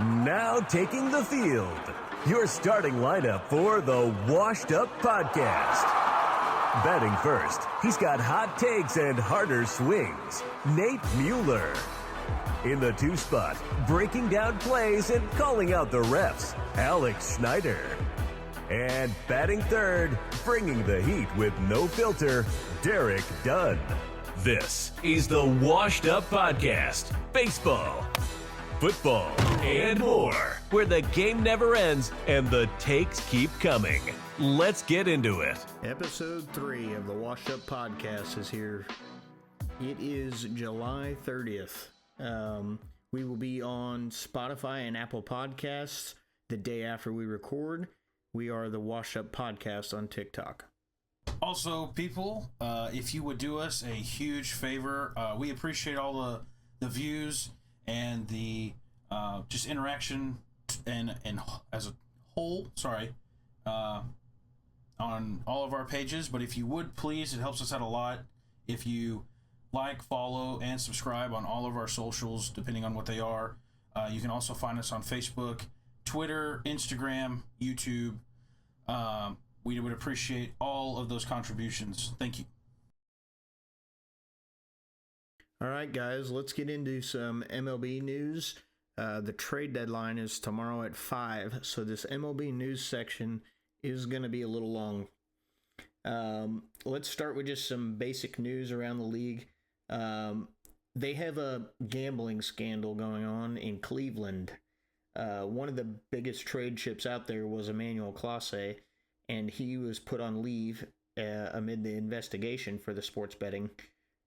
Now taking the field, your starting lineup for the Washed Up Podcast. Batting first, he's got hot takes and harder swings. Nate Mueller. In the 2 spot, breaking down plays and calling out the refs, Alex Schneider. And batting third, bringing the heat with no filter, Derek Dunn. This is the Washed Up Podcast. Baseball, football, and more, where the game never ends and the takes keep coming. Let's get into it. Episode 3 of the Washed Up Podcast is here. It is July 30th. We will be on Spotify and Apple Podcasts the day after we record. We are the Washed Up Podcast on TikTok. Also, people, if you would do us a huge favor, we appreciate all the views and the just interaction and as a whole, on all of our pages. But if you would, please, it helps us out a lot if you like, follow, and subscribe on all of our socials, depending on what they are. You can also find us on Facebook, Twitter, Instagram, YouTube. We would appreciate all of those contributions. Thank you. All right, guys, let's get into some MLB news. The trade deadline is tomorrow at 5, so this MLB news section is going to be a little long. Let's start with just some basic news around the league. They have a gambling scandal going on in Cleveland. One of the biggest trade chips out there was Emmanuel Clase, and he was put on leave amid the investigation for the sports betting.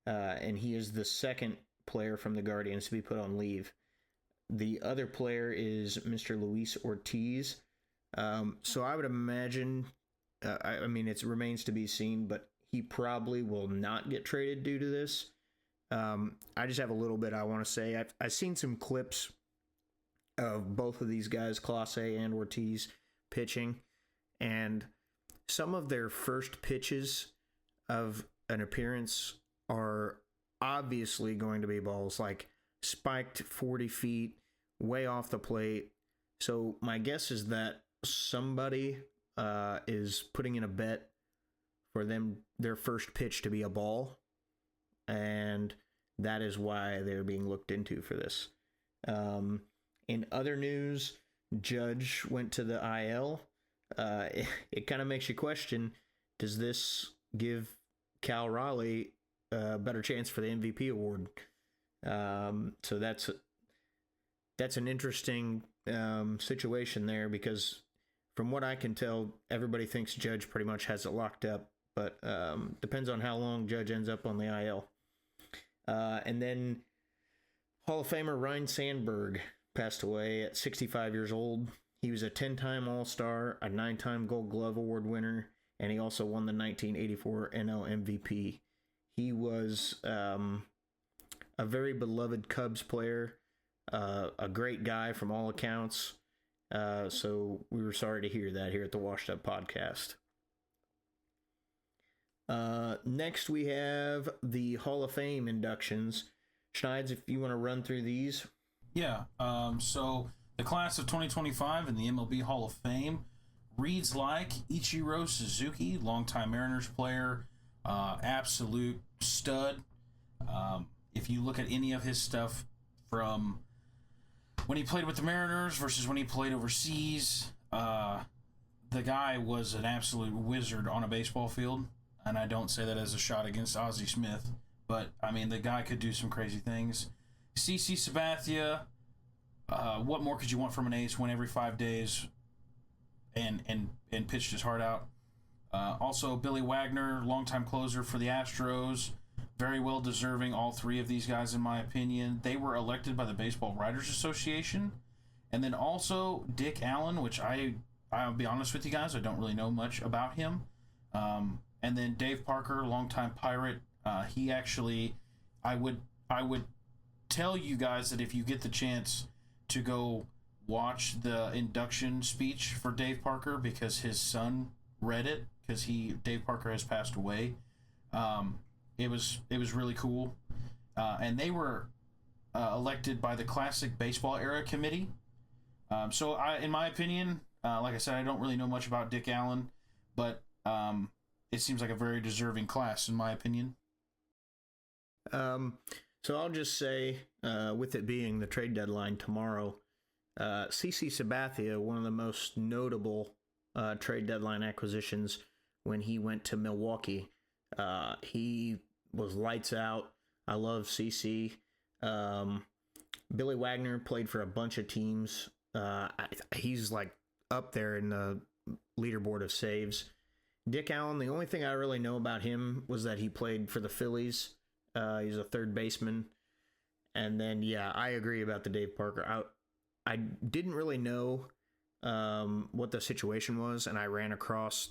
And he is the second player from the Guardians to be put on leave. The other player is Mr. Luis Ortiz. So I would imagine, I mean, it remains to be seen, but he probably will not get traded due to this. I just have a little bit I want to say. I've seen some clips of both of these guys, Clase and Ortiz, pitching, and some of their first pitches of an appearance are obviously going to be balls, like spiked 40 feet, way off the plate. So my guess is that somebody is putting in a bet for their first pitch to be a ball, and that is why they're being looked into for this. In other news, Judge went to the IL. It kind of makes you question, does this give Cal Raleigh a better chance for the MVP award? So that's an interesting situation there, because from what I can tell, everybody thinks Judge pretty much has it locked up, but depends on how long Judge ends up on the IL. And then Hall of Famer Ryne Sandberg passed away at 65 years old. He was a 10-time All-Star, a 9-time Gold Glove Award winner, and he also won the 1984 NL MVP. He was a very beloved Cubs player, a great guy from all accounts. So we were sorry to hear that here at the Washed Up Podcast. Next, we have the Hall of Fame inductions. Schneids, if you want to run through these. Yeah, so the class of 2025 in the MLB Hall of Fame reads like Ichiro Suzuki, longtime Mariners player, absolute stud. If you look at any of his stuff from when he played with the Mariners versus when he played overseas, the guy was an absolute wizard on a baseball field. And I don't say that as a shot against Ozzie Smith, but I mean, the guy could do some crazy things. CC Sabathia, what more could you want from an ace? Win every 5 days and pitched his heart out. Also, Billy Wagner, longtime closer for the Astros, very well deserving. All three of these guys, in my opinion, they were elected by the Baseball Writers Association. And then also Dick Allen, which I'll be honest with you guys, I don't really know much about him. And then Dave Parker, longtime Pirate. He actually, I would tell you guys that if you get the chance to go watch the induction speech for Dave Parker, because his son read it, because Dave Parker has passed away. It was really cool. And they were elected by the Classic Baseball Era Committee. So in my opinion, like I said, I don't really know much about Dick Allen, but it seems like a very deserving class, in my opinion. So I'll just say, with it being the trade deadline tomorrow, CC Sabathia, one of the most notable trade deadline acquisitions when he went to Milwaukee. He was lights out. I love CC. Billy Wagner played for a bunch of teams. He's like up there in the leaderboard of saves. Dick Allen, the only thing I really know about him was that he played for the Phillies. He's a third baseman. And then, yeah, I agree about the Dave Parker. I didn't really know what the situation was, and I ran across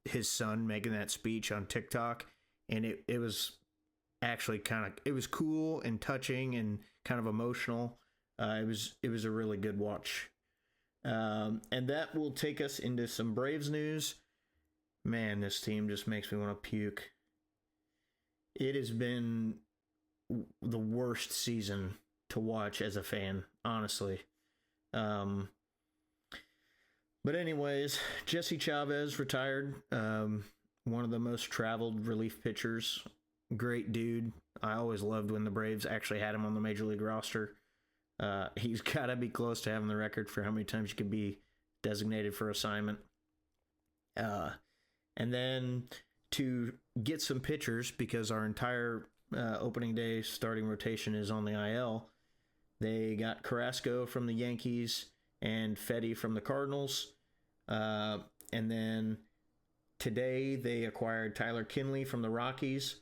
his son making that speech on TikTok, and it was actually it was cool and touching and kind of emotional. It was a really good watch. And that will take us into some Braves news. Man, this team just makes me want to puke. It has been the worst season to watch as a fan, honestly. But anyways, Jesse Chavez retired. One of the most traveled relief pitchers. Great dude. I always loved when the Braves actually had him on the Major League roster. He's got to be close to having the record for how many times you could be designated for assignment. And then to get some pitchers, because our entire opening day starting rotation is on the IL, they got Carrasco from the Yankees and Fetty from the Cardinals. And then today they acquired Tyler Kinley from the Rockies,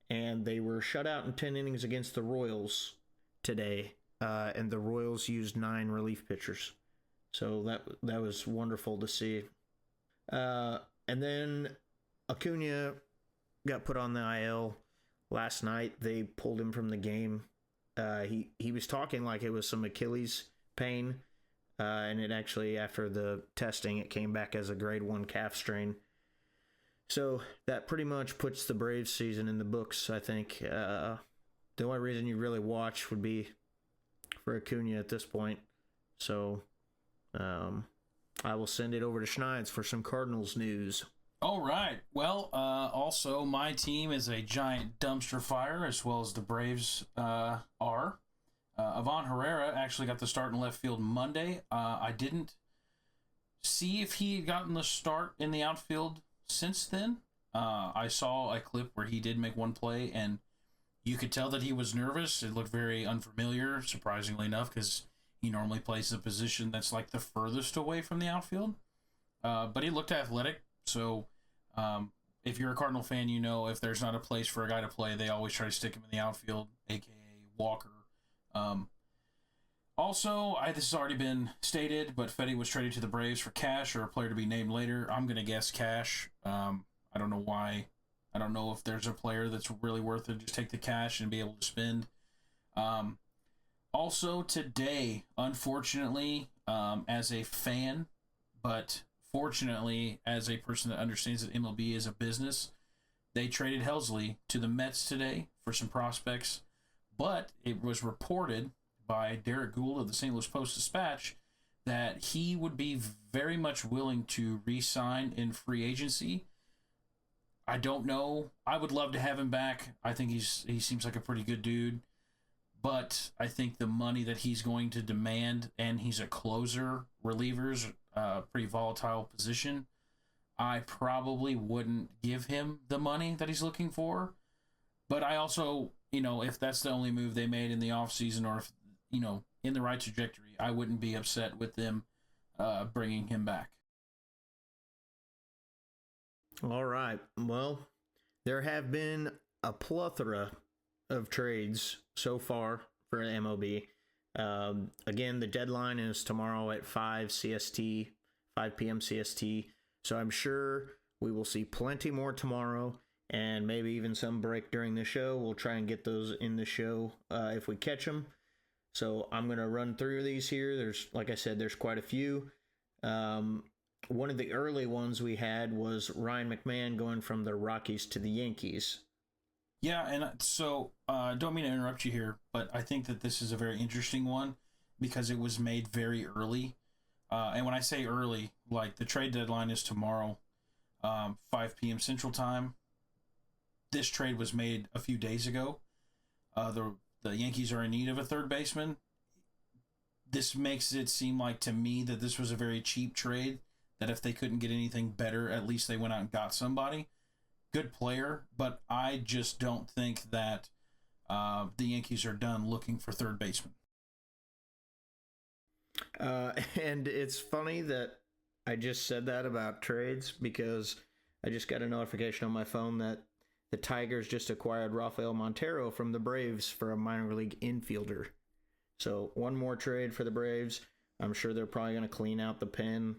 and they were shut out in 10 innings against the Royals today. And the Royals used 9 relief pitchers. So that was wonderful to see. And then Acuna got put on the IL last night. They pulled him from the game. He was talking like it was some Achilles pain. And it actually, after the testing, it came back as a grade 1 calf strain. So that pretty much puts the Braves season in the books, I think. The only reason you really watch would be for Acuna at this point. So I will send it over to Schneid's for some Cardinals news. All right. Well, also, my team is a giant dumpster fire, as well as the Braves are. Ivan Herrera actually got the start in left field Monday. I didn't see if he had gotten the start in the outfield since then. I saw a clip where he did make one play, and you could tell that he was nervous. It looked very unfamiliar, surprisingly enough, because he normally plays a position that's like the furthest away from the outfield. But he looked athletic, so if you're a Cardinal fan, you know if there's not a place for a guy to play, they always try to stick him in the outfield, a.k.a. Walker. Also, this has already been stated, but Fetty was traded to the Braves for cash or a player to be named later. I'm going to guess cash. I don't know why. I don't know if there's a player that's really worth it. Just take the cash and be able to spend. Also today, unfortunately, as a fan, but fortunately as a person that understands that MLB is a business, they traded Helsley to the Mets today for some prospects. But it was reported by Derek Gould of the St. Louis Post-Dispatch that he would be very much willing to re-sign in free agency. I don't know. I would love to have him back. I think he seems like a pretty good dude. But I think the money that he's going to demand, and he's a closer, relievers, pretty volatile position, I probably wouldn't give him the money that he's looking for. But I also, if that's the only move they made in the offseason, or if, in the right trajectory, I wouldn't be upset with them bringing him back. All right. Well, there have been a plethora of trades so far for MLB. Again, the deadline is tomorrow at 5 p.m. CST. So I'm sure we will see plenty more tomorrow, and maybe even some break during the show. We'll try and get those in the show if we catch them. So I'm going to run through these here. Like I said, there's quite a few. One of the early ones we had was Ryan McMahon going from the Rockies to the Yankees. Yeah, and so don't mean to interrupt you here, but I think that this is a very interesting one. because it was made very early. And when I say early, like the trade deadline is tomorrow, 5 p.m. Central Time. This trade was made a few days ago. The Yankees are in need of a third baseman. This makes it seem like, to me, that this was a very cheap trade, that if they couldn't get anything better, at least they went out and got somebody. Good player, but I just don't think that the Yankees are done looking for third baseman. And it's funny that I just said that about trades, because I just got a notification on my phone that the Tigers just acquired Rafael Montero from the Braves for a minor league infielder. So one more trade for the Braves. I'm sure they're probably going to clean out the pen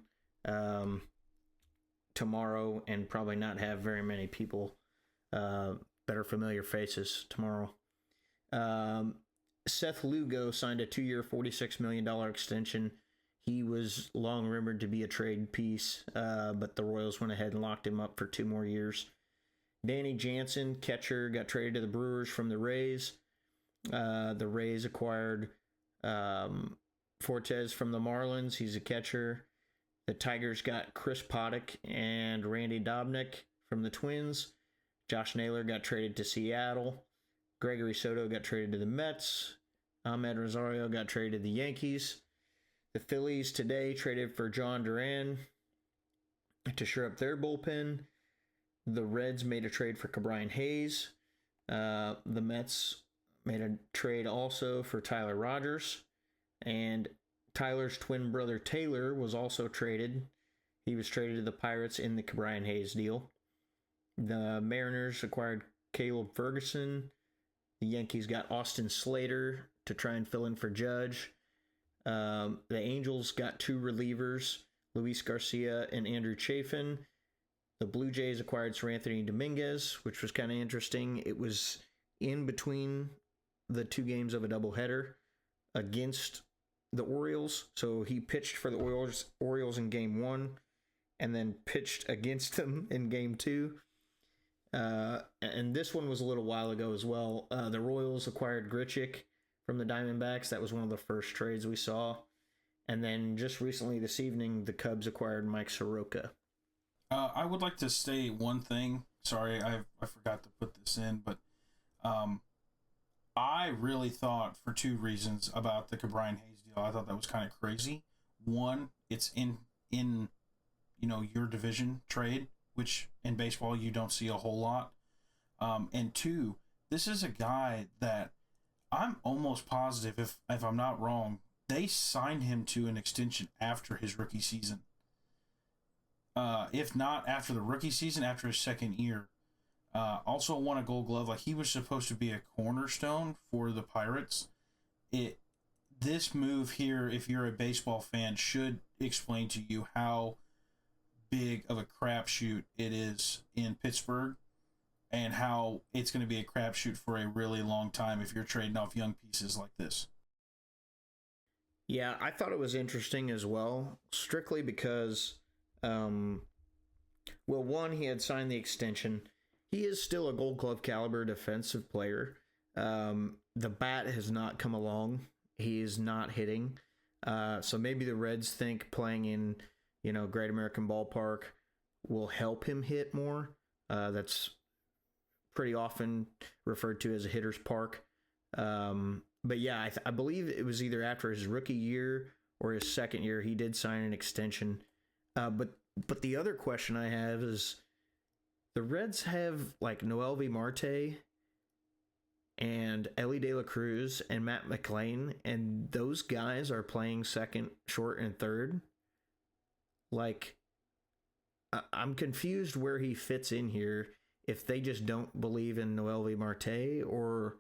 tomorrow and probably not have very many people that are familiar faces tomorrow. Seth Lugo signed a 2-year, $46 million extension. He was long rumored to be a trade piece, but the Royals went ahead and locked him up for 2 more years. Danny Jansen, catcher, got traded to the Brewers from the Rays. The Rays acquired Fortes from the Marlins. He's a catcher. The Tigers got Chris Paddock and Randy Dobnak from the Twins. Josh Naylor got traded to Seattle. Gregory Soto got traded to the Mets. Ahmed Rosario got traded to the Yankees. The Phillies today traded for John Duran to shore up their bullpen. The Reds made a trade for Ke'Bryan Hayes. The Mets made a trade also for Tyler Rogers. And Tyler's twin brother Taylor was also traded. He was traded to the Pirates in the Ke'Bryan Hayes deal. The Mariners acquired Caleb Ferguson. The Yankees got Austin Slater to try and fill in for Judge. The Angels got 2 relievers, Luis Garcia and Andrew Chafin. The Blue Jays acquired Sir Anthony Dominguez, which was kind of interesting. It was in between the 2 games of a doubleheader against the Orioles. So he pitched for the Orioles in Game 1 and then pitched against them in Game 2. And this one was a little while ago as well. The Royals acquired Grichuk from the Diamondbacks. That was one of the first trades we saw. And then just recently this evening, the Cubs acquired Mike Soroka. I would like to state one thing. Sorry, I forgot to put this in, but I really thought, for 2 reasons, about the Ke'Bryan Hayes deal. I thought that was kind of crazy. One, it's in your division trade, which in baseball you don't see a whole lot. And 2, this is a guy that I'm almost positive, if I'm not wrong, they signed him to an extension after his rookie season. If not after the rookie season, after his second year. Also won a Gold Glove. Like, he was supposed to be a cornerstone for the Pirates. This move here, if you're a baseball fan, should explain to you how big of a crapshoot it is in Pittsburgh, and how it's going to be a crapshoot for a really long time if you're trading off young pieces like this. Yeah, I thought it was interesting as well, strictly because, one, he had signed the extension. He is still a Gold Glove caliber defensive player. The bat has not come along. He is not hitting. So maybe the Reds think playing in, Great American Ballpark will help him hit more. That's pretty often referred to as a hitter's park. But yeah, I believe it was either after his rookie year or his second year he did sign an extension. But the other question I have is, the Reds have like Noelvi Marte and Ellie De La Cruz and Matt McLain, and those guys are playing second, short, and third. Like, I'm confused where he fits in here, if they just don't believe in Noelvi Marte, or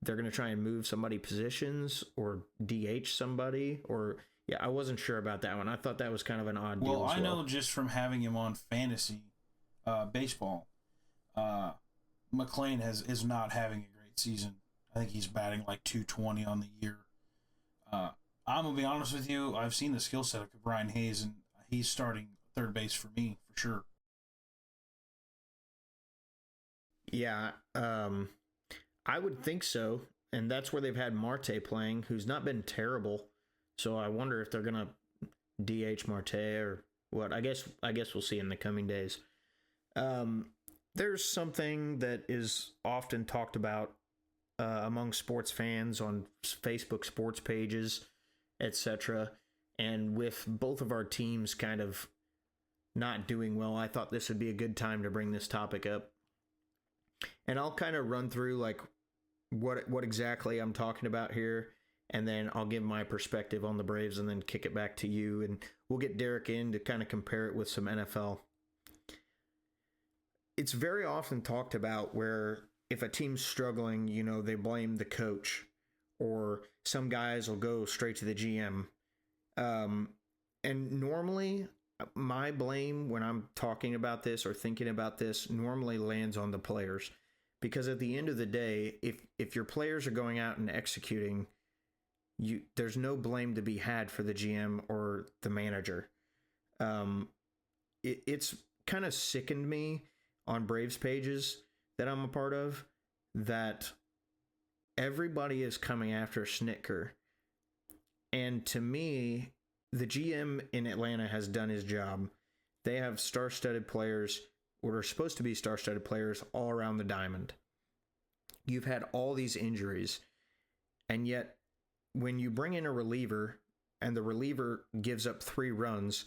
they're going to try and move somebody positions or DH somebody, or yeah, I wasn't sure about that one. I thought that was kind of an odd deal. Well, I know just from having him on fantasy baseball, McLean is not having a great season. I think he's batting like 220 on the year. I'm gonna be honest with you. I've seen the skill set of Ke'Bryan Hayes, and he's starting third base for me for sure. Yeah, I would think so, and that's where they've had Marte playing, who's not been terrible. So I wonder if they're gonna DH Marte or what. I guess we'll see in the coming days. There's something that is often talked about among sports fans on Facebook sports pages, etc. And with both of our teams kind of not doing well, I thought this would be a good time to bring this topic up. And I'll kind of run through like what exactly I'm talking about here, and then I'll give my perspective on the Braves and then kick it back to you, and we'll get Derek in to kind of compare it with some NFL. It's very often talked about where if a team's struggling, you know, they blame the coach, or some guys will go straight to the GM. And normally my blame when I'm talking about this or thinking about this normally lands on the players, because at the end of the day, if your players are going out and executing, there's no blame to be had for the GM or the manager. It's kind of sickened me on Braves pages that I'm a part of that everybody is coming after Snitker. And to me, the GM in Atlanta has done his job. They have star-studded players, what are supposed to be star-studded players, all around the diamond. You've had all these injuries, and yet when you bring in a reliever and the reliever gives up 3 runs,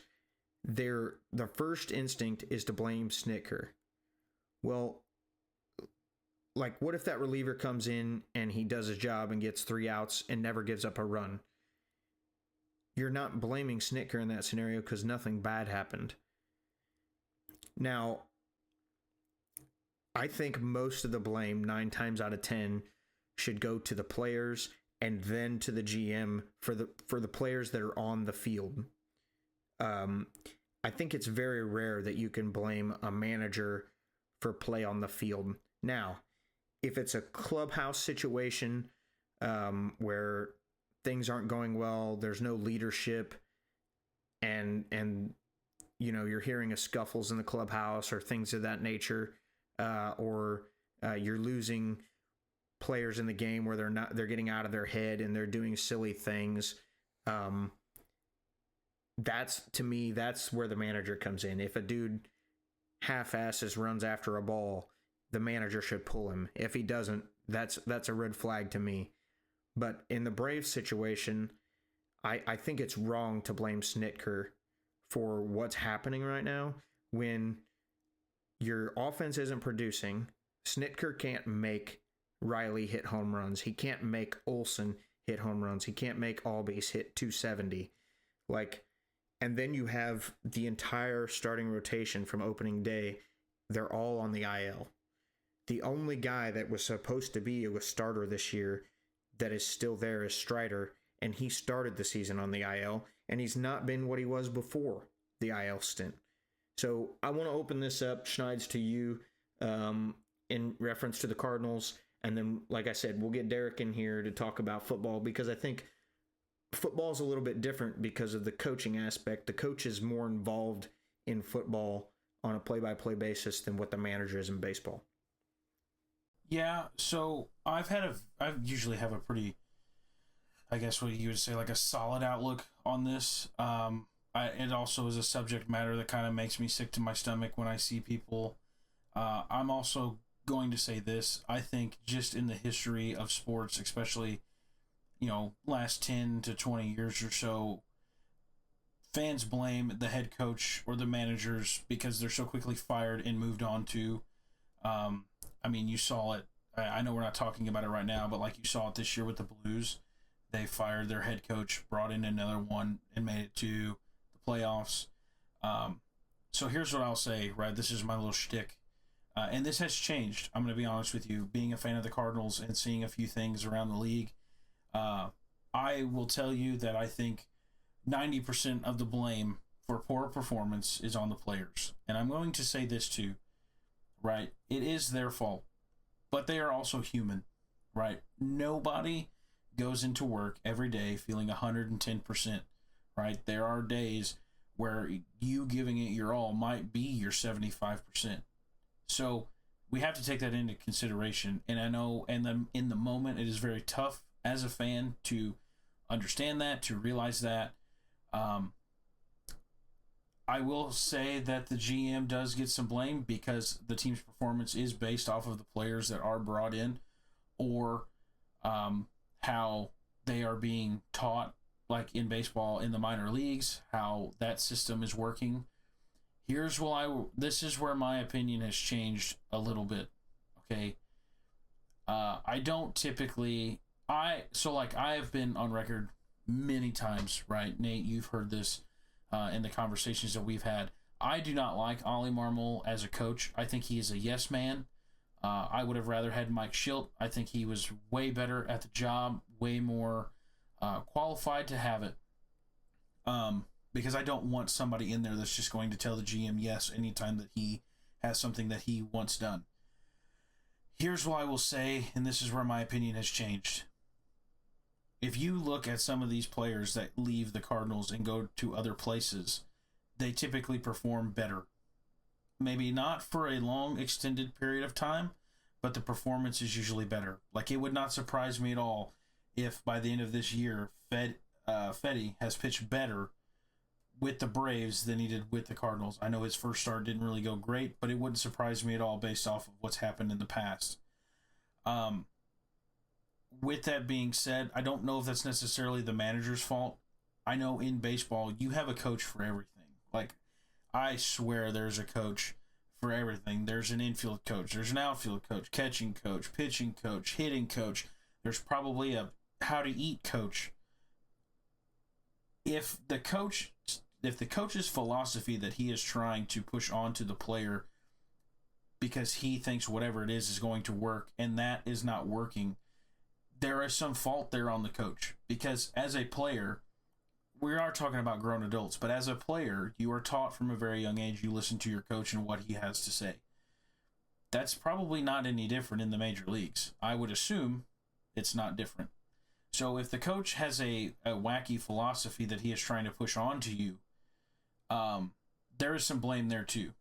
the first instinct is to blame Snitker. Well, like, what if that reliever comes in and he does his job and gets 3 outs and never gives up a run? You're not blaming Snitker in that scenario because nothing bad happened. Now, I think most of the blame, 9 times out of 10, should go to the players and then to the GM for the players that are on the field. I think it's very rare that you can blame a manager for play on the field. Now, if it's a clubhouse situation where things aren't going well, there's no leadership, and you know, you're hearing of scuffles in the clubhouse or things of that nature, or you're losing players in the game where they're getting out of their head and they're doing silly things. That's, to me, that's where the manager comes in. If a dude half-asses runs after a ball, the manager should pull him. If he doesn't, that's a red flag to me. But in the Braves situation, I think it's wrong to blame Snitker for what's happening right now. When your offense isn't producing, Snitker can't make Riley hit home runs. He can't make Olsen hit home runs. He can't make Albies hit 270. And then you have the entire starting rotation from opening day. They're all on the IL. The only guy that was supposed to be a starter this year that is still there is Strider, and he started the season on the IL, and he's not been what he was before the IL stint. So I want to open this up, Schneids, to you in reference to the Cardinals, and then, like I said, we'll get Derek in here to talk about football, because I think football is a little bit different because of the coaching aspect. The coach is more involved in football on a play-by-play basis than what the manager is in baseball. Yeah, so I usually have a pretty, I guess what you would say, like a solid outlook on this. It also is a subject matter that kind of makes me sick to my stomach when I see people. I'm also going to say this. I think just in the history of sports, especially, you know, last 10 to 20 years or so, fans blame the head coach or the managers because they're so quickly fired and moved on to, I mean, you saw it. I know we're not talking about it right now, but like you saw it this year with the Blues. They fired their head coach, brought in another one, and made it to the playoffs. So here's what I'll say, right? This is my little shtick. And this has changed. I'm going to be honest with you. Being a fan of the Cardinals and seeing a few things around the league, I will tell you that I think 90% of the blame for poor performance is on the players. And I'm going to say this too, right? It is their fault, but they are also human, right? Nobody goes into work every day feeling 110%, right? There are days where you giving it your all might be your 75%. So we have to take that into consideration. And I know, and then in the moment, it is very tough as a fan to understand that, to realize that. I will say that the GM does get some blame because the team's performance is based off of the players that are brought in, or how they are being taught, like in baseball in the minor leagues, how that system is working. This is where my opinion has changed a little bit. Okay. I don't typically, I have been on record many times, right? Nate, you've heard this in the conversations that we've had. I do not like Ollie Marmol as a coach. I think he is a yes man. I would have rather had Mike Schilt. I think he was way better at the job, way more qualified to have it. Because I don't want somebody in there that's just going to tell the GM yes anytime that he has something that he wants done. Here's what I will say, and this is where my opinion has changed. If you look at some of these players that leave the Cardinals and go to other places, they typically perform better. Maybe not for a long, extended period of time, but the performance is usually better. Like, it would not surprise me at all if by the end of this year, Fedde has pitched better with the Braves than he did with the Cardinals. I know his first start didn't really go great, but it wouldn't surprise me at all based off of what's happened in the past. With that being said, I don't know if that's necessarily the manager's fault. I know in baseball, you have a coach for everything. Like, I swear there's a coach for everything. There's an infield coach, there's an outfield coach, catching coach, pitching coach, hitting coach. There's probably a how to eat coach. If the coach's philosophy that he is trying to push onto the player because he thinks whatever it is going to work and that is not working, there is some fault there on the coach. Because as a player, we are talking about grown adults, but as a player, you are taught from a very young age, you listen to your coach and what he has to say. That's probably not any different in the major leagues. I would assume it's not different. So if the coach has a wacky philosophy that he is trying to push on to you, there is some blame there too.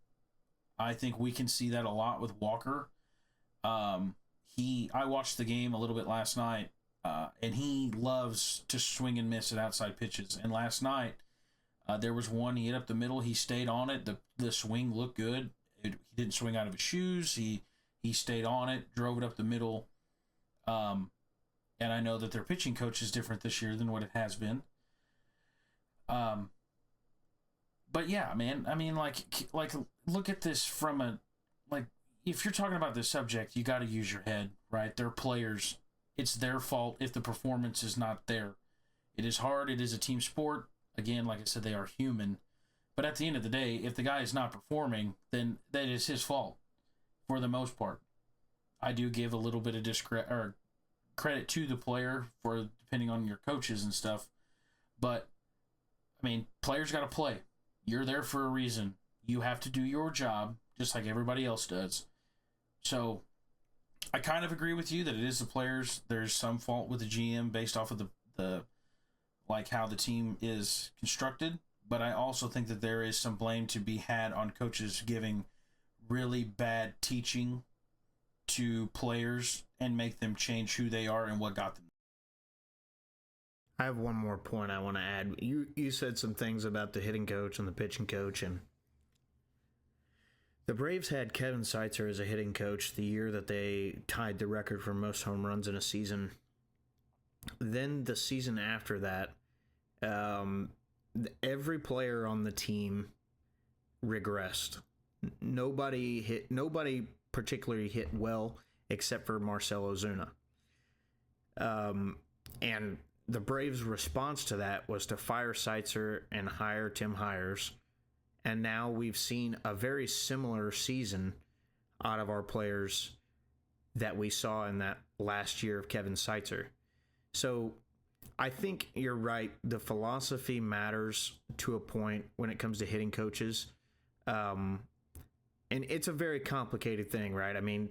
I think we can see that a lot with Walker. I watched the game a little bit last night, and he loves to swing and miss at outside pitches. And last night, there was one, he hit up the middle, he stayed on it. The swing looked good. He didn't swing out of his shoes. He stayed on it, drove it up the middle. And I know that their pitching coach is different this year than what it has been. But yeah, man, I mean, like look at this from if you're talking about this subject, you got to use your head, right? They're players. It's their fault if the performance is not there. It is hard. It is a team sport. Again, like I said, they are human. But at the end of the day, if the guy is not performing, then that is his fault for the most part. I do give a little bit of credit to the player for depending on your coaches and stuff. But, I mean, players got to play. You're there for a reason. You have to do your job just like everybody else does. So, I kind of agree with you that it is the players. There's some fault with the GM based off of the how the team is constructed. But I also think that there is some blame to be had on coaches giving really bad teaching to players and make them change who they are and what got them. I have one more point I want to add. You said some things about the hitting coach and the pitching coach, and the Braves had Kevin Seitzer as a hitting coach the year that they tied the record for most home runs in a season. Then the season after that, every player on the team regressed. Nobody particularly hit well except for Marcell Ozuna. And the Braves' response to that was to fire Seitzer and hire Tim Hires. And now we've seen a very similar season out of our players that we saw in that last year of Kevin Seitzer. So I think you're right. The philosophy matters to a point when it comes to hitting coaches. And it's a very complicated thing, right? I mean,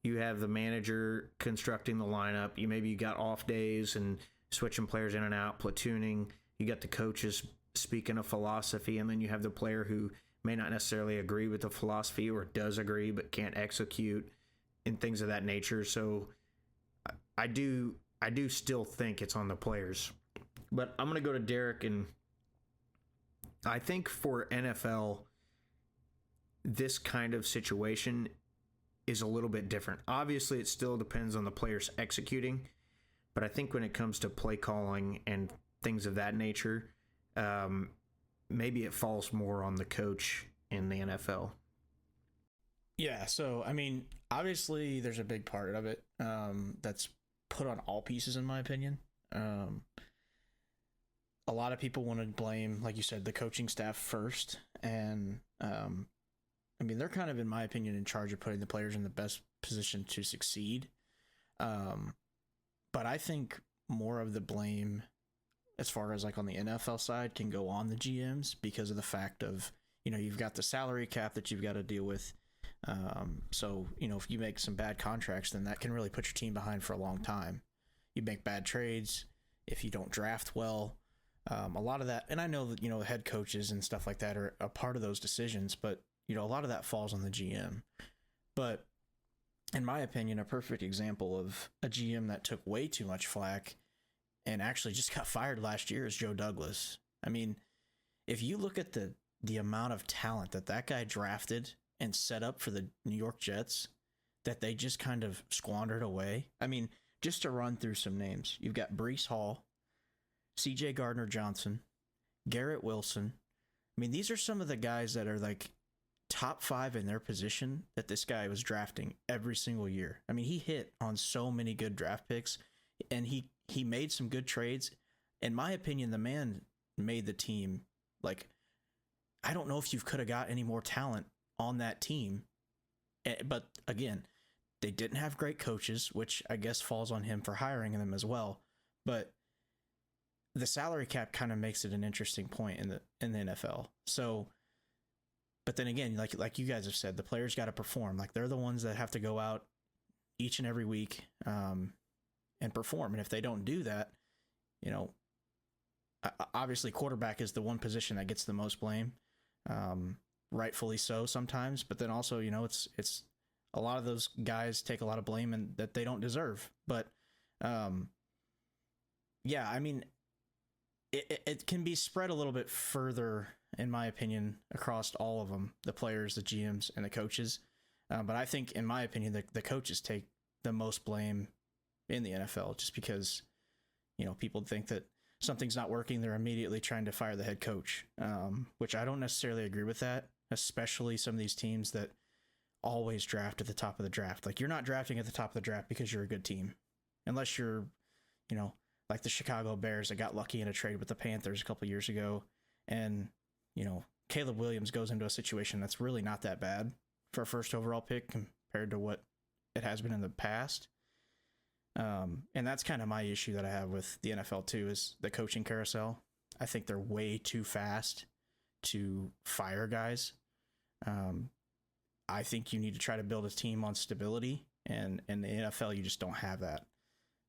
you have the manager constructing the lineup. You got off days and switching players in and out, platooning. You got the coaches speaking of philosophy, and then you have the player who may not necessarily agree with the philosophy or does agree but can't execute and things of that nature. So I do I do still think it's on the players. But I'm going to go to Derek, and I think for NFL, this kind of situation is a little bit different. Obviously, it still depends on the players executing, but I think when it comes to play calling and things of that nature, maybe it falls more on the coach in the NFL. Yeah, so, I mean, obviously there's a big part of it that's put on all pieces, in my opinion. A lot of people want to blame, like you said, the coaching staff first, and I mean, they're kind of, in my opinion, in charge of putting the players in the best position to succeed. But I think more of the blame, as far as like on the NFL side, can go on the GMs because of the fact of, you know, you've got the salary cap that you've got to deal with. So, you know, if you make some bad contracts, then that can really put your team behind for a long time. You make bad trades, if you don't draft well, a lot of that, and I know that, you know, the head coaches and stuff like that are a part of those decisions, but, you know, a lot of that falls on the GM. But in my opinion, a perfect example of a GM that took way too much flack and actually just got fired last year is Joe Douglas. I mean, if you look at the amount of talent that guy drafted and set up for the New York Jets, that they just kind of squandered away. I mean, just to run through some names, you've got Breece Hall, C.J. Gardner-Johnson, Garrett Wilson. I mean, these are some of the guys that are like top 5 in their position that this guy was drafting every single year. I mean, he hit on so many good draft picks, and he made some good trades. In my opinion, the man made the team. Like, I don't know if you could have got any more talent on that team. But again, they didn't have great coaches, which I guess falls on him for hiring them as well. But the salary cap kind of makes it an interesting point in the NFL. So, but then again, like you guys have said, the players got to perform. Like, they're the ones that have to go out each and every week and perform. And if they don't do that, you know, obviously quarterback is the one position that gets the most blame, rightfully so sometimes. But then also, you know, it's a lot of those guys take a lot of blame and that they don't deserve. But yeah, I mean, it can be spread a little bit further, in my opinion, across all of them, the players, the GMs, and the coaches. But I think, in my opinion, the coaches take the most blame in the NFL, just because, you know, people think that something's not working, they're immediately trying to fire the head coach, which I don't necessarily agree with that, especially some of these teams that always draft at the top of the draft. Like, you're not drafting at the top of the draft because you're a good team, unless you're, you know, like the Chicago Bears that got lucky in a trade with the Panthers a couple years ago. And, you know, Caleb Williams goes into a situation that's really not that bad for a first overall pick compared to what it has been in the past. And that's kind of my issue that I have with the NFL too, is the coaching carousel. I think they're way too fast to fire guys. I think you need to try to build a team on stability, and in the NFL, you just don't have that.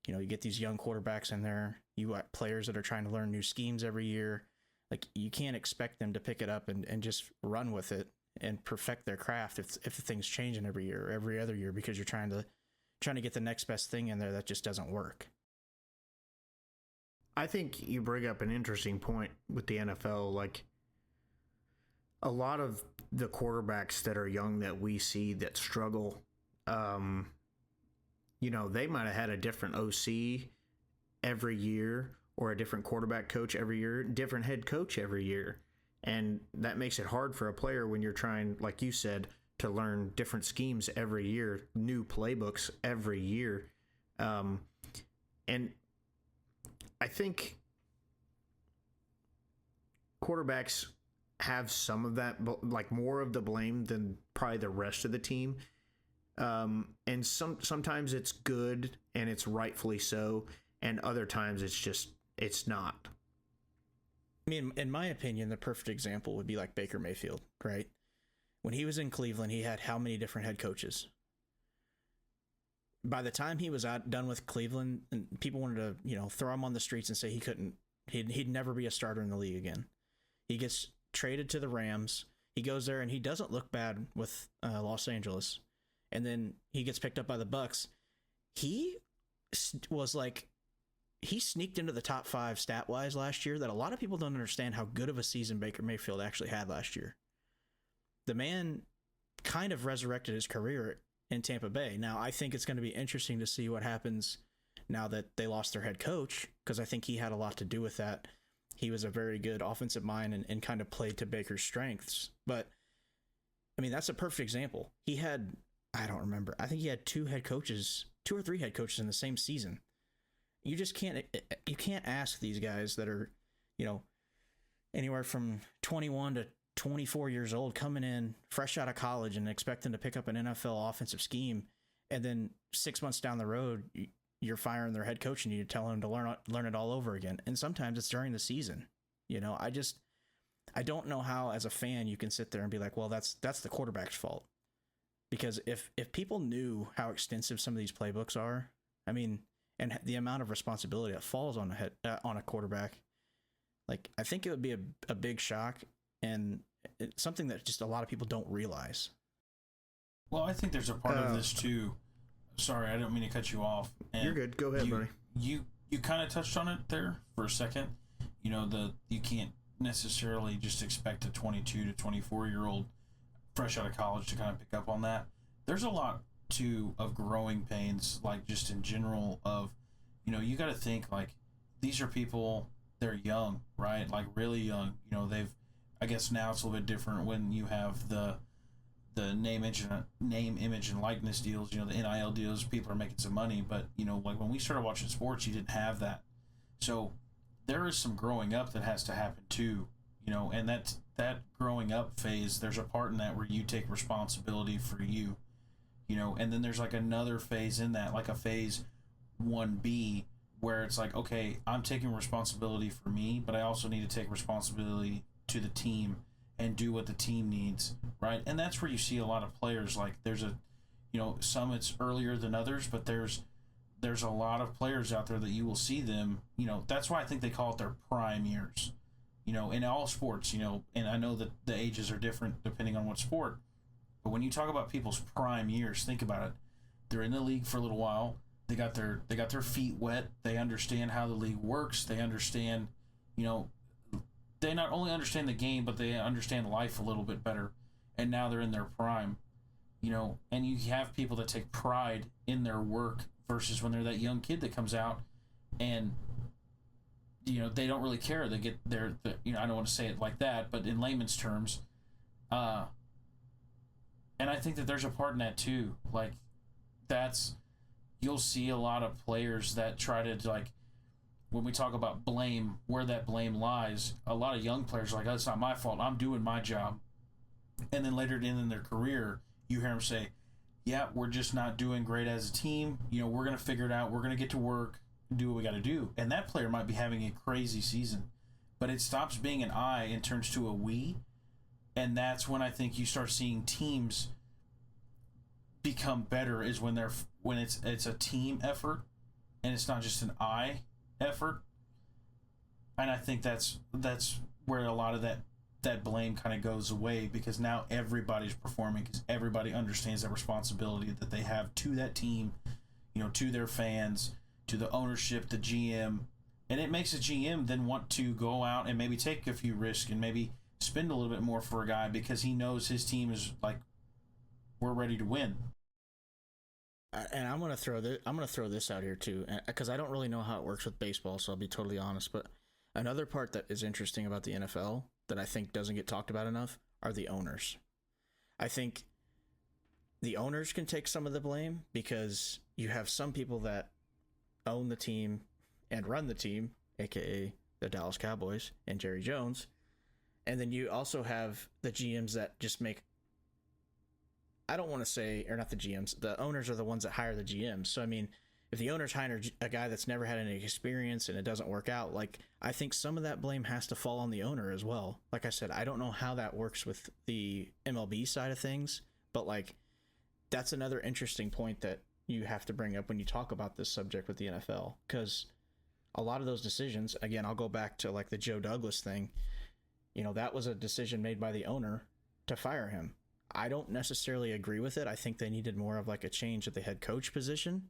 You know, you get these young quarterbacks in there, you got players that are trying to learn new schemes every year. Like, you can't expect them to pick it up and just run with it and perfect their craft if the thing's changing every year or every other year, because you're trying to get the next best thing in there that just doesn't work. I think you bring up an interesting point with the NFL. Like, a lot of the quarterbacks that are young that we see that struggle, you know, they might have had a different OC every year, or a different quarterback coach every year, different head coach every year. And that makes it hard for a player when you're trying, like you said, to learn different schemes every year, new playbooks every year. And I think quarterbacks have some of that, like more of the blame than probably the rest of the team. And sometimes it's good and it's rightfully so, and other times it's not. I mean, in my opinion, the perfect example would be like Baker Mayfield, right? When he was in Cleveland, he had how many different head coaches? By the time he was done with Cleveland, and people wanted to, you know, throw him on the streets and say he'd never be a starter in the league again. He gets traded to the Rams. He goes there and he doesn't look bad with Los Angeles. And then he gets picked up by the Bucks. He was like he sneaked into the top 5 stat wise last year that a lot of people don't understand how good of a season Baker Mayfield actually had last year. The man kind of resurrected his career in Tampa Bay. Now, I think it's going to be interesting to see what happens now that they lost their head coach, because I think he had a lot to do with that. He was a very good offensive mind and kind of played to Baker's strengths. But, I mean, that's a perfect example. He had, I don't remember, I think he had 2 or 3 head coaches in the same season. You just can't ask these guys that are, anywhere from 21 to 24 years old, coming in fresh out of college and expecting to pick up an NFL offensive scheme, and then 6 months down the road, you're firing their head coach and you tell him to learn it all over again. And sometimes it's during the season. I don't know how as a fan you can sit there and be like, well, that's the quarterback's fault. Because if people knew how extensive some of these playbooks are, I mean, and the amount of responsibility that falls on a quarterback, like, I think it would be a big shock, and it's something that just a lot of people don't realize. Well, I think there's a part of this too. Sorry, I don't mean to cut you off. And you're good. Go ahead, buddy. You kind of touched on it there for a second. You can't necessarily just expect a 22 to 24-year-old fresh out of college to kind of pick up on that. There's a lot too of growing pains, like just in general of, you got to think like these are people, they're young, right? Like really young. I guess now it's a little bit different when you have the name, image, and likeness deals, the NIL deals, people are making some money. But, like when we started watching sports, you didn't have that. So there is some growing up that has to happen too, and that growing up phase, there's a part in that where you take responsibility for you, and then there's like another phase in that, like a phase 1B, where it's like, okay, I'm taking responsibility for me, but I also need to take responsibility to the team and do what the team needs, right? And that's where you see a lot of players, like there's some it's earlier than others, but there's a lot of players out there that you will see them, that's why I think they call it their prime years, in all sports, and I know that the ages are different depending on what sport, but when you talk about people's prime years, think about it. They're in the league for a little while. They got their feet wet. They understand how the league works. They understand, they not only understand the game, but they understand life a little bit better. And now they're in their prime, and you have people that take pride in their work versus when they're that young kid that comes out and, they don't really care. They get I don't want to say it like that, but in layman's terms, and I think that there's a part in that too. Like you'll see a lot of players that try to, like, when we talk about blame, where that blame lies, a lot of young players are like, oh, it's not my fault, I'm doing my job. And then later in their career, you hear them say, yeah, we're just not doing great as a team. We're going to figure it out. We're going to get to work, do what we got to do. And that player might be having a crazy season, but it stops being an I and turns to a we. And that's when I think you start seeing teams become better, is when it's a team effort and it's not just an I effort. And I think that's where a lot of that blame kind of goes away, because now everybody's performing, because everybody understands that responsibility that they have to that team, to their fans, to the ownership, the GM. And it makes a GM then want to go out and maybe take a few risks and maybe spend a little bit more for a guy, because he knows his team is like, we're ready to win. And I'm gonna throw this out here too, because I don't really know how it works with baseball, so I'll be totally honest. But another part that is interesting about the NFL that I think doesn't get talked about enough are the owners. I think the owners can take some of the blame, because you have some people that own the team and run the team, aka the Dallas Cowboys and Jerry Jones, and then you also have the GMs that just make, I don't want to say, or not the GMs, the owners are the ones that hire the GMs. So, I mean, if the owners hire a guy that's never had any experience and it doesn't work out, like, I think some of that blame has to fall on the owner as well. Like I said, I don't know how that works with the MLB side of things, but, like, that's another interesting point that you have to bring up when you talk about this subject with the NFL, because a lot of those decisions, again, I'll go back to, like, the Joe Douglas thing, that was a decision made by the owner to fire him. I don't necessarily agree with it. I think they needed more of like a change at the head coach position.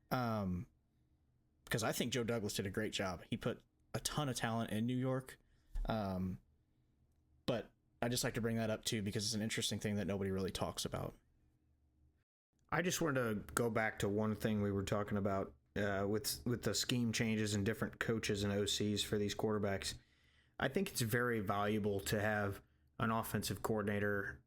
Because because I think Joe Douglas did a great job. He put a ton of talent in New York. But I just like to bring that up too, because it's an interesting thing that nobody really talks about. I just wanted to go back to one thing we were talking about with the scheme changes and different coaches and OCs for these quarterbacks. I think it's very valuable to have an offensive coordinator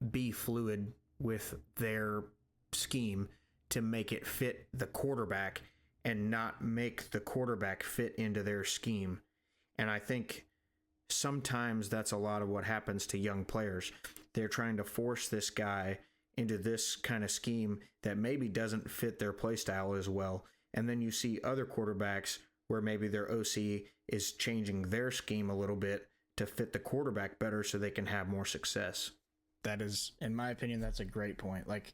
be fluid with their scheme to make it fit the quarterback and not make the quarterback fit into their scheme. And I think sometimes that's a lot of what happens to young players. They're trying to force this guy into this kind of scheme that maybe doesn't fit their play style as well. And then you see other quarterbacks where maybe their OC is changing their scheme a little bit to fit the quarterback better so they can have more success. That is, in my opinion, that's a great point. Like,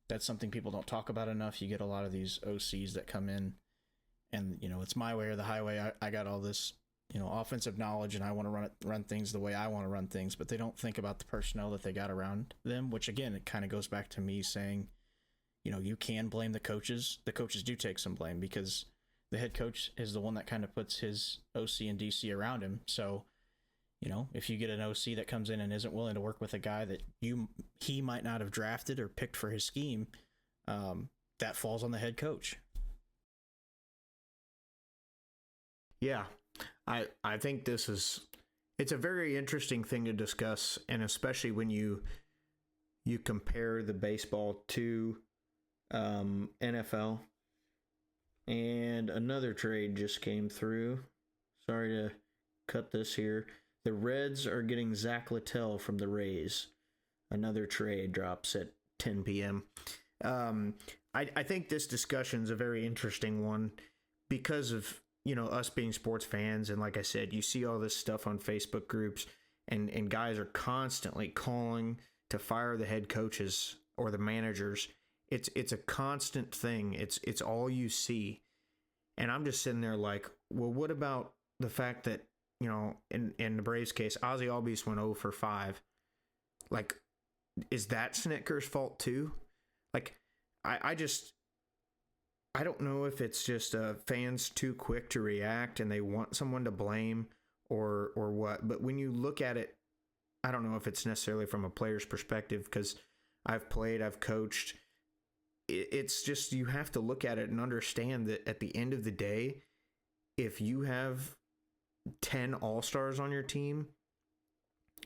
that's something people don't talk about enough. You get a lot of these OCs that come in and, it's my way or the highway. I got all this, offensive knowledge, and I want to run things the way I want to run things, but they don't think about the personnel that they got around them, which again, it kind of goes back to me saying, you can blame the coaches. The coaches do take some blame because the head coach is the one that kind of puts his OC and DC around him. So, if you get an OC that comes in and isn't willing to work with a guy that he might not have drafted or picked for his scheme, that falls on the head coach. Yeah, I think it's a very interesting thing to discuss, and especially when you compare the baseball to NFL. And another trade just came through. Sorry to cut this here. The Reds are getting Zach Littell from the Rays. Another trade drops at 10 p.m. I think this discussion is a very interesting one because of, us being sports fans. And like I said, you see all this stuff on Facebook groups and guys are constantly calling to fire the head coaches or the managers. It's a constant thing. It's all you see. And I'm just sitting there like, well, what about the fact that, in the Braves case, Ozzie Albies went 0 for 5. Like, is that Snitker's fault too? Like, I don't know if it's just fans too quick to react and they want someone to blame or what. But when you look at it, I don't know if it's necessarily from a player's perspective because I've played, I've coached. It's just you have to look at it and understand that at the end of the day, if you have 10 all-stars on your team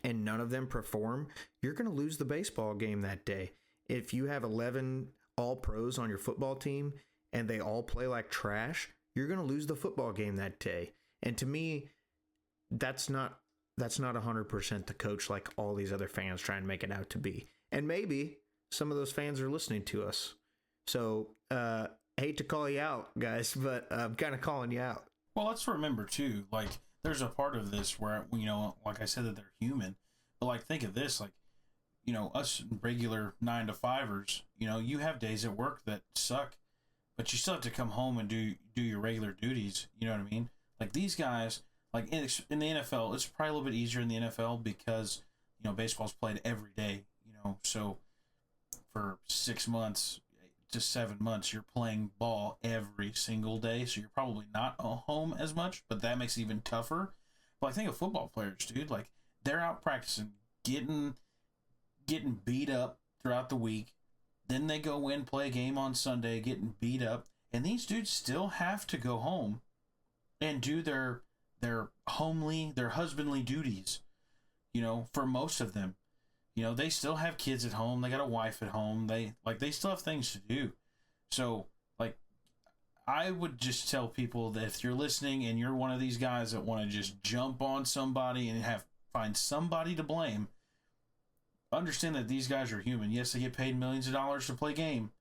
and none of them perform, you're going to lose the baseball game that day. If you have 11 all-pros on your football team and they all play like trash, you're going to lose the football game that day. And to me, that's not 100% the coach like all these other fans try and make it out to be. And maybe some of those fans are listening to us. So, hate to call you out, guys, but I'm kind of calling you out. Well, let's remember, too, like, there's a part of this where, like I said, that they're human. But, like, think of this, like, us regular 9-to-5ers, you have days at work that suck, but you still have to come home and do your regular duties. You know what I mean? Like, these guys, like, in the NFL, it's probably a little bit easier in the NFL because, baseball's played every day, so for 6 months to 7 months, you're playing ball every single day, so you're probably not home as much, but that makes it even tougher. But I think of football players, dude, like, they're out practicing, getting beat up throughout the week, then they go in, play a game on Sunday, getting beat up, and these dudes still have to go home and do their husbandly duties, for most of them. They still have kids at home. They got a wife at home. They still have things to do. So, like, I would just tell people that if you're listening and you're one of these guys that want to just jump on somebody and find somebody to blame, understand that these guys are human. Yes, they get paid millions of dollars to play game,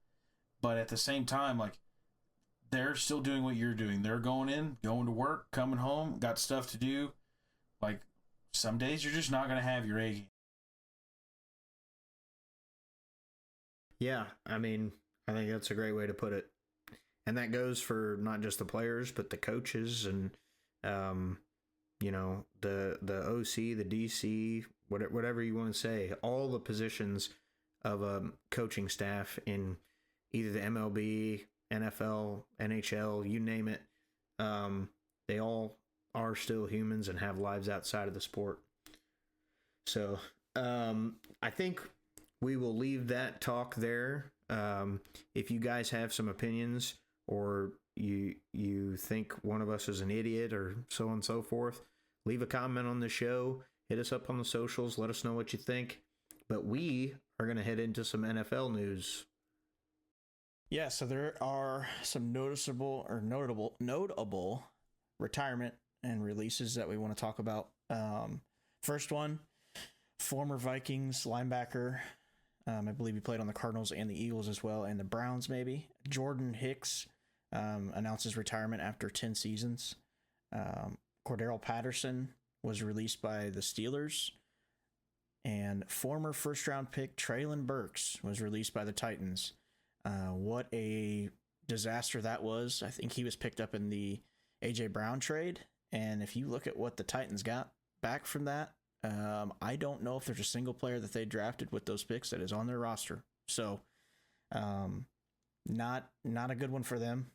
but at the same time, like, they're still doing what you're doing. They're going to work, coming home, got stuff to do. Like, some days you're just not going to have your A game. Yeah, I mean, I think that's a great way to put it. And that goes for not just the players, but the coaches and, the OC, the DC, whatever you want to say, all the positions of a coaching staff in either the MLB, NFL, NHL, you name it. They all are still humans and have lives outside of the sport. So I think we will leave that talk there. If you guys have some opinions, or you think one of us is an idiot, or so on and so forth, leave a comment on the show. Hit us up on the socials. Let us know what you think. But we are going to head into some NFL news. Yeah, so there are some notable retirement and releases that we want to talk about. First one, former Vikings linebacker. I believe he played on the Cardinals and the Eagles as well, and the Browns maybe. Jordan Hicks announces retirement after 10 seasons. Cordero Patterson was released by the Steelers. And former first-round pick Treylon Burks was released by the Titans. What a disaster that was. I think he was picked up in the A.J. Brown trade. And if you look at what the Titans got back from that, I don't know if there's a single player that they drafted with those picks that is on their roster. So, not a good one for them.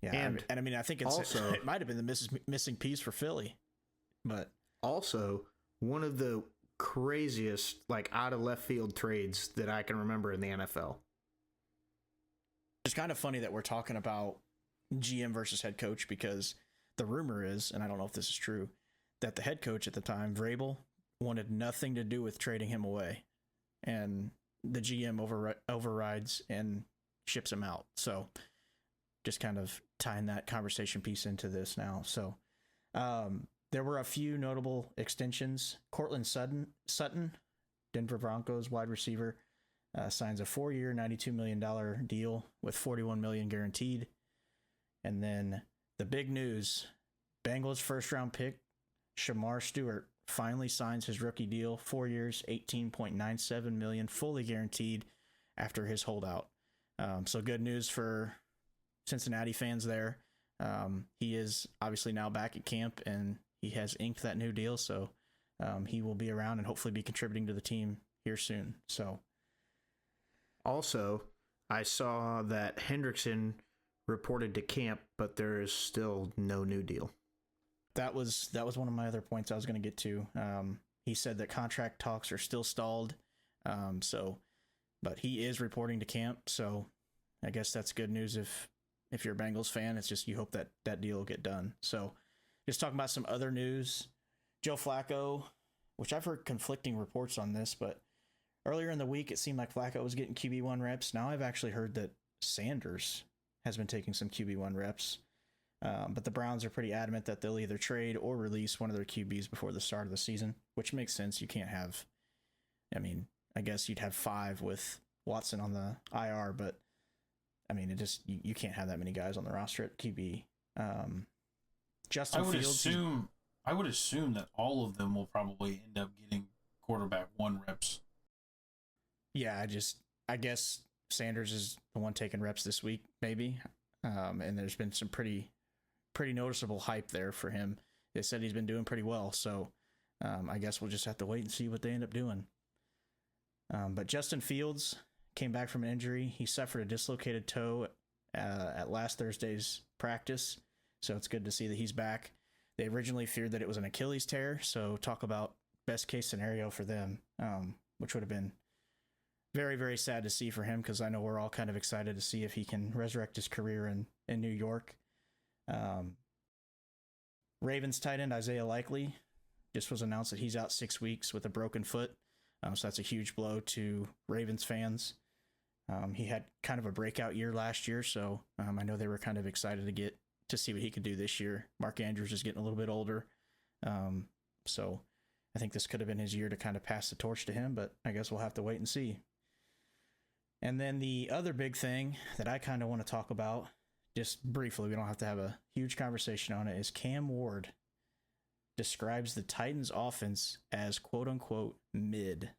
Yeah, and I mean, I think also, it might have been the missing piece for Philly. But also, one of the craziest, like, out of left field trades that I can remember in the NFL. It's kind of funny that we're talking about GM versus head coach, because the rumor is, and I don't know if this is true, that the head coach at the time, Vrabel, wanted nothing to do with trading him away, and the GM overrides and ships him out. So just kind of tying that conversation piece into this now. So there were a few notable extensions. Cortland Sutton, Denver Broncos wide receiver, signs a 4-year, $92 million deal with $41 million guaranteed. And then the big news, Bengals first-round pick Shamar Stewart finally signs his rookie deal, 4 years, $18.97 million, fully guaranteed after his holdout. So good news for Cincinnati fans there. He is obviously now back at camp, and he has inked that new deal, so he will be around and hopefully be contributing to the team here soon. So, also, I saw that Hendrickson reported to camp, but there is still no new deal. That was one of my other points I was going to get to. He said that contract talks are still stalled, but he is reporting to camp, so I guess that's good news if you're a Bengals fan. It's just you hope that deal will get done. So, just talking about some other news. Joe Flacco, which I've heard conflicting reports on this, but earlier in the week it seemed like Flacco was getting QB1 reps. Now I've actually heard that Sanders has been taking some QB1 reps. But the Browns are pretty adamant that they'll either trade or release one of their QBs before the start of the season, which makes sense. You can't have, I guess you'd have 5 with Watson on the IR, but you can't have that many guys on the roster at QB. Justin Fields. I would assume that all of them will probably end up getting quarterback 1 reps. Yeah, I guess Sanders is the one taking reps this week, maybe. And there's been some pretty noticeable hype there for him. They said he's been doing pretty well, so I guess we'll just have to wait and see what they end up doing. But Justin Fields came back from an injury. He suffered a dislocated toe at last Thursday's practice, so it's good to see that he's back. They originally feared that it was an Achilles tear, so talk about best case scenario for them, which would have been very, very sad to see for him, because I know we're all kind of excited to see if he can resurrect his career in New York. Ravens tight end Isaiah Likely just was announced that he's out 6 weeks with a broken foot. So that's a huge blow to Ravens fans. He had kind of a breakout year last year, so I know they were kind of excited to see what he could do this year. Mark Andrews is getting a little bit older, so I think this could have been his year to kind of pass the torch to him, but I guess we'll have to wait and see. And then the other big thing that I kind of want to talk about, just briefly, we don't have to have a huge conversation on it, is Cam Ward describes the Titans offense as quote-unquote mid.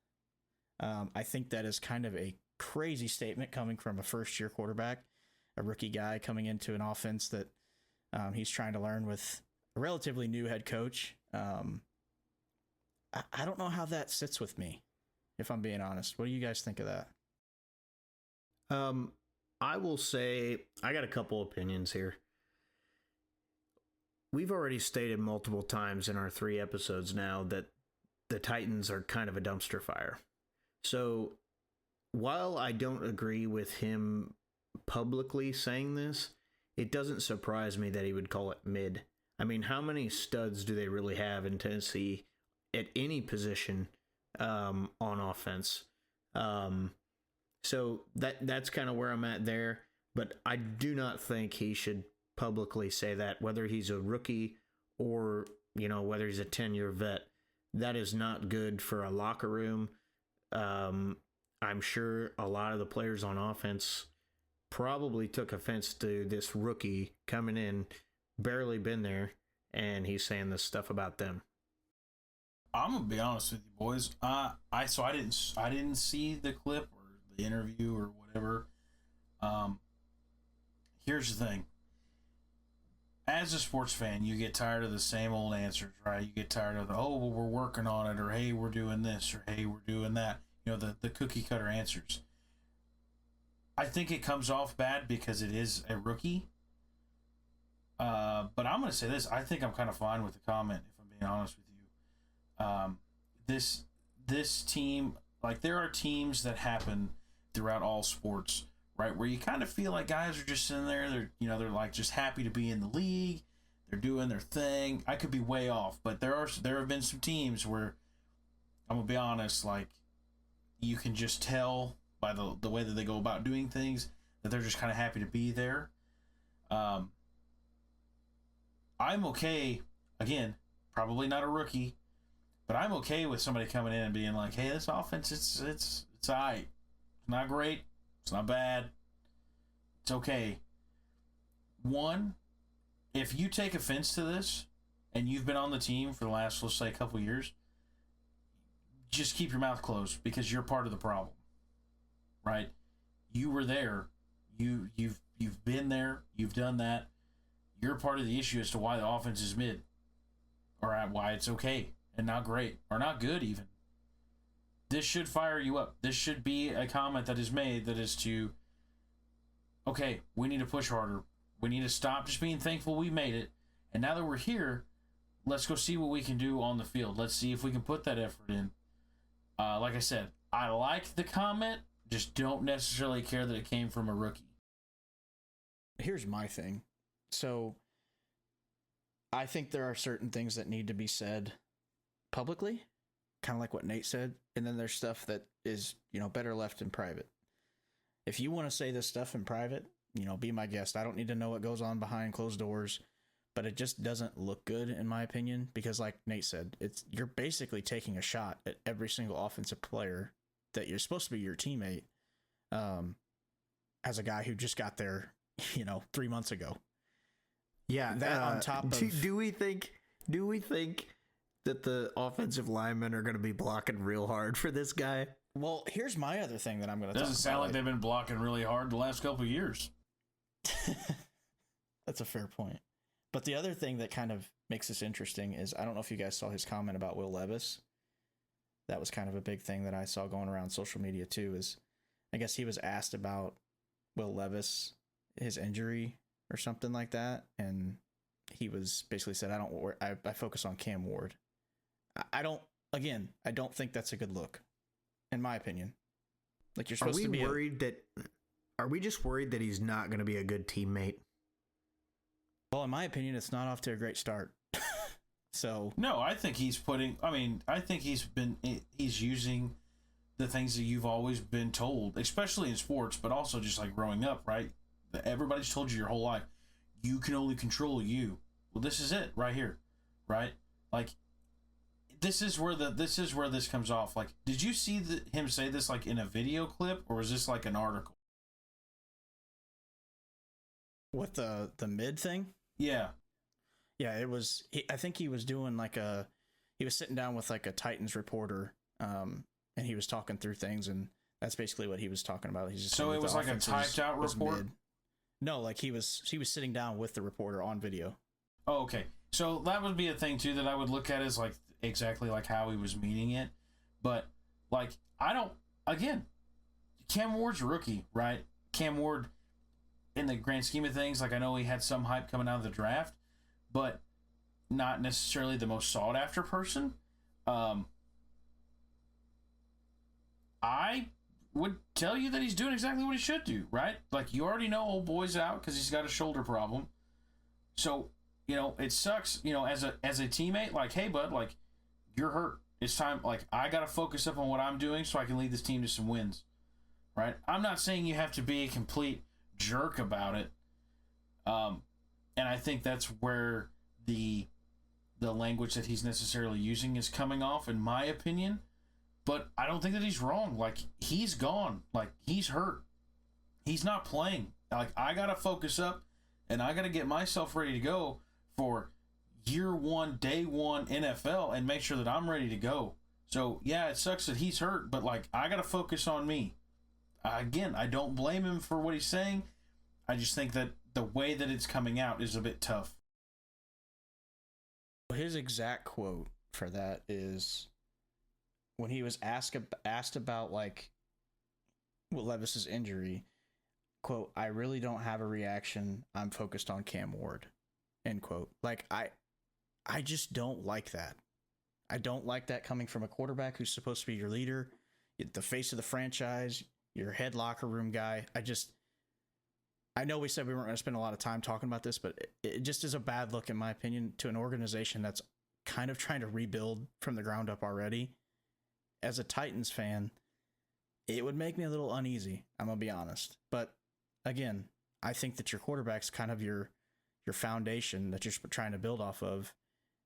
I think that is kind of a crazy statement coming from a first-year quarterback, a rookie guy coming into an offense that he's trying to learn with a relatively new head coach. I don't know how that sits with me, if I'm being honest. What do you guys think of that? I will say I got a couple opinions here. We've already stated multiple times in our 3 episodes now that the Titans are kind of a dumpster fire. So while I don't agree with him publicly saying this, it doesn't surprise me that he would call it mid. I mean, how many studs do they really have in Tennessee at any position on offense? So that's kind of where I'm at there. But I do not think he should publicly say that, whether he's a rookie or, whether he's a 10-year vet. That is not good for a locker room. I'm sure a lot of the players on offense probably took offense to this rookie coming in, barely been there, and he's saying this stuff about them. I'm gonna be honest with you, boys. I didn't see the clip or the interview or whatever. Here's the thing. As a sports fan, you get tired of the same old answers, right? You get tired of well, we're working on it, or hey, we're doing this, or hey, we're doing that. The cookie cutter answers. I think it comes off bad because it is a rookie. But I'm going to say this. I think I'm kind of fine with the comment, if I'm being honest with you. This team, like, there are teams that happen throughout all sports, right, where you kind of feel like guys are just sitting there. They're like just happy to be in the league. They're doing their thing. I could be way off, but there have been some teams where, I'm going to be honest, like, you can just tell by the way that they go about doing things that they're just kind of happy to be there. I'm okay, again, probably not a rookie, but I'm okay with somebody coming in and being like, hey, this offense, it's all right. It's not great. It's not bad. It's okay. One, if you take offense to this and you've been on the team for the last, let's say, a couple years, just keep your mouth closed because you're part of the problem. Right? You were there. You've been there. You've done that. You're part of the issue as to why the offense is mid, or why it's okay and not great or not good even. This should fire you up. This should be a comment that is made that is to, okay, we need to push harder. We need to stop just being thankful we made it. And now that we're here, let's go see what we can do on the field. Let's see if we can put that effort in. Like I said, I like the comment. Just don't necessarily care that it came from a rookie. Here's my thing. So I think there are certain things that need to be said publicly, kind of like what Nate said, and then there's stuff that is, better left in private. If you want to say this stuff in private, be my guest. I don't need to know what goes on behind closed doors, but it just doesn't look good in my opinion, because like Nate said, you're basically taking a shot at every single offensive player that you're supposed to be your teammate, as a guy who just got there, 3 months ago. Yeah, that on top of... Do we think that the offensive linemen are going to be blocking real hard for this guy? Well, here's my other thing that I'm going to talk about. Doesn't sound like they've been blocking really hard the last couple of years. That's a fair point. But the other thing that kind of makes this interesting is, I don't know if you guys saw his comment about Will Levis. That was kind of a big thing that I saw going around social media too, is I guess he was asked about Will Levis, his injury or something like that. And he was basically said, I focus on Cam Ward. I don't think that's a good look, in my opinion. Like, you're supposed to be are we just worried that he's not going to be a good teammate? Well, in my opinion, it's not off to a great start. So no, I think he's using the things that you've always been told, especially in sports, but also just like growing up, right? Everybody's told you your whole life, you can only control you. Well, this is it right here, right? Like, this is where this comes off. Like, did you see him say this like in a video clip, or was this like an article? With the mid thing? Yeah. Yeah, it was. I think he was doing he was sitting down with like a Titans reporter, and he was talking through things, and that's basically what he was talking about. He's just so it was like a typed out report. No, like he was sitting down with the reporter on video. Oh, okay. So that would be a thing too that I would look at as like exactly like how he was meaning it, but like Cam Ward's a rookie, right? Cam Ward in the grand scheme of things, like I know he had some hype coming out of the draft, but not necessarily the most sought after person. I would tell you that he's doing exactly what he should do, right? Like, you already know old boy's out because he's got a shoulder problem. So, you know, it sucks, you know, as a teammate, like, hey, bud, like, you're hurt. It's time, like, I got to focus up on what I'm doing so I can lead this team to some wins, right? I'm not saying you have to be a complete jerk about it. And I think that's where the language that he's necessarily using is coming off, in my opinion. But I don't think that he's wrong. Like, he's gone. Like, he's hurt. He's not playing. Like, I got to focus up, and I got to get myself ready to go for year one, day one NFL, and make sure that I'm ready to go. So, yeah, it sucks that he's hurt, but, like, I got to focus on me. Again, I don't blame him for what he's saying. I just think that the way that it's coming out is a bit tough. His exact quote for that is, when he was asked about, like, Will Levis's injury, quote, "I really don't have a reaction. I'm focused on Cam Ward," end quote. Like, I just don't like that. I don't like that coming from a quarterback who's supposed to be your leader, the face of the franchise, your head locker room guy. I know we said we weren't going to spend a lot of time talking about this, but it just is a bad look, in my opinion, to an organization that's kind of trying to rebuild from the ground up already. As a Titans fan, it would make me a little uneasy, I'm going to be honest. But again, I think that your quarterback's kind of your foundation that you're trying to build off of,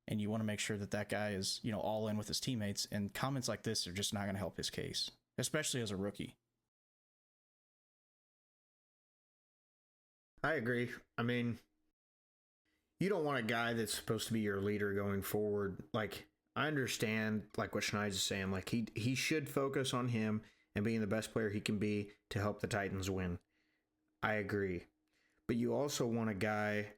and you want to make sure that that guy is, you know, all in with his teammates, and comments like this are just not going to help his case, especially as a rookie. I agree. I mean, you don't want a guy that's supposed to be your leader going forward. Like, I understand, like, what Schneider's saying. Like, he should focus on him and being the best player he can be to help the Titans win. I agree. But you also want a guy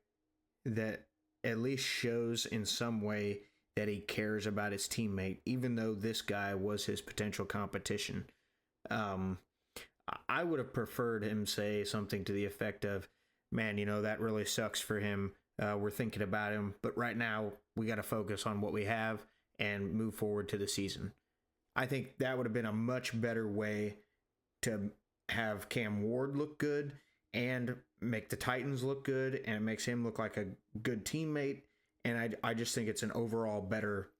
that at least shows in some way that he cares about his teammate, even though this guy was his potential competition. I would have preferred him say something to the effect of, "Man, you know, that really sucks for him. We're thinking about him, but right now we got to focus on what we have and move forward to the season." I think that would have been a much better way to have Cam Ward look good and make the Titans look good, and it makes him look like a good teammate. And I just think it's an overall better,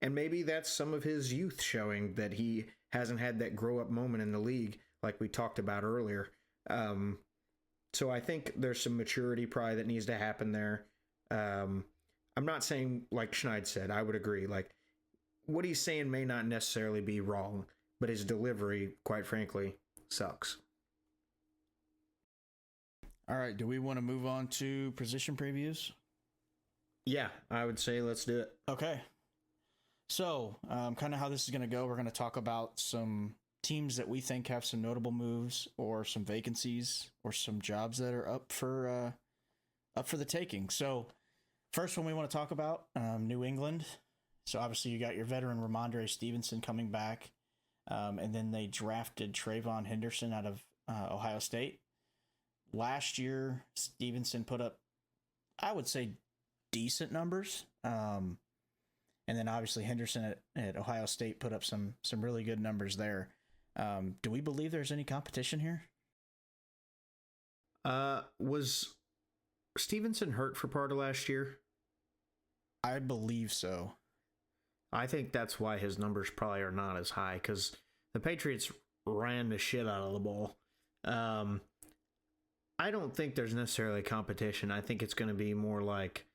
and maybe that's some of his youth showing that he hasn't had that grow up moment in the league like we talked about earlier. So I think there's some maturity probably that needs to happen there. I'm not saying, like Schneid said, I would agree. Like, what he's saying may not necessarily be wrong, but his delivery, quite frankly, sucks. All right, do we want to move on to position previews? Yeah, I would say let's do it. Okay. So, kind of how this is going to go, we're going to talk about some teams that we think have some notable moves, or some vacancies, or some jobs that are up for the taking. So, first one we want to talk about, New England. So obviously you got your veteran Ramondre Stevenson coming back, and then they drafted Trayvon Henderson out of Ohio State. Last year, Stevenson put up, I would say, decent numbers, and then obviously Henderson at Ohio State put up some really good numbers there. Do we believe there's any competition here? Was Stevenson hurt for part of last year? I believe so. I think that's why his numbers probably are not as high, because the Patriots ran the shit out of the ball. I don't think there's necessarily competition. I think it's going to be more like,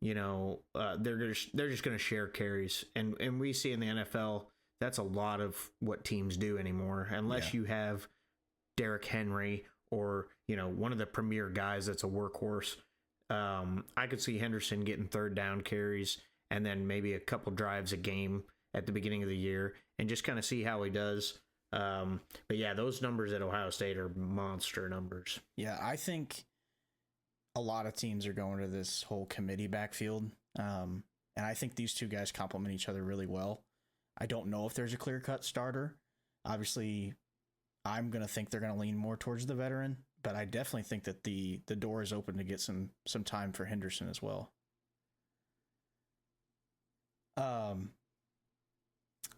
you know, they're just going to share carries, and we see in the NFL that's a lot of what teams do anymore, unless you have Derrick Henry or, you know, one of the premier guys that's a workhorse. I could see Henderson getting third down carries and then maybe a couple drives a game at the beginning of the year and just kind of see how he does. But yeah, those numbers at Ohio State are monster numbers. Yeah, I think a lot of teams are going to this whole committee backfield. And I think these two guys complement each other really well. I don't know if there's a clear-cut starter. Obviously, I'm going to think they're going to lean more towards the veteran, but I definitely think that the door is open to get some time for Henderson as well.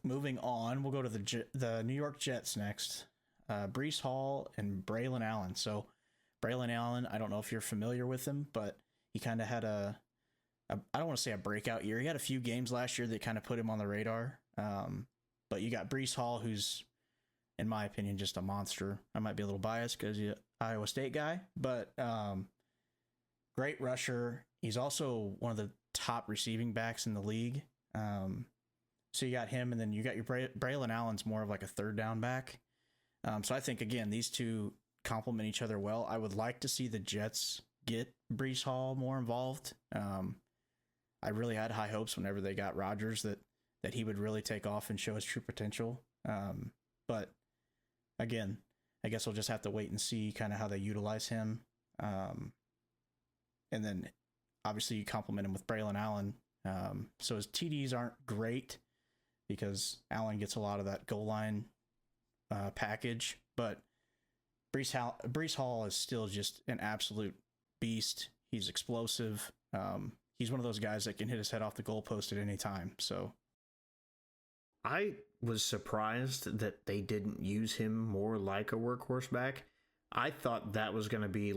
Moving on, we'll go to the New York Jets next. Breece Hall and Braylon Allen. So Braylon Allen, I don't know if you're familiar with him, but he kind of had I don't want to say a breakout year. He had a few games last year that kind of put him on the radar. But you got Breece Hall, who's, in my opinion, just a monster. I might be a little biased because he's an Iowa State guy, but great rusher. He's also one of the top receiving backs in the league. So you got him, and then you got your Braylon Allen's more of like a third down back. So I think, again, these two complement each other well. I would like to see the Jets get Breece Hall more involved. I really had high hopes whenever they got Rodgers that he would really take off and show his true potential. But again, I guess we'll just have to wait and see kind of how they utilize him. And then obviously you complement him with Braylon Allen. So his TDs aren't great because Allen gets a lot of that goal line package, but Breece Hall is still just an absolute beast. He's explosive. He's one of those guys that can hit his head off the goalpost at any time. So I was surprised that they didn't use him more like a workhorse back. I thought that was going to be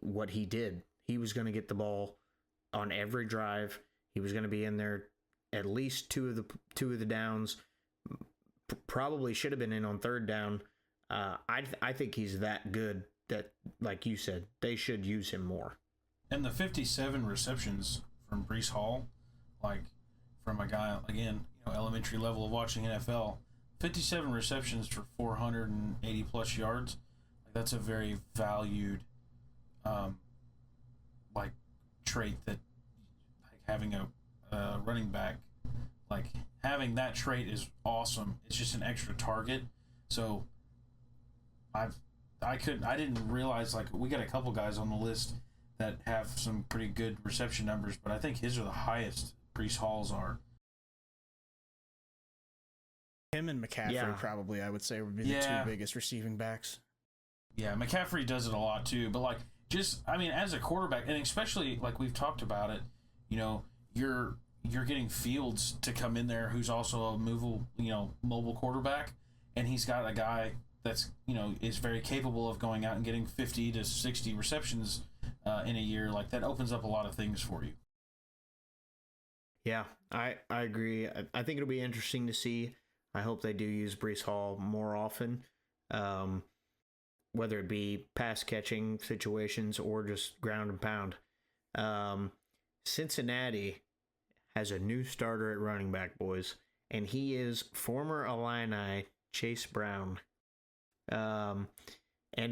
what he did. He was going to get the ball on every drive. He was going to be in there at least two of the downs. Probably should have been in on third down. I think he's that good that, like you said, they should use him more. And the 57 receptions from Breece Hall, like from a guy, again, elementary level of watching NFL, 57 receptions for 480 plus yards. Like, that's a very valued, trait that, like, having a running back, like, having that trait is awesome. It's just an extra target. So I didn't realize, like, we got a couple guys on the list that have some pretty good reception numbers, but I think his are the highest. Breece Hall's are. Him and McCaffrey probably, I would say, would be the two biggest receiving backs. Yeah, McCaffrey does it a lot too, but like, as a quarterback, and especially like we've talked about it, you're getting Fields to come in there who's also a mobile quarterback, and he's got a guy that's is very capable of going out and getting 50 to 60 receptions in a year. Like, that opens up a lot of things for you. Yeah, I agree. I think it'll be interesting to see. I hope they do use Breece Hall more often, whether it be pass catching situations or just ground and pound. Cincinnati has a new starter at running back, boys, and he is former Illini Chase Brown. And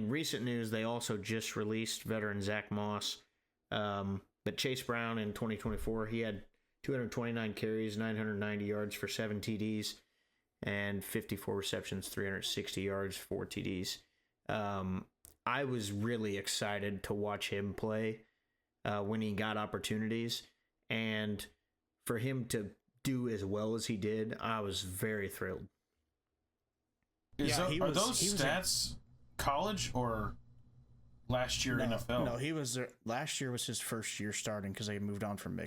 recent news, they also just released veteran Zach Moss. But Chase Brown in 2024, he had 229 carries, 990 yards for 7 TDs, and 54 receptions, 360 yards, 4 TDs. I was really excited to watch him play when he got opportunities, and for him to do as well as he did, I was very thrilled. Are those stats college or last year NFL? No, he was last year was his first year starting because they moved on from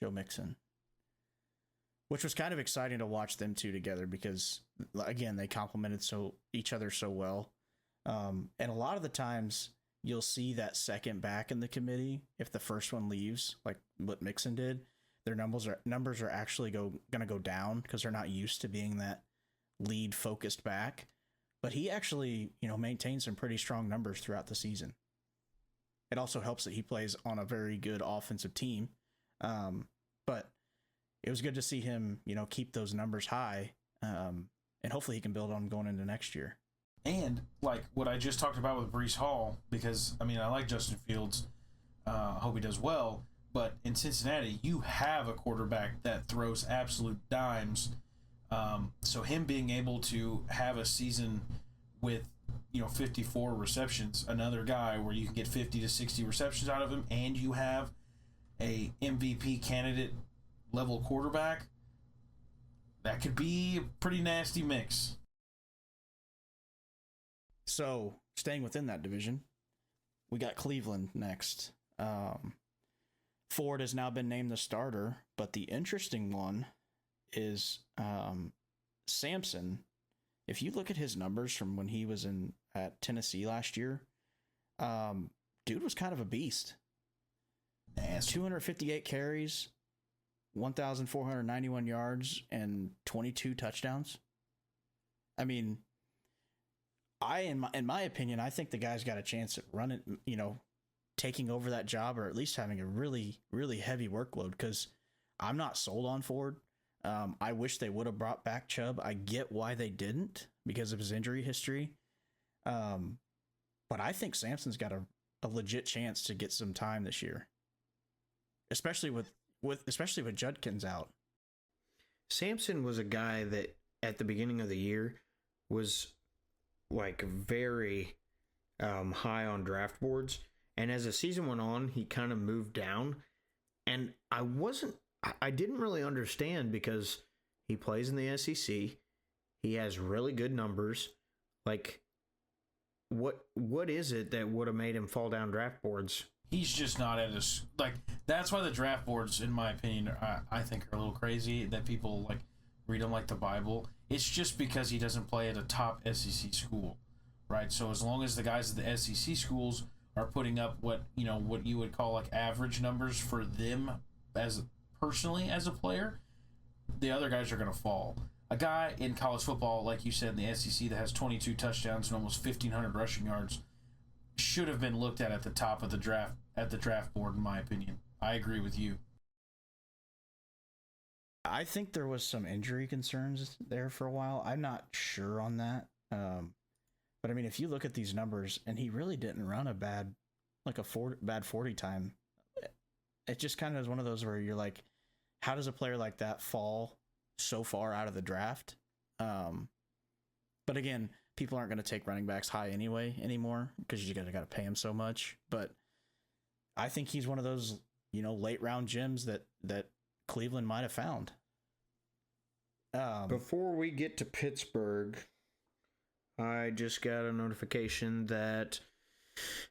Joe Mixon, which was kind of exciting to watch them two together because, again, they complemented each other so well. And a lot of the times you'll see that second back in the committee, if the first one leaves, like what Mixon did, their numbers are actually going to go down because they're not used to being that lead focused back. But he actually, maintained some pretty strong numbers throughout the season. It also helps that he plays on a very good offensive team. But it was good to see him, keep those numbers high. And hopefully he can build on them going into next year. And like what I just talked about with Breece Hall, because I like Justin Fields. I hope he does well. But in Cincinnati, you have a quarterback that throws absolute dimes. So him being able to have a season with 54 receptions, another guy where you can get 50 to 60 receptions out of him, and you have a MVP candidate level quarterback, that could be a pretty nasty mix. So, staying within that division, we got Cleveland next. Ford has now been named the starter, but the interesting one is Sampson. If you look at his numbers from when he was at Tennessee last year, dude was kind of a beast. 258 carries, 1,491 yards, and 22 touchdowns. I mean, in my opinion, I think the guy's got a chance at running, taking over that job, or at least having a really, really heavy workload, because I'm not sold on Ford. I wish they would have brought back Chubb. I get why they didn't because of his injury history. But I think Sampson's got a legit chance to get some time this year, especially with Judkins out. Sampson was a guy that at the beginning of the year was like very high on draft boards. And as the season went on, he kind of moved down. And I didn't really understand because he plays in the SEC. He has really good numbers. Like, what is it that would have made him fall down draft boards? He's just not at his, like, that's why the draft boards, in my opinion, I think are a little crazy, that people, like, read them like the Bible. It's just because he doesn't play at a top SEC school, right? So as long as the guys at the SEC schools are putting up what you would call, like, average numbers for them as personally as a player, the other guys are going to fall. A guy in college football, like you said, in the SEC that has 22 touchdowns and almost 1,500 rushing yards should have been looked at the top of the draft, at the draft board, in my opinion. I agree with you. I think there was some injury concerns there for a while. I'm not sure on that. But I mean, if you look at these numbers, and he really didn't run a bad 40 time. It just kind of is one of those where you're like, how does a player like that fall so far out of the draft? But again, people aren't going to take running backs high anymore because you got to pay him so much. But I think he's one of those, late round gems that Cleveland might have found. Before we get to Pittsburgh, I just got a notification that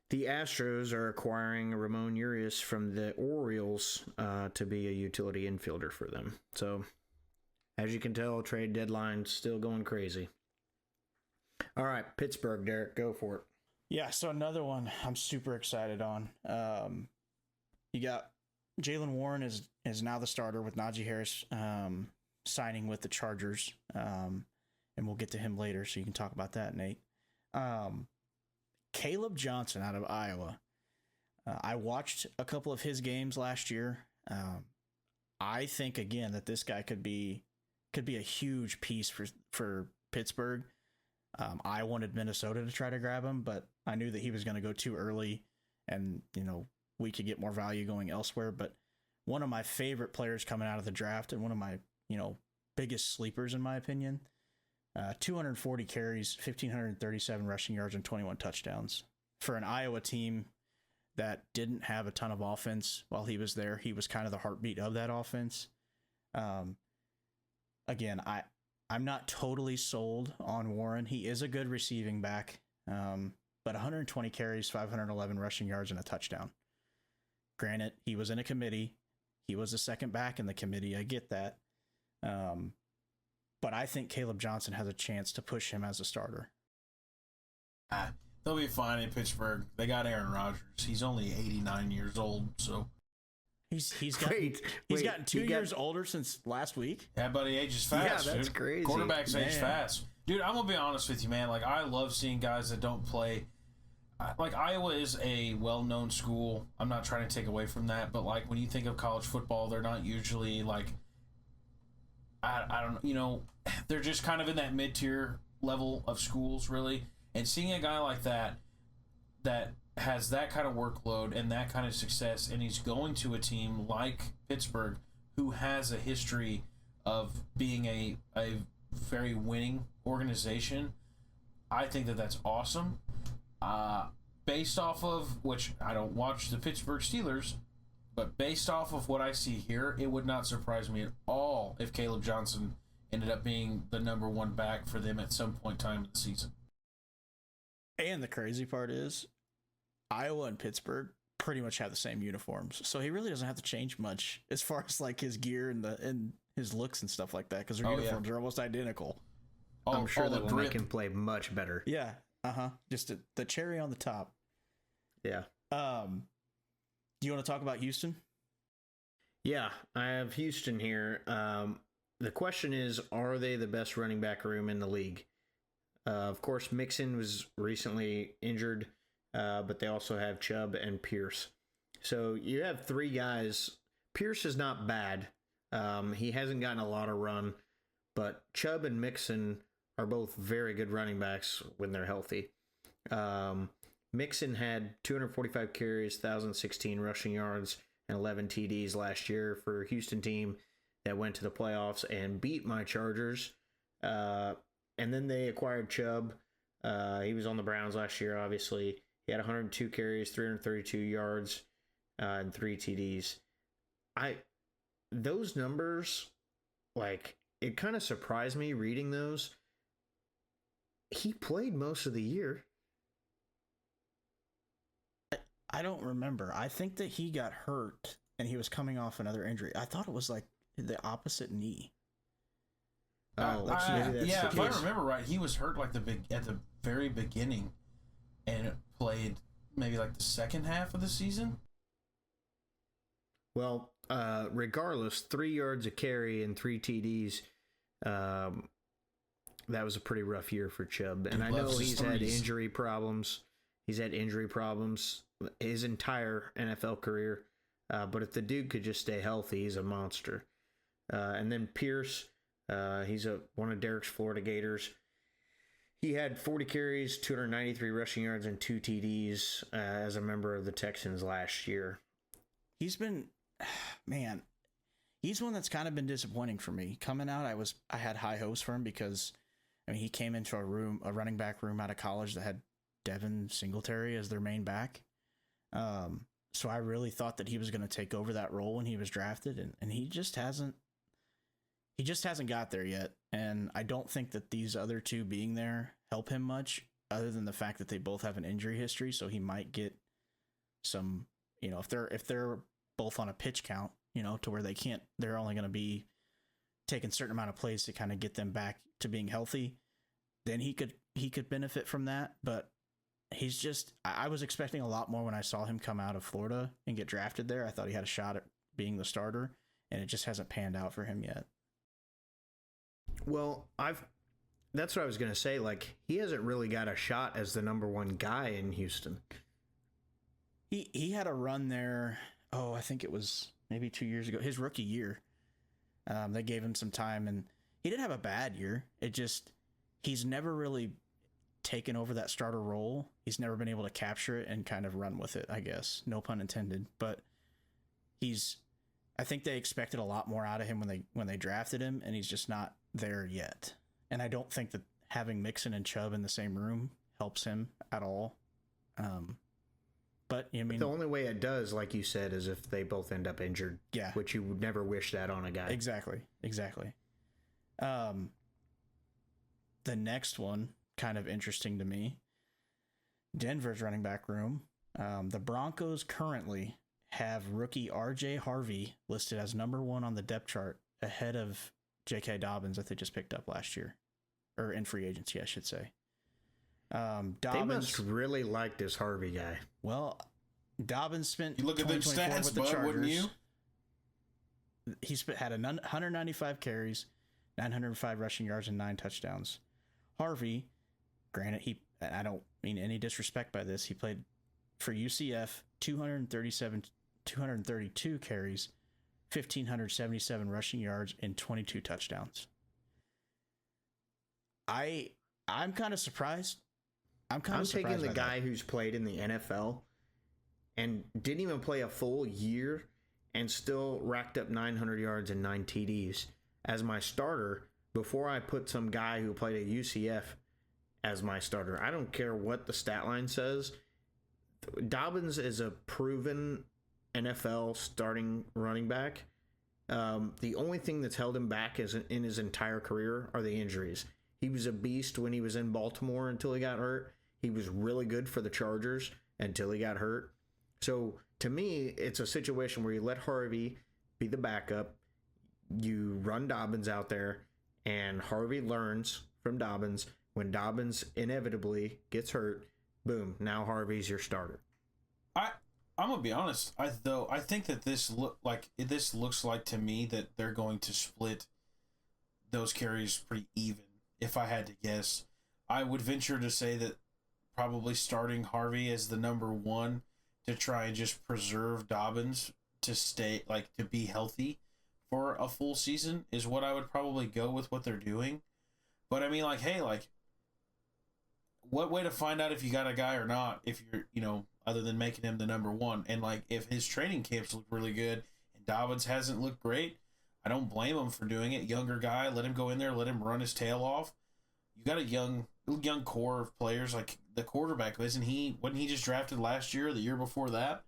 the Astros are acquiring Ramon Urias from the Orioles to be a utility infielder for them. So, as you can tell, trade deadline still going crazy. All right, Pittsburgh, Derek, go for it. Yeah, so another one I'm super excited on. You got Jaylen Warren is now the starter with Najee Harris signing with the Chargers. And we'll get to him later, so you can talk about that, Nate. Caleb Johnson out of Iowa. I watched a couple of his games last year. I think, again, that this guy could be a huge piece for Pittsburgh. I wanted Minnesota to try to grab him, but I knew that he was going to go too early, and we could get more value going elsewhere. But one of my favorite players coming out of the draft, and one of my biggest sleepers in my opinion. 240 carries, 1,537 rushing yards, and 21 touchdowns. For an Iowa team that didn't have a ton of offense while he was there, he was kind of the heartbeat of that offense. Again, I'm not totally sold on Warren. He is a good receiving back, but 120 carries, 511 rushing yards, and a touchdown. Granted, he was in a committee. He was the second back in the committee. I get that. But I think Caleb Johnson has a chance to push him as a starter. They'll be fine in Pittsburgh. They got Aaron Rodgers. He's only 89 years old, so he's gotten 2 years older since last week. Yeah, but he ages fast. Yeah, that's dude. crazy. Quarterbacks age fast, dude. I'm gonna be honest with you, man. Like, I love seeing guys that don't play. Like, Iowa is a well-known school. I'm not trying to take away from that, but like when you think of college football, they're not usually like. I don't know, they're just kind of in that mid-tier level of schools, really. And seeing a guy like that has that kind of workload and that kind of success, and he's going to a team like Pittsburgh, who has a history of being a very winning organization, I think that's awesome. Based off of, which I don't watch the Pittsburgh Steelers, but based off of what I see here, it would not surprise me at all if Caleb Johnson ended up being the number one back for them at some point in time in the season. And the crazy part is, Iowa and Pittsburgh pretty much have the same uniforms, so he really doesn't have to change much as far as like his gear and his looks and stuff like that, because their uniforms are almost identical. I'm sure that will make him play much better. Yeah. Just the cherry on the top. Yeah. Do you want to talk about Houston? Yeah, I have Houston here. The question is, are they the best running back room in the league? Of course, Mixon was recently injured, but they also have Chubb and Pierce. So you have three guys. Pierce is not bad. He hasn't gotten a lot of run, but Chubb and Mixon are both very good running backs when they're healthy. Mixon had 245 carries, 1,016 rushing yards, and 11 TDs last year for a Houston team that went to the playoffs and beat my Chargers. And then they acquired Chubb. He was on the Browns last year, obviously. He had 102 carries, 332 yards, and 3 TDs. Those numbers, like, it kind of surprised me reading those. He played most of the year. I don't remember. I think that he got hurt and he was coming off another injury. I thought it was like the opposite knee. If I remember right, he was hurt like at the very beginning, and played maybe like the second half of the season. Well, regardless, 3 yards a carry and 3 TDs. That was a pretty rough year for Chubb, and I know he's had injury problems. He's had injury problems his entire NFL career. But if the dude could just stay healthy, he's a monster. And then Pierce, he's one of Derek's Florida Gators. He had 40 carries, 293 rushing yards, and 2 TDs as a member of the Texans last year. He's been, man, he's one that's kind of been disappointing for me. Coming out, I had high hopes for him because, I mean, he came into a running back room out of college that had Devin Singletary as their main back. So I really thought that he was going to take over that role when he was drafted, and he just hasn't got there yet. And I don't think that these other two being there help him much, other than the fact that they both have an injury history. So he might get some, if they're both on a pitch count, to where they're only going to be taking a certain amount of plays to kind of get them back to being healthy, then he could benefit from that. But he's just, I was expecting a lot more when I saw him come out of Florida and get drafted there. I thought he had a shot at being the starter, and it just hasn't panned out for him yet. Well, that's what I was going to say. Like, he hasn't really got a shot as the number one guy in Houston. He had a run there. Oh, I think it was maybe 2 years ago, his rookie year. They gave him some time, and he didn't have a bad year. He's never really taken over that starter role. He's never been able to capture it and kind of run with it, I guess. No pun intended. But I think they expected a lot more out of him when they drafted him, and he's just not there yet. And I don't think that having Mixon and Chubb in the same room helps him at all. But the only way it does, like you said, is if they both end up injured. Yeah. Which you would never wish that on a guy. Exactly. The next one, kind of interesting to me. Denver's running back room. The Broncos currently have rookie RJ Harvey listed as number 1 on the depth chart, ahead of J.K. Dobbins that they just picked up last year, or in free agency, I should say. Dobbins, they must really like this Harvey guy. Well, Dobbins spent. You look at them stats, with the bud, Chargers. Wouldn't you? He had 195 carries, 905 rushing yards, and 9 touchdowns. Harvey, granted, I don't mean any disrespect by this. He played for UCF, 232 carries, 1,577 rushing yards, and 22 touchdowns. I'm kind of surprised. I'm taking the guy who's played in the NFL and didn't even play a full year and still racked up 900 yards and 9 TDs as my starter before I put some guy who played at UCF as my starter. I don't care what the stat line says. Dobbins is a proven NFL starting running back. The only thing that's held him back in his entire career are the injuries. He was a beast when he was in Baltimore until he got hurt. he was really good for the Chargers until he got hurt. So to me, it's a situation where you let Harvey be the backup, you run Dobbins out there, and Harvey learns from Dobbins. When Dobbins inevitably gets hurt, boom, now Harvey's your starter. I'm gonna be honest. I think that this looks like to me that they're going to split those carries pretty even. If I had to guess, I would venture to say that probably starting Harvey as the number one to try and just preserve Dobbins to stay to be healthy for a full season is what I would probably go with what they're doing. But I mean, hey, what way to find out if you got a guy or not if you're, other than making him the number one? And if his training camps look really good and Dobbins hasn't looked great, I don't blame him for doing it. Younger guy, let him go in there, let him run his tail off. You got a young core of players, like the quarterback. Wasn't he just drafted last year or the year before that?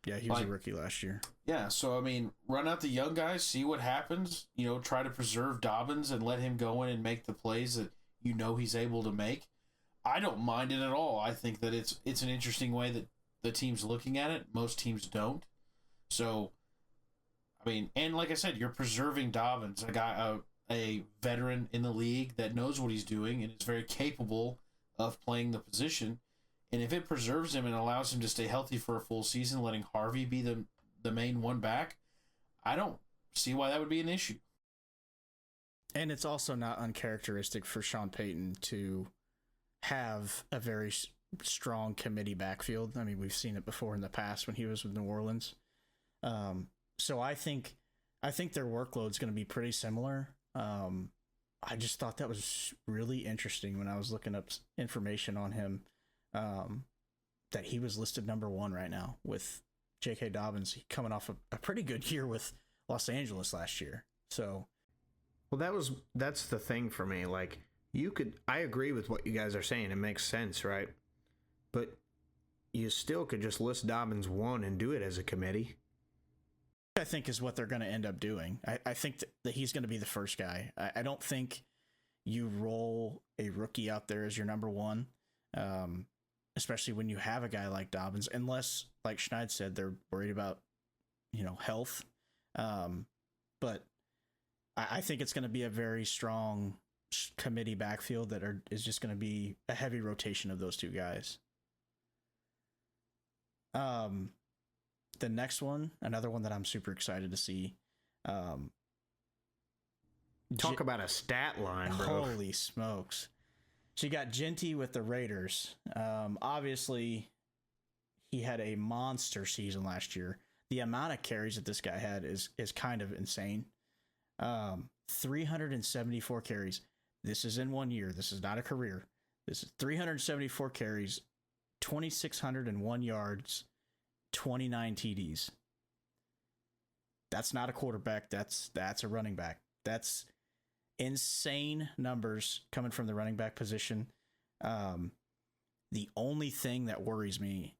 Yeah, he was a rookie last year. Yeah, so I mean, run out the young guys, see what happens. Try to preserve Dobbins and let him go in and make the plays that he's able to make. I don't mind it at all. I think that it's an interesting way that the team's looking at it. Most teams don't. So, I mean, and like I said, you're preserving Dobbins, a guy, a veteran in the league that knows what he's doing and is very capable of playing the position. And if it preserves him and allows him to stay healthy for a full season, letting Harvey be the main one back, I don't see why that would be an issue. And it's also not uncharacteristic for Sean Payton to have a very strong committee backfield. I mean, we've seen it before in the past when he was with New Orleans. So I think their workload is going to be pretty similar. I just thought that was really interesting when I was looking up information on him, that he was listed number one right now with J.K. Dobbins coming off a pretty good year with Los Angeles last year. So, well, that's the thing for me. I agree with what you guys are saying. It makes sense, right? But you still could just list Dobbins one and do it as a committee. I think is what they're going to end up doing. I think that he's going to be the first guy. I don't think you roll a rookie out there as your number one, especially when you have a guy like Dobbins, unless, like Schneid said, they're worried about, health. But I think it's going to be a very strong committee backfield that is just going to be a heavy rotation of those two guys. The next one, another one that I'm super excited to see. Talk about a stat line, bro. Holy smokes. So you got Genty with the Raiders. Obviously, he had a monster season last year. The amount of carries that this guy had is kind of insane. 374 carries. This is in 1 year. This is not a career. This is 374 carries, 2,601 yards, 29 TDs. That's not a quarterback. That's a running back. That's insane numbers coming from the running back position. The only thing that worries me,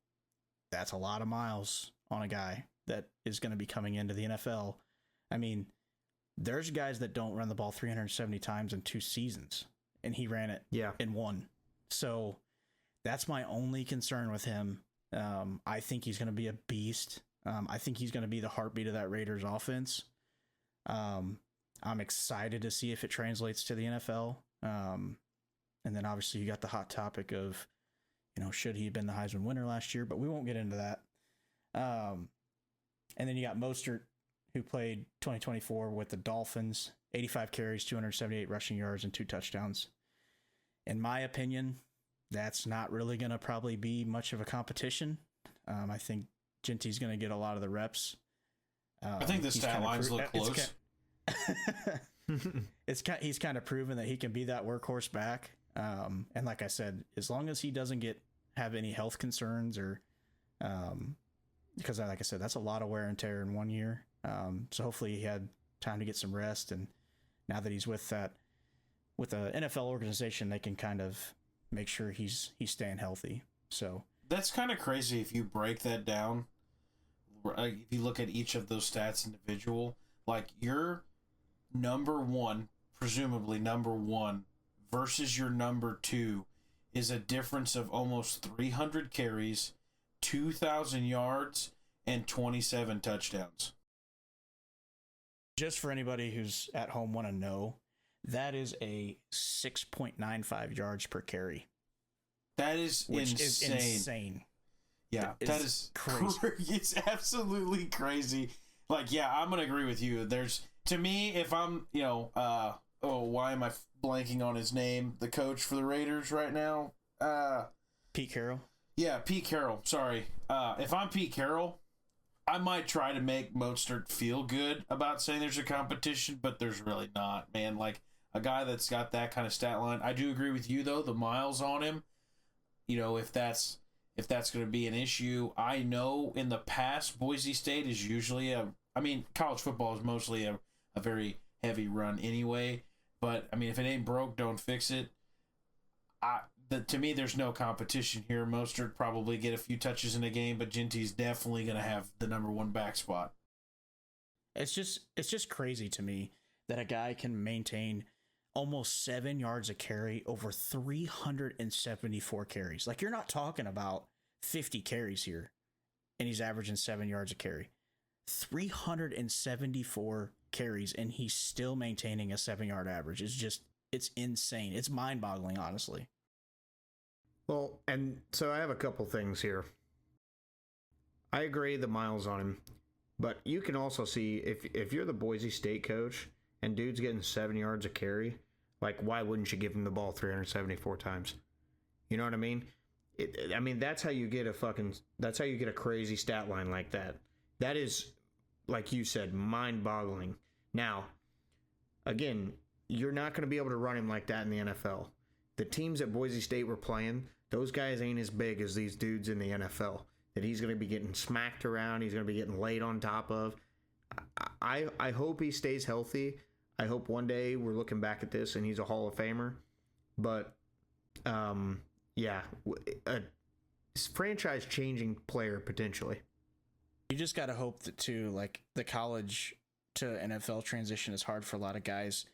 that's a lot of miles on a guy that is going to be coming into the NFL. I mean, there's guys that don't run the ball 370 times in 2 seasons, and he ran it in 1. So that's my only concern with him. I think he's going to be a beast. I think he's going to be the heartbeat of that Raiders offense. I'm excited to see if it translates to the NFL. And then obviously you got the hot topic of, should he have been the Heisman winner last year? But we won't get into that. And then you got Mostert, who played 2024 with the Dolphins, 85 carries, 278 rushing yards, and 2 touchdowns. In my opinion, that's not really going to probably be much of a competition. I think Genty's going to get a lot of the reps. I think the stat lines look close. He's kind of proven that he can be that workhorse back. And like I said, as long as he doesn't have any health concerns or because like I said, that's a lot of wear and tear in 1 year. So hopefully he had time to get some rest, and now that he's with an NFL organization, they can kind of make sure he's staying healthy. So that's kind of crazy if you break that down. If you look at each of those stats individual, your number one, presumably number one, versus your number 2 is a difference of almost 300 carries, 2,000 yards, and 27 touchdowns. Just for anybody who's at home want to know, that is a 6.95 yards per carry. That is Which insane. is insane. Yeah, that is crazy. It's absolutely crazy. Like, yeah, I'm gonna agree with you. There's, to me, if I'm, why am I blanking on his name? The coach for the Raiders right now, Pete Carroll. Yeah, Pete Carroll. Sorry. If I'm Pete Carroll, I might try to make Mostert feel good about saying there's a competition, but there's really not, man. Like, a guy that's got that kind of stat line. I do agree with you, though, the miles on him. If that's going to be an issue. I know in the past, Boise State is usually college football is mostly a very heavy run anyway. But, if it ain't broke, don't fix it. To me, there's no competition here. Mostert probably get a few touches in a game, but Genty's definitely going to have the number one back spot. It's just crazy to me that a guy can maintain almost 7 yards a carry over 374 carries. Like, you're not talking about 50 carries here, and he's averaging 7 yards a carry. 374 carries, and he's still maintaining a 7-yard average. It's insane. It's mind-boggling, honestly. Well, and so I have a couple things here. I agree the miles on him, but you can also see if you're the Boise State coach and dude's getting 7 yards a carry, like, why wouldn't you give him the ball 374 times? You know what I mean? That's how you get a crazy stat line like that. That is, like you said, mind-boggling. Now, again, you're not going to be able to run him like that in the NFL. The teams that Boise State were playing, those guys ain't as big as these dudes in the NFL. That he's going to be getting smacked around. He's going to be getting laid on top of. I hope he stays healthy. I hope one day we're looking back at this and he's a Hall of Famer. But, yeah, a franchise-changing player potentially. You just got to hope that, too, like, the college to NFL transition is hard for a lot of guys.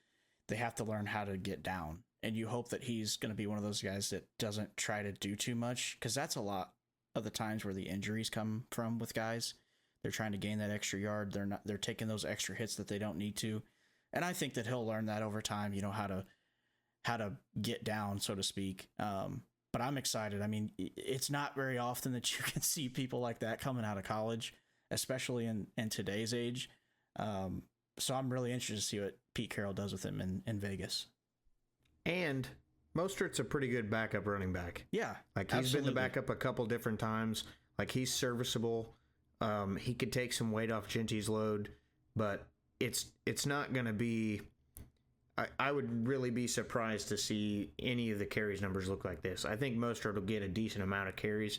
They have to learn how to get down. And you hope that he's going to be one of those guys that doesn't try to do too much, because that's a lot of the times where the injuries come from with guys. They're trying to gain that extra yard. They're taking those extra hits that they don't need to. And I think that he'll learn that over time, how to get down, so to speak. But I'm excited. It's not very often that you can see people like that coming out of college, especially in today's age. So I'm really interested to see what Pete Carroll does with him in Vegas. And Mostert's a pretty good backup running back. Yeah, like, he's absolutely been the backup a couple different times. Like, he's serviceable. He could take some weight off Genty's load, but it's not going to be. I would really be surprised to see any of the carries numbers look like this. I think Mostert will get a decent amount of carries,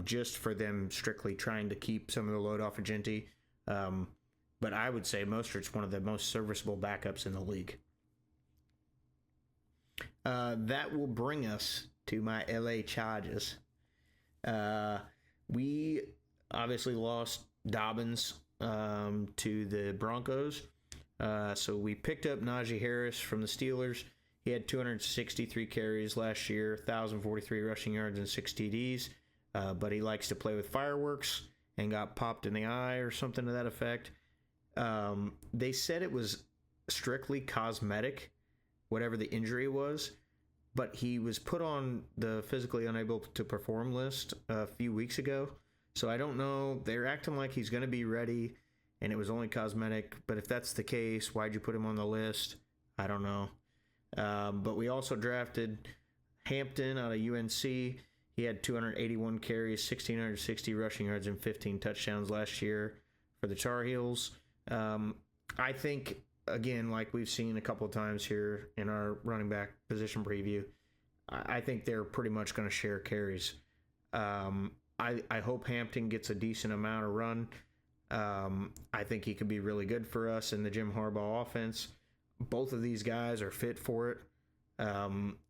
just for them strictly trying to keep some of the load off of Genty. But I would say Mostert's one of the most serviceable backups in the league. That will bring us to my LA Chargers. We obviously lost Dobbins to the Broncos. So we picked up Najee Harris from the Steelers. He had 263 carries last year, 1,043 rushing yards, and 6 TDs. But he likes to play with fireworks and got popped in the eye or something to that effect. They said it was strictly cosmetic, whatever the injury was, but he was put on the physically unable to perform list a few weeks ago. So I don't know. They're acting like he's going to be ready and it was only cosmetic. But if that's the case, why'd you put him on the list? I don't know. But we also drafted Hampton out of UNC. He had 281 carries, 1,660 rushing yards, and 15 touchdowns last year for the Tar Heels. I think, again, like we've seen a couple of times here in our running back position preview, I think they're pretty much going to share carries. I hope Hampton gets a decent amount of run. I think he could be really good for us in the Jim Harbaugh offense. Both of these guys are fit for it.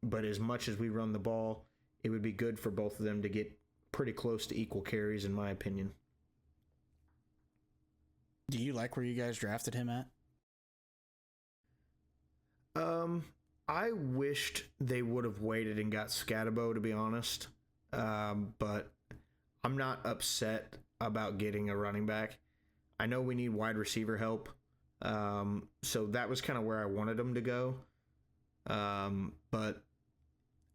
But as much as we run the ball, it would be good for both of them to get pretty close to equal carries, in my opinion. Do you like where you guys drafted him at? I wished they would have waited and got Scatabo, to be honest. But I'm not upset about getting a running back. I know we need wide receiver help. So that was kind of where I wanted them to go. But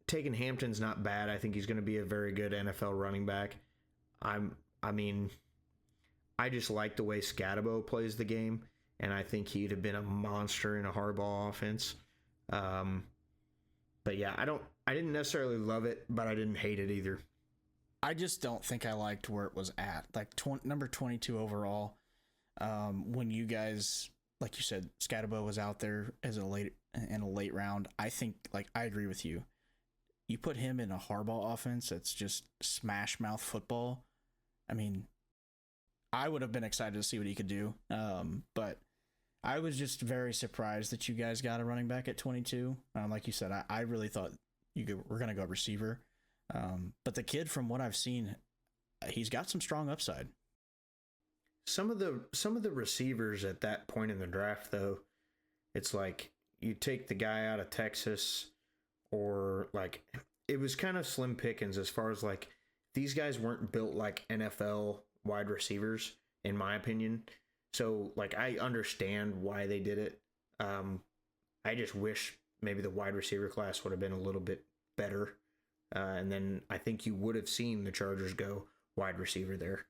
taking Hampton's not bad. I think he's going to be a very good NFL running back. I just like the way Scatabo plays the game, and I think he'd have been a monster in a Harbaugh offense. But yeah, I didn't necessarily love it, but I didn't hate it either. I just don't think I liked where it was at. Like number 22 overall. When you guys, like you said, Scatabo was out there in a late round. I think, like, I agree with you. You put him in a Harbaugh offense that's just smash mouth football. I mean, I would have been excited to see what he could do. But I was just very surprised that you guys got a running back at 22. Like you said, I really thought we're going to go receiver. But the kid, from what I've seen, he's got some strong upside. Some of the receivers at that point in the draft, though, it's like you take the guy out of Texas, or like it was kind of slim pickings as far as like these guys weren't built like NFL wide receivers, in my opinion. So like I understand why they did it. I just wish maybe the wide receiver class would have been a little bit better. And then I think you would have seen the Chargers go wide receiver there.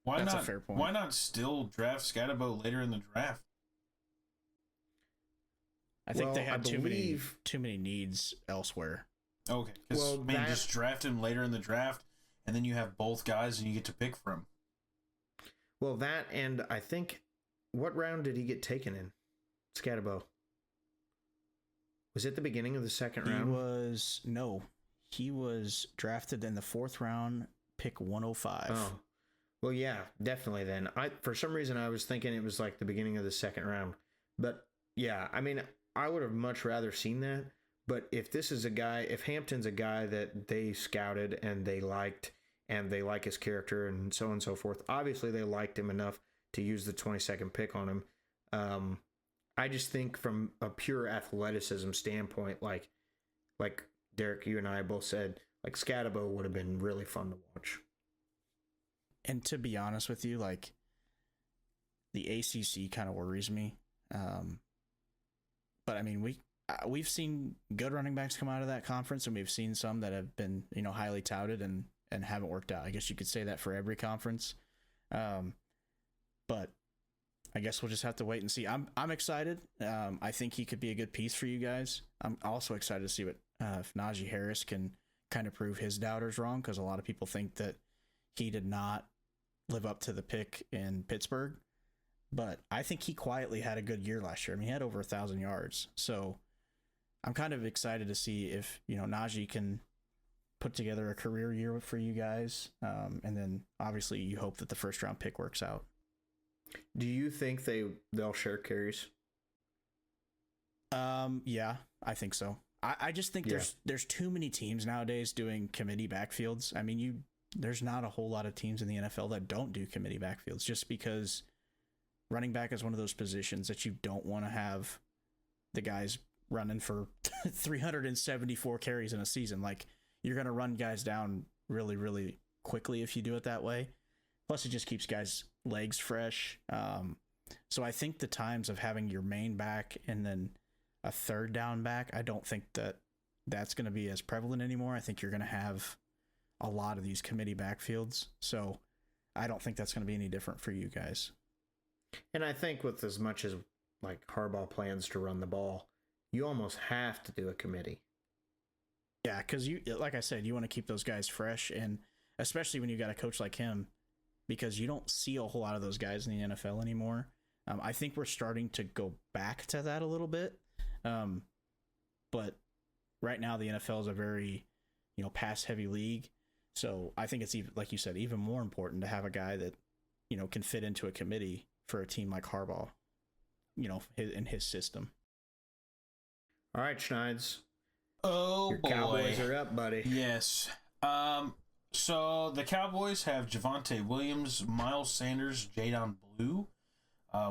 That's a fair point. Why not still draft Scatabo later in the draft? I think they had too many needs elsewhere. Okay, because just draft him later in the draft, and then you have both guys, and you get to pick from. Well, that, and I think, what round did he get taken in? Scatabo. Was it the beginning of the second round? He was drafted in the 4th round, pick 105. Oh, well, yeah, definitely. Then for some reason I was thinking it was like the beginning of the second round, but yeah, I mean, I would have much rather seen that. But if Hampton's a guy that they scouted and they liked, and they like his character and so on and so forth, obviously they liked him enough to use the 22nd pick on him. I just think from a pure athleticism standpoint, like Derek, you and I both said, like Scatabo would have been really fun to watch. And to be honest with you, like the ACC kind of worries me. But I mean, we've seen good running backs come out of that conference, and we've seen some that have been, highly touted and haven't worked out. I guess you could say that for every conference. But I guess we'll just have to wait and see. I'm excited. I think he could be a good piece for you guys. I'm also excited to see what if Najee Harris can kind of prove his doubters wrong, because a lot of people think that he did not live up to the pick in Pittsburgh. But I think he quietly had a good year last year. I mean, he had over 1,000 yards. So I'm kind of excited to see if, Najee can put together a career year for you guys. And then obviously you hope that the 1st round pick works out. Do you think they'll share carries? Yeah, I think so. I just think there's too many teams nowadays doing committee backfields. I mean, there's not a whole lot of teams in the NFL that don't do committee backfields, just because running back is one of those positions that you don't want to have the guys running for 374 carries in a season. Like, you're going to run guys down really, really quickly if you do it that way. Plus, it just keeps guys' legs fresh. So I think the times of having your main back and then a 3rd down back, I don't think that's going to be as prevalent anymore. I think you're going to have a lot of these committee backfields. So I don't think that's going to be any different for you guys. And I think with as much as like Harbaugh plans to run the ball, you almost have to do a committee. Yeah, because like I said, you want to keep those guys fresh, and especially when you got a coach like him, because you don't see a whole lot of those guys in the NFL anymore. I think we're starting to go back to that a little bit. But right now the NFL is a very, pass heavy league. So I think it's, even, like you said, even more important to have a guy that, can fit into a committee for a team like Harbaugh, in his system. All right, Schneids. Oh, your boy. Cowboys are up, buddy. Yes. So the Cowboys have Javonte Williams, Miles Sanders, Jadon Blue.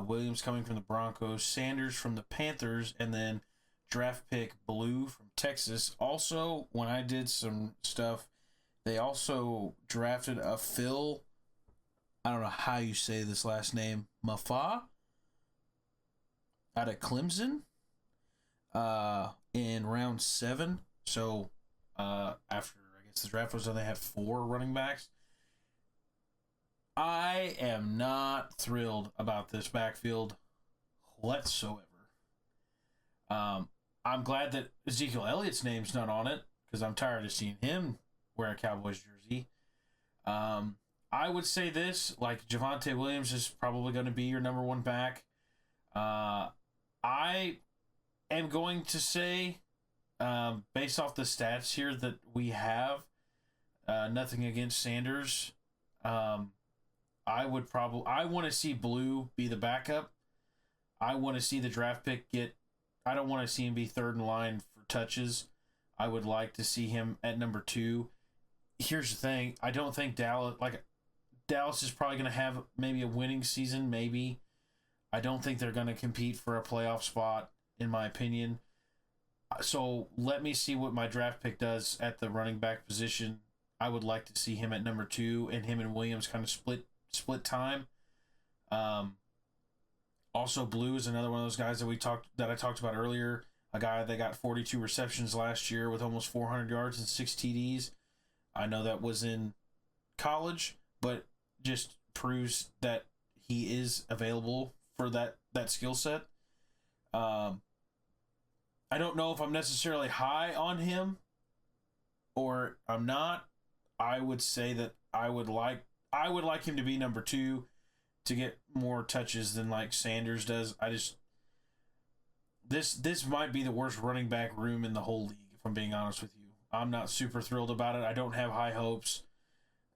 Williams coming from the Broncos, Sanders from the Panthers, and then draft pick Blue from Texas. Also, when I did some stuff, they also drafted a Phil, I don't know how you say this last name, Mafa, out of Clemson, in round 7. So after, I guess, the draft was done, they have 4 running backs. I am not thrilled about this backfield whatsoever. I'm glad that Ezekiel Elliott's name's not on it because I'm tired of seeing him wear a Cowboys jersey. I would say this, like, Javonte Williams is probably going to be your number 1 back. I am going to say, based off the stats here that we have, nothing against Sanders, I want to see Blue be the backup. I want to see the draft pick I don't want to see him be third in line for touches. I would like to see him at number 2. Here's the thing. I don't think Dallas is probably going to have maybe a winning season, maybe. I don't think they're going to compete for a playoff spot, in my opinion. So let me see what my draft pick does at the running back position. I would like to see him at number 2 and him and Williams kind of split time. Also, Blue is another one of those guys that I talked about earlier. A guy that got 42 receptions last year with almost 400 yards and 6 TDs. I know that was in college, but just proves that he is available for that skill set. I don't know if I'm necessarily high on him or I'm not. I would say that I would like him to be number 2 to get more touches than like Sanders does. This might be the worst running back room in the whole league, if I'm being honest with you. I'm not super thrilled about it. I don't have high hopes.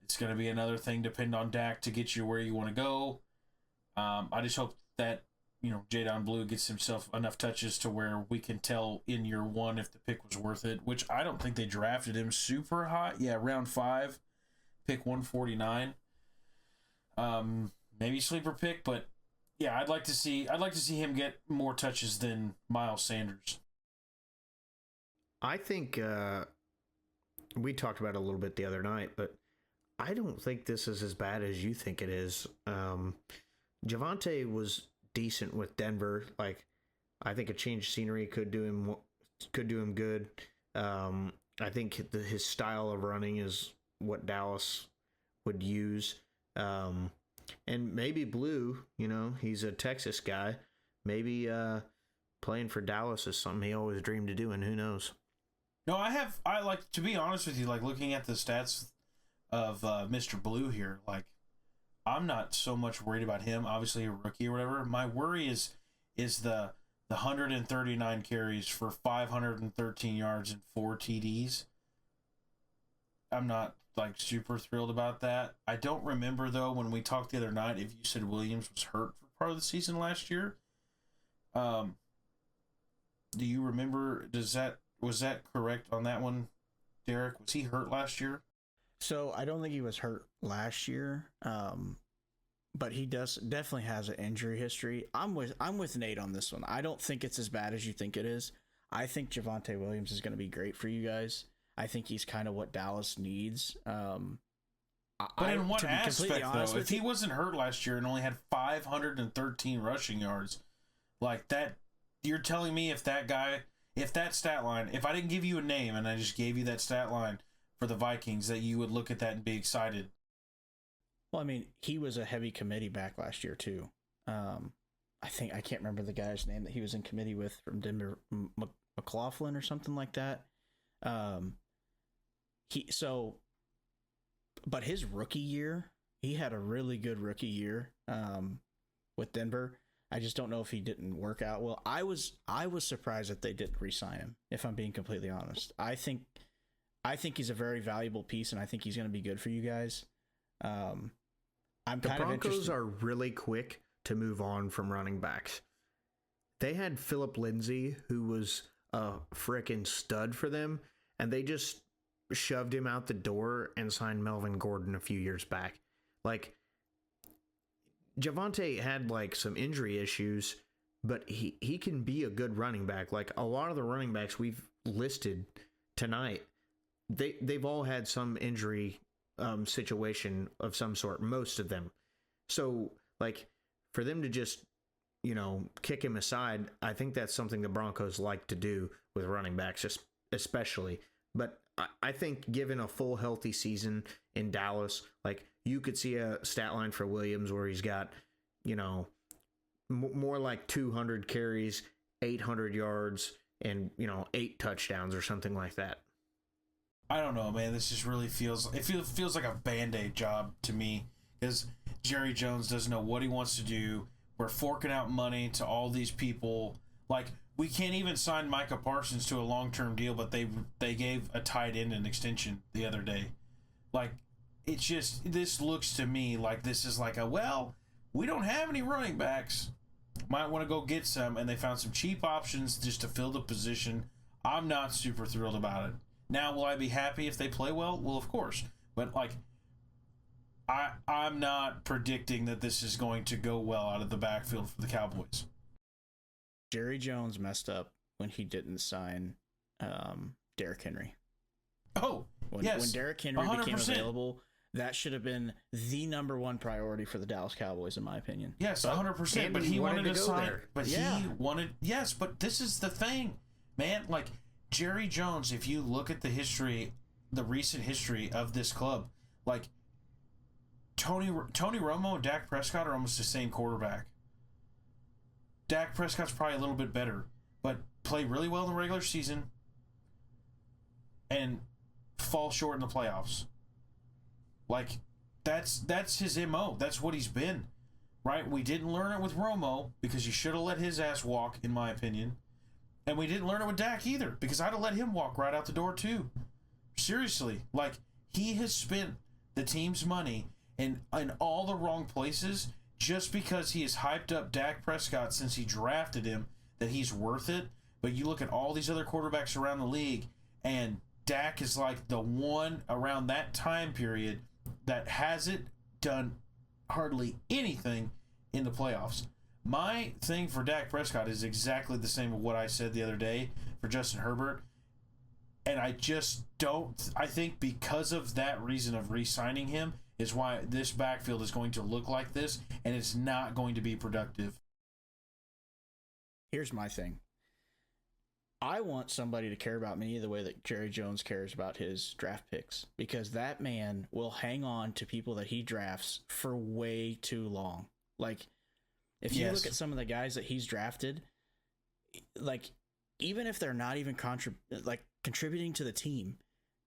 It's going to be another thing depend on Dak to get you where you want to go. I just hope that, Jadon Blue gets himself enough touches to where we can tell in year 1 if the pick was worth it, which I don't think they drafted him super high. Yeah, round 5, pick 149. Maybe sleeper pick, but yeah, I'd like to see him get more touches than Miles Sanders. I think we talked about it a little bit the other night, but I don't think this is as bad as you think it is. Javonte was decent with Denver. Like, I think a change of scenery could do him good. I think his style of running is what Dallas would use. And maybe Blue, he's a Texas guy. Maybe playing for Dallas is something he always dreamed of doing. Who knows? No, I like to be honest with you, like looking at the stats of Mr. Blue here, like I'm not so much worried about him, obviously a rookie or whatever. My worry is the 139 carries for 513 yards and 4 TDs. I'm not like super thrilled about that. I don't remember though when we talked the other night if you said Williams was hurt for part of the season last year. Do you remember? Was that correct on that one, Derek? Was he hurt last year? So I don't think he was hurt last year, but he definitely has an injury history. I'm with Nate on this one. I don't think it's as bad as you think it is. I think Javonte Williams is going to be great for you guys. I think he's kind of what Dallas needs. But in what aspect, though? If he wasn't hurt last year and only had 513 rushing yards, like that, you're telling me if that stat line, if I didn't give you a name and I just gave you that stat line for the Vikings, that you would look at that and be excited? Well, I mean, he was a heavy committee back last year, too. I can't remember the guy's name that he was in committee with from Denver, McLaughlin or something like that. But his rookie year, he had a really good rookie year with Denver. I just don't know if he didn't work out well. I was surprised that they didn't re-sign him, if I'm being completely honest. I think he's a very valuable piece, and I think he's going to be good for you guys. The Broncos are really quick to move on from running backs. They had Philip Lindsay, who was a frickin' stud for them, and they just shoved him out the door and signed Melvin Gordon a few years back. Like, Javonte had like some injury issues, but he can be a good running back. Like a lot of the running backs we've listed tonight, they've all had some injury situation of some sort, most of them. So like for them to just, kick him aside, I think that's something the Broncos like to do with running backs, especially. But I think given a full healthy season in Dallas, like you could see a stat line for Williams where he's got, more like 200 carries, 800 yards, and 8 touchdowns or something like that. I don't know, man. This just really feels like a Band-Aid job to me, because Jerry Jones doesn't know what he wants to do. We're forking out money to all these people. Like, we can't even sign Micah Parsons to a long-term deal, but they gave a tight end an extension the other day. Like, it's just, this looks to me like this is like we don't have any running backs. Might want to go get some, and they found some cheap options just to fill the position. I'm not super thrilled about it. Now, will I be happy if they play well? Well, of course. But, like, I'm not predicting that this is going to go well out of the backfield for the Cowboys. Jerry Jones messed up when he didn't sign Derrick Henry. Oh, When Derrick Henry 100%. Became available, that should have been the number one priority for the Dallas Cowboys, in my opinion. Yes, 100%. But he wanted to sign. There. But yeah. He wanted. Yes, but this is the thing, man. Like Jerry Jones, if you look at the recent history of this club, like Tony Romo and Dak Prescott are almost the same quarterback. Dak Prescott's probably a little bit better, but play really well in the regular season and fall short in the playoffs. Like, that's his MO. That's what he's been, right? We didn't learn it with Romo because you should have let his ass walk, in my opinion. And we didn't learn it with Dak either because I'd have let him walk right out the door too. Seriously, like, he has spent the team's money in all the wrong places just because he has hyped up Dak Prescott since he drafted him that he's worth it. But you look at all these other quarterbacks around the league, and Dak is like the one around that time period that hasn't done hardly anything in the playoffs. My thing for Dak Prescott is exactly the same as what I said the other day for Justin Herbert. And I just don't, I think because of that reason of re-signing him is why this backfield is going to look like this, and it's not going to be productive. Here's my thing. I want somebody to care about me the way that Jerry Jones cares about his draft picks, because that man will hang on to people that he drafts for way too long. Like, if you look at some of the guys that he's drafted, like, even if they're not even contributing to the team,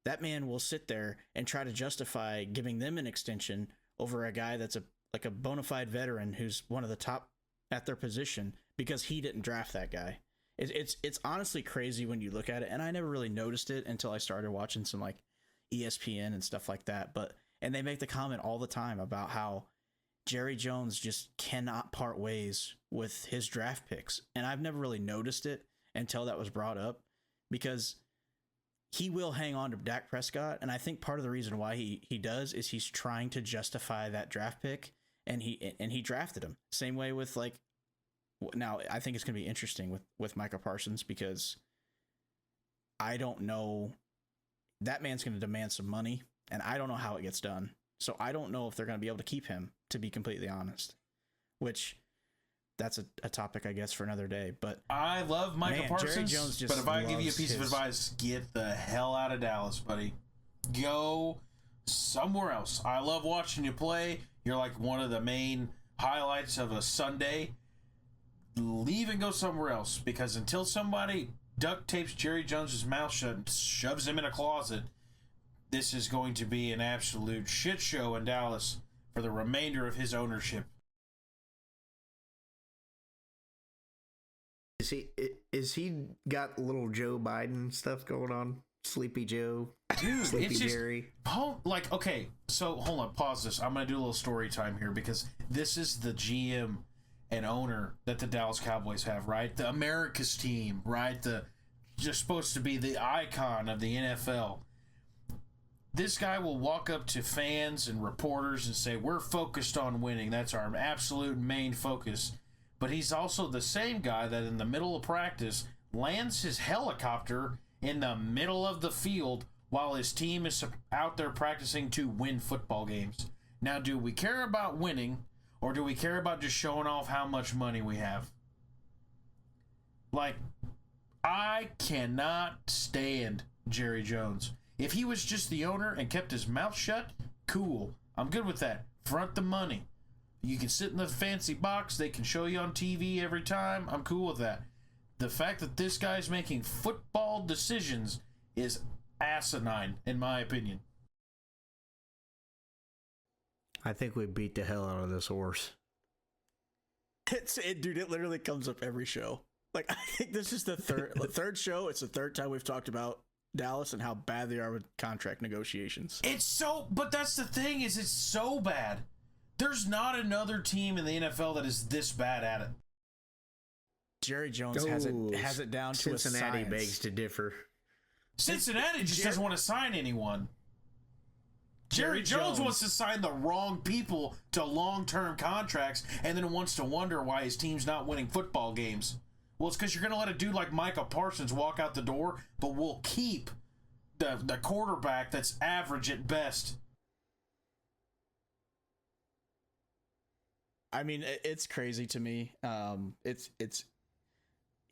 that man will sit there and try to justify giving them an extension over a guy that's a bona fide veteran who's one of the top at their position because he didn't draft that guy. It's honestly crazy when you look at it, and I never really noticed it until I started watching some like ESPN and stuff like that. And they make the comment all the time about how Jerry Jones just cannot part ways with his draft picks, and I've never really noticed it until that was brought up, because he will hang on to Dak Prescott, and I think part of the reason why he does is he's trying to justify that draft pick, and he drafted him. Same way with like. Now, I think it's going to be interesting with Micah Parsons, because I don't know. That man's going to demand some money, and I don't know how it gets done. So I don't know if they're going to be able to keep him, to be completely honest, which that's a topic, I guess, for another day. But I love Micah Parsons, Jerry Jones just but if I give you a piece of advice, get the hell out of Dallas, buddy. Go somewhere else. I love watching you play. You're like one of the main highlights of a Sunday. Leave and go somewhere else, because until somebody duct tapes Jerry Jones's mouth shut and shoves him in a closet, this is going to be an absolute shit show in Dallas for the remainder of his ownership. Is he got little Joe Biden stuff going on? Sleepy Joe, dude, Sleepy it's just, Jerry. Like, okay, so hold on, pause this. I'm gonna do a little story time here, because this is the GM and owner that the Dallas Cowboys have, right? The America's team, right? Just supposed to be the icon of the NFL. This guy will walk up to fans and reporters and say, we're focused on winning. That's our absolute main focus. but he's also the same guy that in the middle of practice lands his helicopter in the middle of the field while his team is out there practicing to win football games. Now, do we care about winning, or do we care about just showing off how much money we have? Like, I cannot stand Jerry Jones. If he was just the owner and kept his mouth shut, cool. I'm good with that. Front the money. You can sit in the fancy box. They can show you on TV every time. I'm cool with that. The fact that this guy's making football decisions is asinine, in my opinion. I think we beat the hell out of this horse. Dude, it literally comes up every show. Like, I think this is the third show. It's the third time we've talked about Dallas and how bad they are with contract negotiations. But that's the thing, is it's so bad. There's not another team in the NFL that is this bad at it. Jerry Jones has it down to a science. Cincinnati begs to differ. Cincinnati just doesn't want to sign anyone. Jerry Jones wants to sign the wrong people to long-term contracts and then wants to wonder why his team's not winning football games. Well, it's because you're going to let a dude like Micah Parsons walk out the door, but we'll keep the quarterback that's average at best. I mean, it's crazy to me.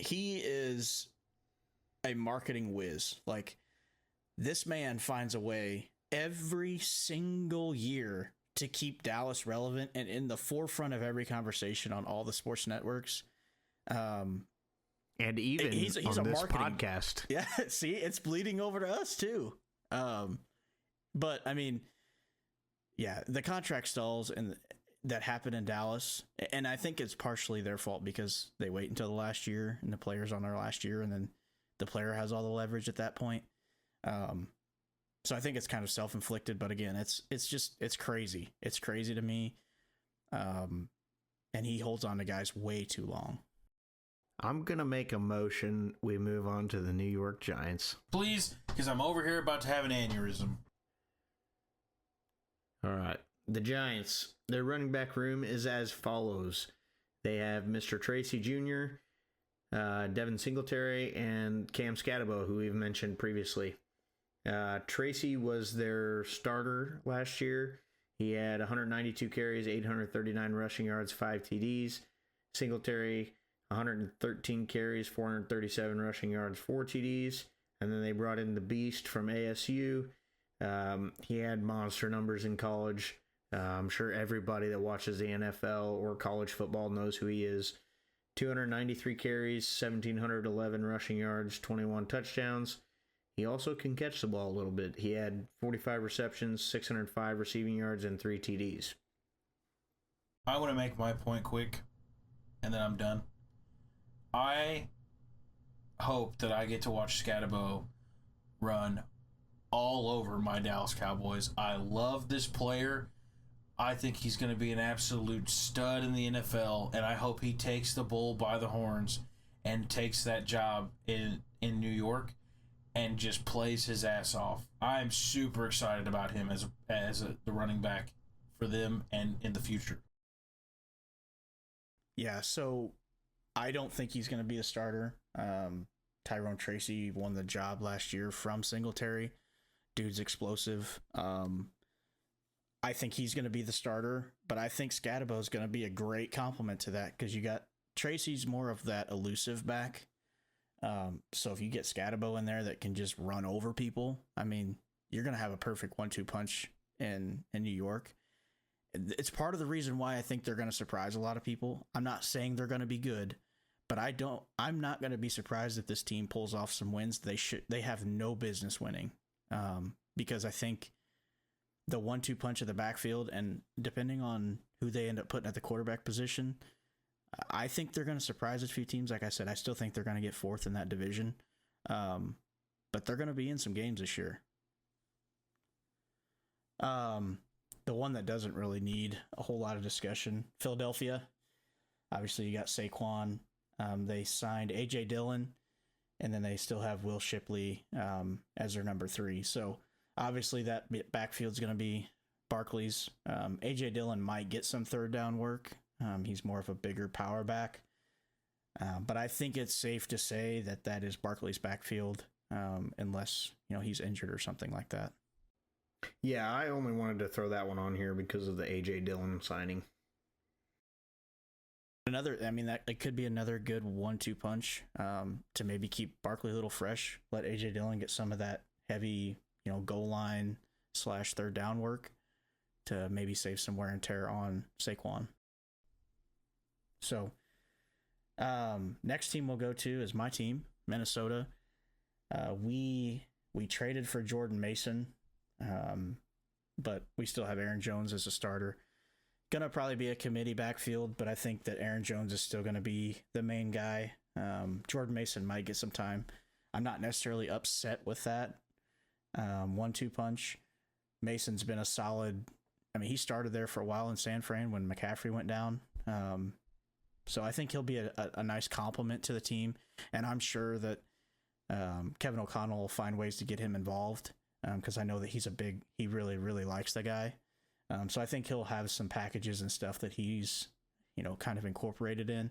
He is a marketing whiz. Like, this man finds a way every single year to keep Dallas relevant and in the forefront of every conversation on all the sports networks. And even he's on a this marketing podcast. Yeah, see, it's bleeding over to us too. But I mean, yeah, the contract stalls and that happened in Dallas, and I think it's partially their fault because they wait until the last year and the player's on their last year, and then the player has all the leverage at that point. So I think it's kind of self-inflicted, but again, it's crazy. It's crazy to me. And he holds on to guys way too long. I'm going to make a motion. We move on to the New York Giants. Please, because I'm over here about to have an aneurysm. All right. The Giants, their running back room is as follows. They have Mr. Tracy Jr., Devin Singletary, and Cam Scatabo, who we've mentioned previously. Tracy was their starter last year. He had 192 carries, 839 rushing yards, 5 TDs. Singletary, 113 carries, 437 rushing yards, 4 TDs. And then they brought in the Beast from ASU. He had monster numbers in college. I'm sure everybody that watches the NFL or college football knows who he is. 293 carries, 1,711 rushing yards, 21 touchdowns. He also can catch the ball a little bit. He had 45 receptions, 605 receiving yards, and 3 TDs. I want to make my point quick, and then I'm done. I hope that I get to watch Scatabo run all over my Dallas Cowboys. I love this player. I think he's going to be an absolute stud in the NFL, and I hope he takes the bull by the horns and takes that job in New York and just plays his ass off. I'm super excited about him as the running back for them and in the future. Yeah, so I don't think he's going to be a starter. Tyrone Tracy won the job last year from Singletary. Dude's explosive. I think he's going to be the starter, but I think Scatabo is going to be a great complement to that because you got Tracy's more of that elusive back. So if you get Scatabo in there that can just run over people, I mean, you're going to have a perfect 1-2 punch in New York. It's part of the reason why I think they're going to surprise a lot of people. I'm not saying they're going to be good, but I'm not going to be surprised if this team pulls off some wins they have no business winning. Because I think the 1-2 punch of the backfield, and depending on who they end up putting at the quarterback position, I think they're going to surprise a few teams. Like I said, I still think they're going to get fourth in that division. But they're going to be in some games this year. The one that doesn't really need a whole lot of discussion, Philadelphia. Obviously, you got Saquon. They signed A.J. Dillon, and then they still have Will Shipley as their number 3. So, obviously, that backfield's going to be Barkley's. A.J. Dillon might get some third down work. He's more of a bigger power back. But I think it's safe to say that is Barkley's backfield, unless he's injured or something like that. Yeah, I only wanted to throw that one on here because of the A.J. Dillon signing. That it could be another good 1-2 punch to maybe keep Barkley a little fresh. Let A.J. Dillon get some of that heavy, goal line / third down work to maybe save some wear and tear on Saquon. So, next team we'll go to is my team, Minnesota. We traded for Jordan Mason, but we still have Aaron Jones as a starter. Gonna probably be a committee backfield, but I think that Aaron Jones is still gonna be the main guy. Jordan Mason might get some time. I'm not necessarily upset with that 1-2 punch. Mason's been a solid. He started there for a while in San Fran when McCaffrey went down. So I think he'll be a nice complement to the team, and I'm sure that Kevin O'Connell will find ways to get him involved because I know that he really, really likes the guy. So I think he'll have some packages and stuff that he's, kind of incorporated in.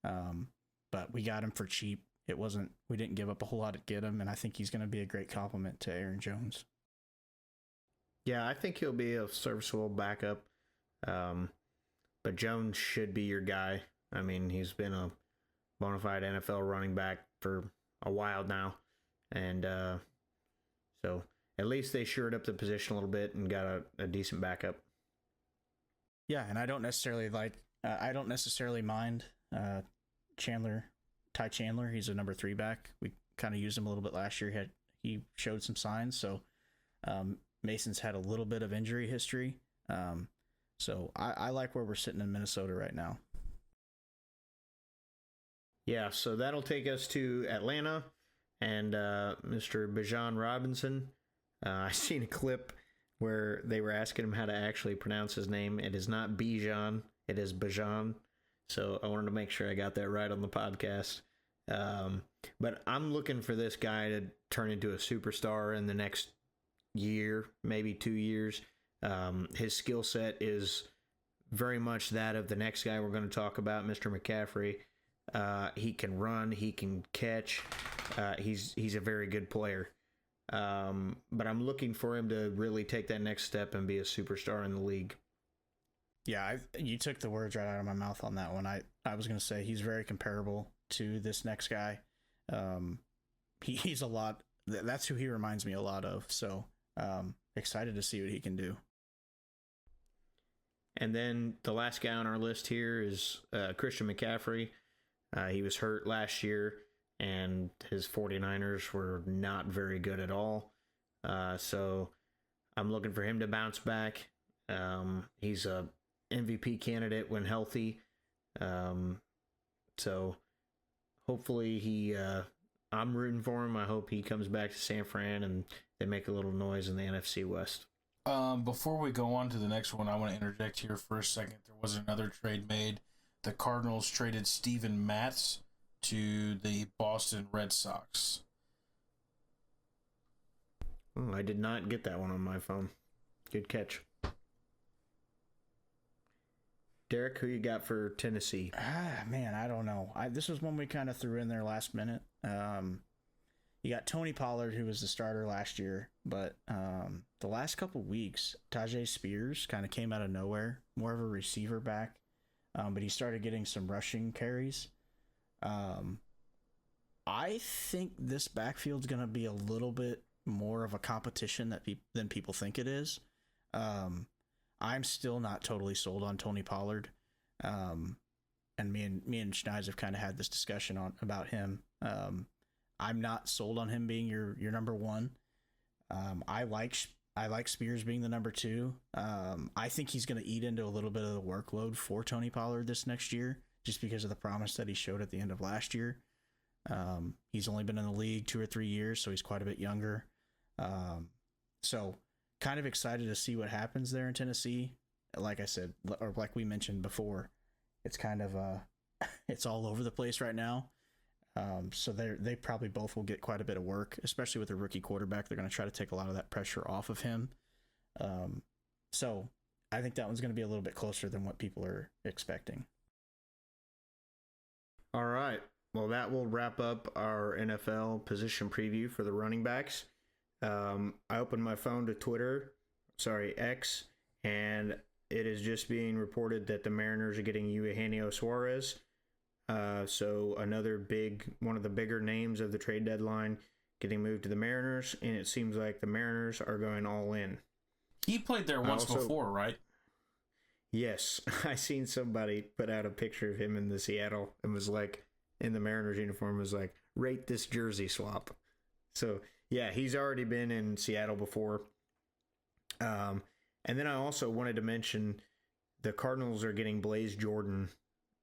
But we got him for cheap. We didn't give up a whole lot to get him, and I think he's going to be a great complement to Aaron Jones. Yeah, I think he'll be a serviceable backup. But Jones should be your guy. He's been a bona fide NFL running back for a while now. And so at least they shored up the position a little bit and got a decent backup. Yeah, and I don't necessarily mind Ty Chandler. He's a number 3 back. We kind of used him a little bit last year. He showed some signs. So Mason's had a little bit of injury history. So I like where we're sitting in Minnesota right now. Yeah, so that'll take us to Atlanta and Mr. Bijan Robinson. I seen a clip where they were asking him how to actually pronounce his name. It is not Bijan, it is Bijan. So I wanted to make sure I got that right on the podcast. But I'm looking for this guy to turn into a superstar in the next year, maybe 2 years. His skill set is very much that of the next guy we're going to talk about, Mr. McCaffrey. He can run, he can catch. He's a very good player. But I'm looking for him to really take that next step and be a superstar in the league. Yeah, you took the words right out of my mouth on that one. I was going to say he's very comparable to this next guy. He's a lot. That's who he reminds me a lot of. So excited to see what he can do. And then the last guy on our list here is Christian McCaffrey. He was hurt last year, and his 49ers were not very good at all. So I'm looking for him to bounce back. He's a MVP candidate when healthy. So hopefully I'm rooting for him. I hope he comes back to San Fran and they make a little noise in the NFC West. Before we go on to the next one, I want to interject here for a second. There was another trade made. The Cardinals traded Steven Matz to the Boston Red Sox. Oh, I did not get that one on my phone. Good catch. Derek, who you got for Tennessee? Man, I don't know. This was one we kind of threw in there last minute. You got Tony Pollard, who was the starter last year, but the last couple weeks, Tajay Spears kind of came out of nowhere, more of a receiver back, but he started getting some rushing carries. I think this backfield's going to be a little bit more of a competition than people think it is. I'm still not totally sold on Tony Pollard, and me and Schneiders have kind of had this discussion about him. I'm not sold on him being your number one. I like Spears being the number 2. I think he's going to eat into a little bit of the workload for Tony Pollard this next year, just because of the promise that he showed at the end of last year. He's only been in the league 2 or 3 years, so he's quite a bit younger. So kind of excited to see what happens there in Tennessee. Like I said, or like we mentioned before, it's kind of it's all over the place right now. So they probably both will get quite a bit of work, especially with a rookie quarterback. They're going to try to take a lot of that pressure off of him. So I think that one's going to be a little bit closer than what people are expecting. All right. Well, that will wrap up our NFL position preview for the running backs. I opened my phone to X, and it is just being reported that the Mariners are getting Eugenio Suarez. So another one of the bigger names of the trade deadline getting moved to the Mariners, and it seems like the Mariners are going all in. He played there once before, right? Yes. I seen somebody put out a picture of him in the Seattle and was like, in the Mariners uniform, was like, rate this jersey swap. So, yeah, he's already been in Seattle before. And then I also wanted to mention the Cardinals are getting Blaze Jordan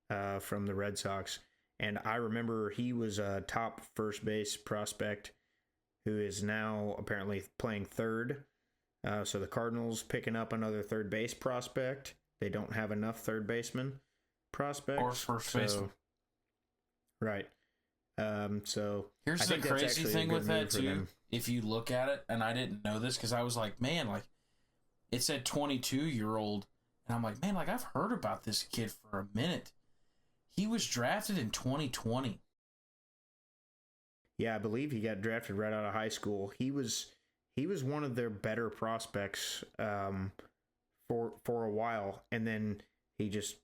from the Red Sox. And I remember he was a top first base prospect who is now apparently playing third. So the Cardinals picking up another third base prospect. They don't have enough third baseman prospects. Or first baseman. Right. So here's the crazy thing with that too. If you look at it, and I didn't know this because I was like, man, like it said 22-year-old, and I'm like, man, like I've heard about this kid for a minute. He was drafted in 2020. Yeah, I believe he got drafted right out of high school. He was one of their better prospects for a while, and then he just,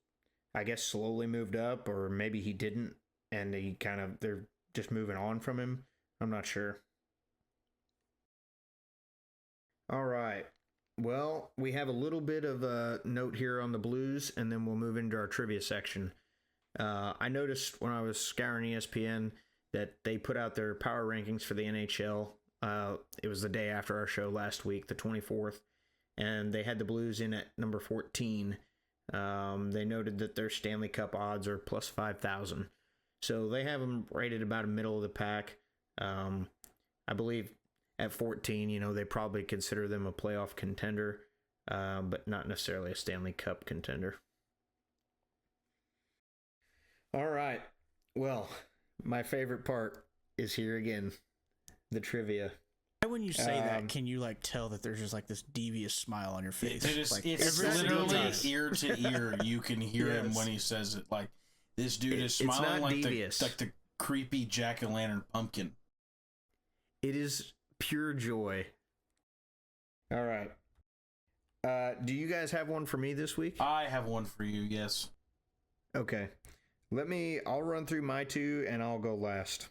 I guess, slowly moved up, or maybe he didn't, and they're just moving on from him. I'm not sure. All right. Well, we have a little bit of a note here on the Blues, and then we'll move into our trivia section. I noticed when I was scouring ESPN that they put out their power rankings for the NHL. It was the day after our show last week, the 24th, and they had the Blues in at number 14. They noted that their Stanley Cup odds are plus 5,000. So they have them rated about a middle of the pack. I believe at 14, they probably consider them a playoff contender, but not necessarily a Stanley Cup contender. All right. Well, my favorite part is here again, the trivia. When you say that, can you tell that there's just this devious smile on your face? It's literally ear to ear. You can hear him when he says it. Like this dude is smiling like the creepy jack-o'-lantern pumpkin. It is pure joy. All right. Do you guys have one for me this week? I have one for you. Yes. Okay. I'll run through my two and I'll go last.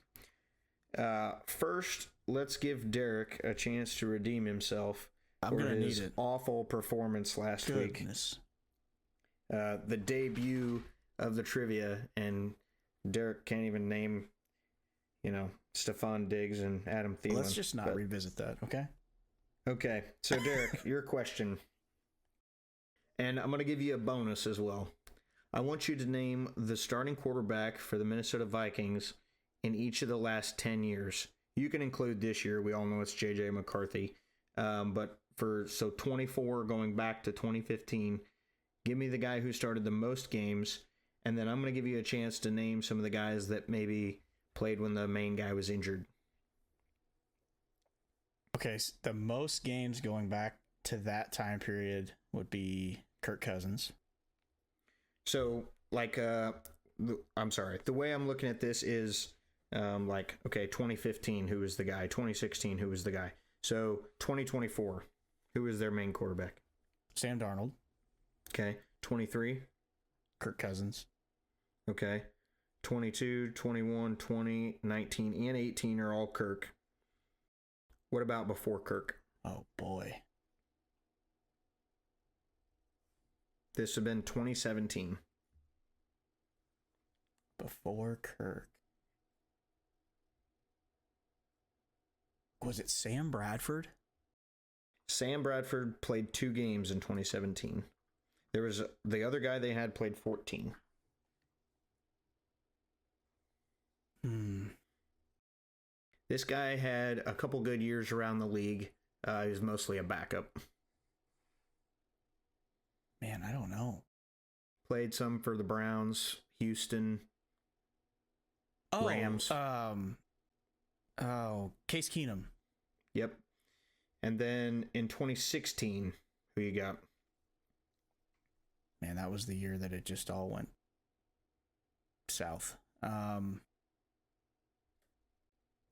First, let's give Derek a chance to redeem himself for his awful performance last week. The debut of the trivia, and Derek can't even name, Stephon Diggs and Adam Thielen. Let's just not revisit that, okay? Okay, so Derek, your question. And I'm going to give you a bonus as well. I want you to name the starting quarterback for the Minnesota Vikings in each of the last 10 years. You can include this year. We all know it's J.J. McCarthy. But 24 going back to 2015, give me the guy who started the most games, and then I'm going to give you a chance to name some of the guys that maybe played when the main guy was injured. Okay, so the most games going back to that time period would be Kirk Cousins. So, I'm sorry. The way I'm looking at this is, 2015, who was the guy? 2016, who was the guy? So, 2024, who is their main quarterback? Sam Darnold. Okay. 23? Kirk Cousins. Okay. 22, 21, 20, 19, and 18 are all Kirk. What about before Kirk? Oh, boy. This would have been 2017. Before Kirk. Was it Sam Bradford? Sam Bradford played 2 games in 2017. There was the other guy they had played 14. This guy had a couple good years around the league. He was mostly a backup. Man, I don't know. Played some for the Browns, Houston, Rams. Case Keenum. Yep. And then in 2016, who you got? Man, that was the year that it just all went south.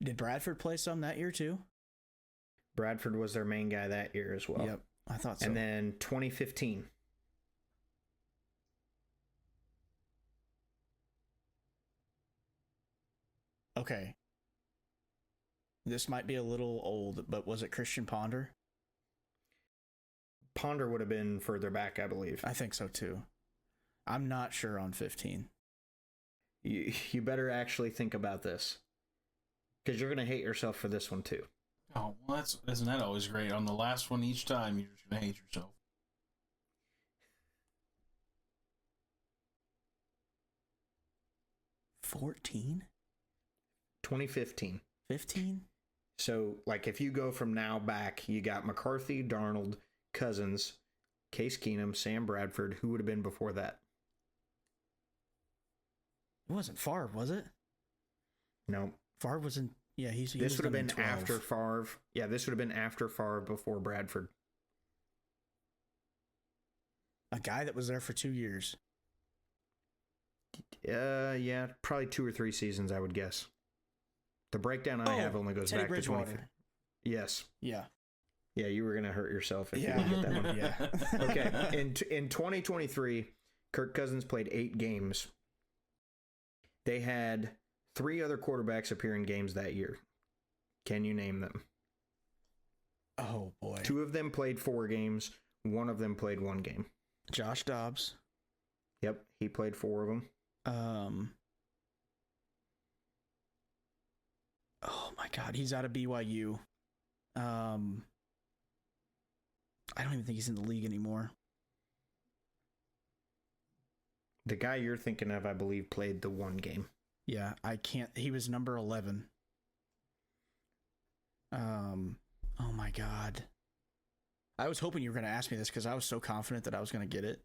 Did Bradford play some that year too? Bradford was their main guy that year as well. Yep, I thought so. And then 2015. Okay. This might be a little old, but was it Christian Ponder? Ponder would have been further back, I believe. I think so too. I'm not sure on 15. You better actually think about this, because you're going to hate yourself for this one too. Oh, well, isn't that always great? On the last one each time, you're just going to hate yourself. 14? 2015. 15? So, like, if you go from now back, you got McCarthy, Darnold, Cousins, Case Keenum, Sam Bradford. Who would have been before that? It wasn't Favre, was it? No. Favre was in... Yeah, this would have been after Favre. Yeah, this would have been after Favre, before Bradford. A guy that was there for 2 years. Yeah, probably 2 or 3 seasons, I would guess. The breakdown I have only goes Teddy back Bridgewater. to 20. Yes. Yeah. Yeah, you were going to hurt yourself if you didn't get that one. Yeah. Okay, in 2023, Kirk Cousins played 8 games. They had 3 other quarterbacks appear in games that year. Can you name them? Oh, boy. 2 of them played 4 games. 1 of them played 1 game. Josh Dobbs. Yep, he played 4 of them. Oh, my God. He's out of BYU. I don't even think he's in the league anymore. The guy you're thinking of, I believe, played the 1 game. Yeah, I can't. He was number 11. Oh my God. I was hoping you were going to ask me this because I was so confident that I was going to get it.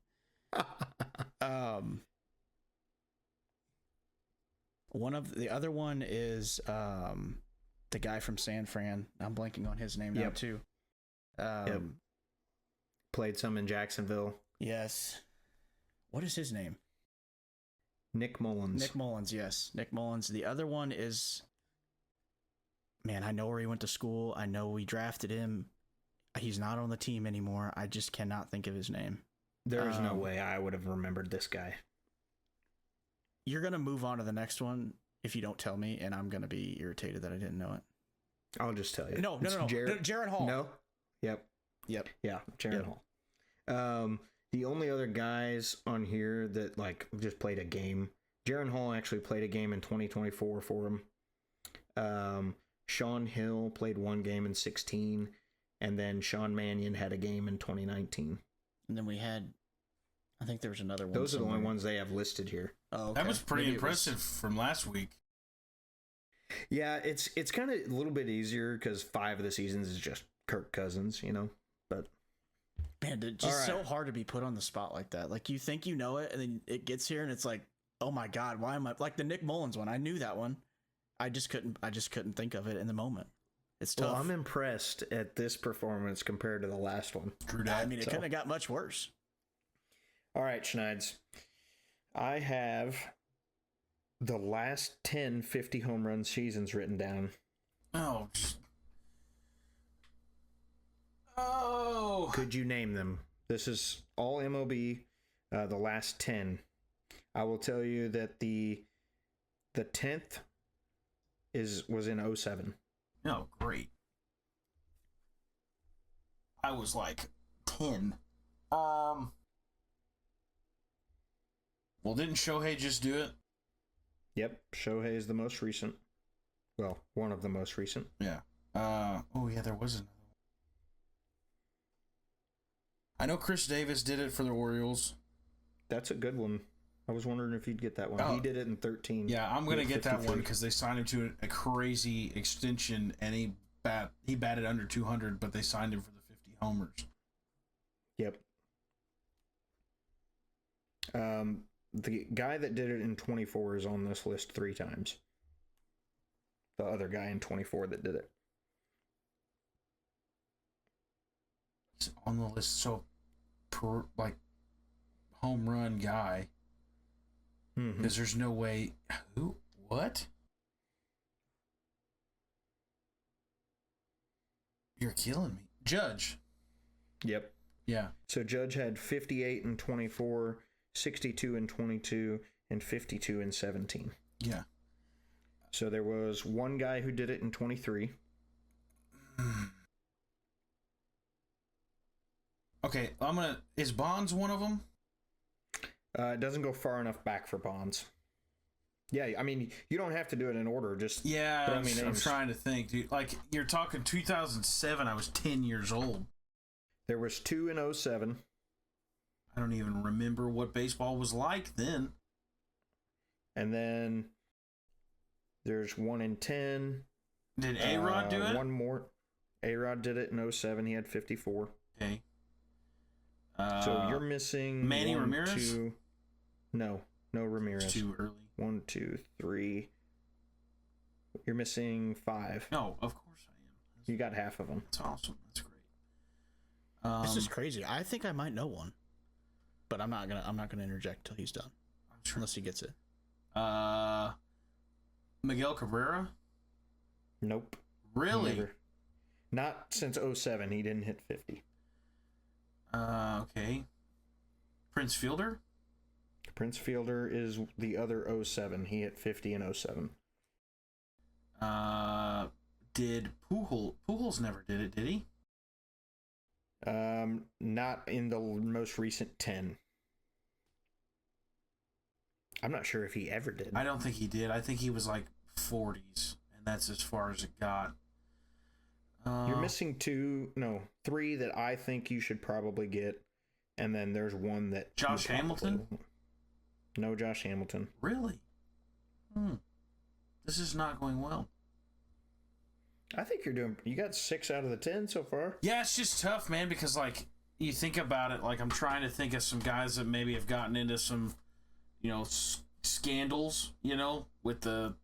The other one is the guy from San Fran. I'm blanking on his name now too. Yep. Played some in Jacksonville. Yes. What is his name? Nick Mullins. Nick Mullins, yes. Nick Mullins. The other one is, man, I know where he went to school. I know we drafted him. He's not on the team anymore. I just cannot think of his name. There is no way I would have remembered this guy. You're going to move on to the next one if you don't tell me, and I'm going to be irritated that I didn't know it. I'll just tell you. No. Jaron Hall. No? Yep. Yeah, Jaron Hall. The only other guys on here that like just played a game, Jaron Hall actually played a game in 2024 for him. Sean Hill played 1 game in 16, and then Sean Mannion had a game in 2019. And then we had, I think there was another one. Those are the only ones they have listed here. Oh, okay. That was pretty impressive from last week. Yeah, it's kind of a little bit easier because 5 of the seasons is just Kirk Cousins, but. Man, it's just so hard to be put on the spot like that. Like, you think you know it, and then it gets here, and it's like, oh my God, why am I... Like, the Nick Mullins one, I knew that one. I just couldn't think of it in the moment. It's tough. Well, I'm impressed at this performance compared to the last one. True that. I mean, it couldn't have got much worse. All right, Schneids. I have the last 10 50 home run seasons written down. Oh. Could you name them? This is all MLB, the last 10. I will tell you that the 10th was in 07. Oh, great. I was like 10. Well, didn't Shohei just do it? Yep, Shohei is the most recent. Well, one of the most recent. Yeah. Oh, yeah, there was another. I know Chris Davis did it for the Orioles. That's a good one. I was wondering if you'd get that one. Oh. He did it in 13. Yeah, I'm going to get that 53. one because they signed him to a crazy extension, and he batted under 200, but they signed him for the 50 homers. Yep. The guy that did it in 24 is on this list 3 times. The other guy in 24 that did it. He's on the list, so home run guy. Mhm. Because there's no way. Who? What? You're killing me. Judge. Yep. Yeah. So Judge had 58 and 24, 62 and 22, and 52 and 17. Yeah. So there was one guy who did it in 23. Okay, is Bonds one of them? It doesn't go far enough back for Bonds. Yeah, I mean, you don't have to do it in order. Just Yeah, throw me I'm names. trying to think, dude. Like, you're talking 2007, I was 10 years old. There was 2 in 07. I don't even remember what baseball was like then. And then there's 1 in 10. Did A-Rod do it? One more. A-Rod did it in 07. He had 54. Okay. So you're missing Manny 1, Ramirez? 2. No Ramirez. It's too early. 1, 2, 3. You're missing 5. No, of course I am. You got half of them. That's awesome. That's great. This is crazy. I think I might know one, but I'm not gonna interject till he's done, sure. unless he gets it. Miguel Cabrera? Nope. Really? Never. Not since 07. He didn't hit 50. Okay. Prince Fielder? Prince Fielder is the other 07. He hit 50 in 07. Did Pujols never did it, did he? Not in the most recent 10. I'm not sure if he ever did. I don't think he did. I think he was like 40s, and that's as far as it got. You're missing 3 that I think you should probably get, and then there's one that Josh Hamilton? No Josh Hamilton. Really? This is not going well. I think you got 6 out of the 10 so far. Yeah, it's just tough, man, because like you think about it, like I'm trying to think of some guys that maybe have gotten into some, scandals, with the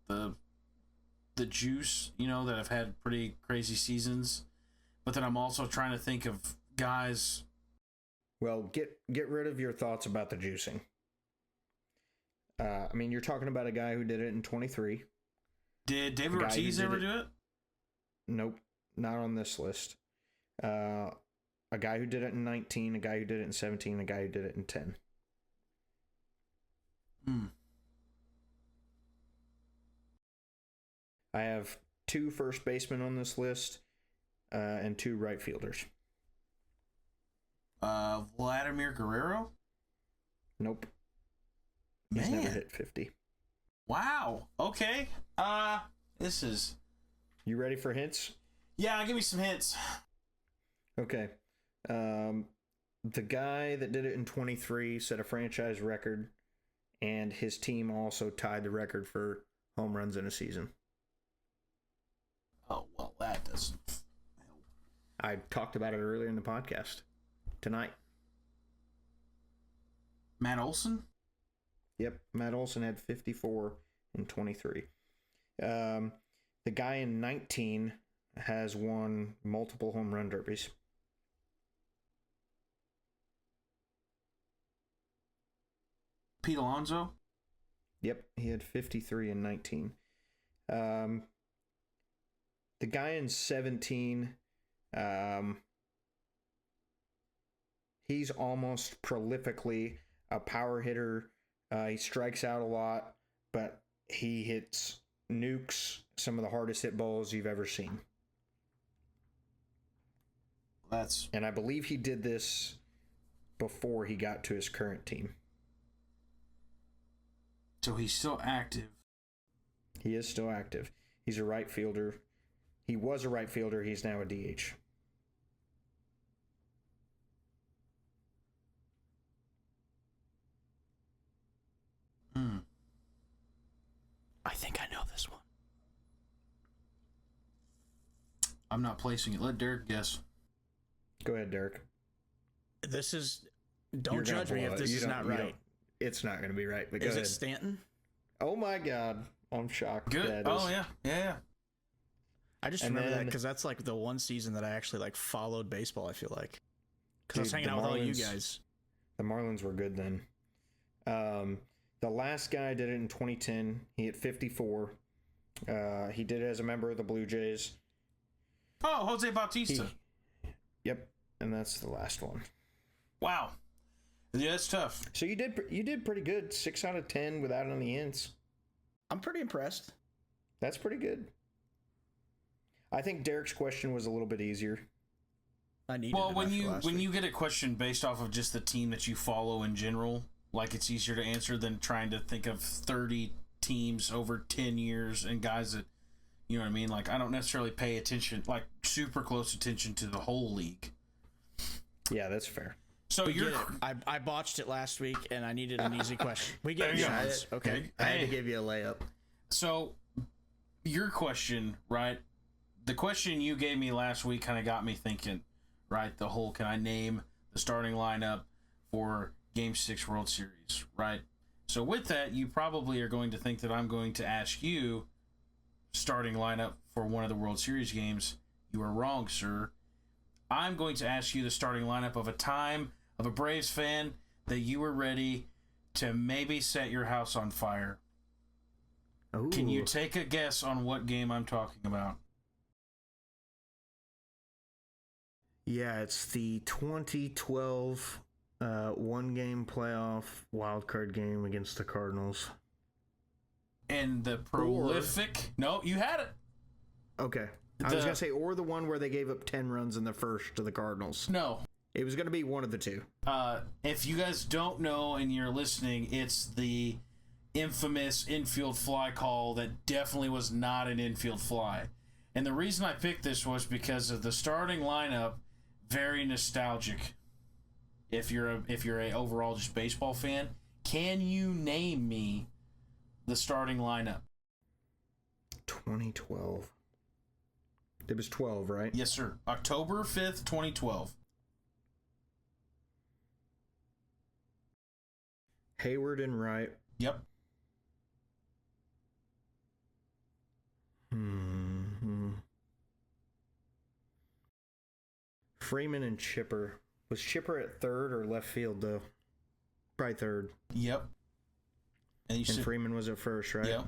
juice, that have had pretty crazy seasons. But then I'm also trying to think of guys. Well, get rid of your thoughts about the juicing. I mean, you're talking about a guy who did it in 23. Did David Ortiz ever do it? Nope, not on this list. A guy who did it in 19, a guy who did it in 17, a guy who did it in 10. I have 2 first basemen on this list, and 2 right fielders. Vladimir Guerrero? Nope. He's never hit 50. Wow. Okay. This is... You ready for hints? Yeah, give me some hints. Okay. The guy that did it in 23 set a franchise record, and his team also tied the record for home runs in a season. Oh, well, that doesn't help. I talked about it earlier in the podcast tonight. Matt Olson? Yep, Matt Olson had 54 in 23. The guy in 19 has won multiple home run derbies. Pete Alonso? Yep, he had 53 in 19. The guy in 17, he's almost prolifically a power hitter. He strikes out a lot, but he hits nukes, some of the hardest hit balls you've ever seen. And I believe he did this before he got to his current team. So he's still active. He is still active. He's a right fielder. He was a right fielder. He's now a DH. I think I know this one. I'm not placing it. Let Derek guess. Go ahead, Derek. This is... Don't judge me if this is not right. It's not going to be right, but go Is ahead. it Stanton? Oh my God. I'm shocked. Good. That Oh, is- yeah. I just And remember that then- because that's like the one season that I actually like followed baseball, I feel like. Because I was Dude, hanging the out with all you Marlins- guys. The Marlins were good then. The last guy did it in 2010. He hit 54. He did it as a member of the Blue Jays. Oh, Jose Bautista. Yep, and that's the last one. Wow. Yeah, that's tough. So you did pretty good. 6 out of 10 without any ints. I'm pretty impressed. That's pretty good. I think Derek's question was a little bit easier. I needed Well, it when after last you week. get a question based off of just the team that you follow in general, like it's easier to answer than trying to think of 30 teams over 10 years and guys that, you know what I mean? Like, I don't necessarily pay attention, like super close attention to the whole league. Yeah, that's fair. So We you're get it. I botched it last week, and I needed an easy question. We get There you go. it. Okay. I had to give you a layup. So your question, right? The question you gave me last week kind of got me thinking, right? The whole, can I name the starting lineup for Game 6 World Series, right? So with that, you probably are going to think that I'm going to ask you starting lineup for one of the World Series games. You are wrong, sir. I'm going to ask you the starting lineup of a time of a Braves fan that you were ready to maybe set your house on fire. Ooh. Can you take a guess on what game I'm talking about? Yeah, it's the 2012 one-game playoff wildcard game against the Cardinals. And the prolific... No, you had it. Okay. I was going to say, or the one where they gave up 10 runs in the first to the Cardinals. No. It was going to be one of the two. If you guys don't know and you're listening, it's the infamous infield fly call that definitely was not an infield fly. And the reason I picked this was because of the starting lineup, very nostalgic. If you're a overall just baseball fan, can you name me the starting lineup? 2012. It was 12, right? Yes, sir. October 5th, 2012. Hayward and Wright. Yep. Freeman and Chipper. Was Chipper at third or left field, though? Probably third. Yep. And Freeman was at first, right? Yep.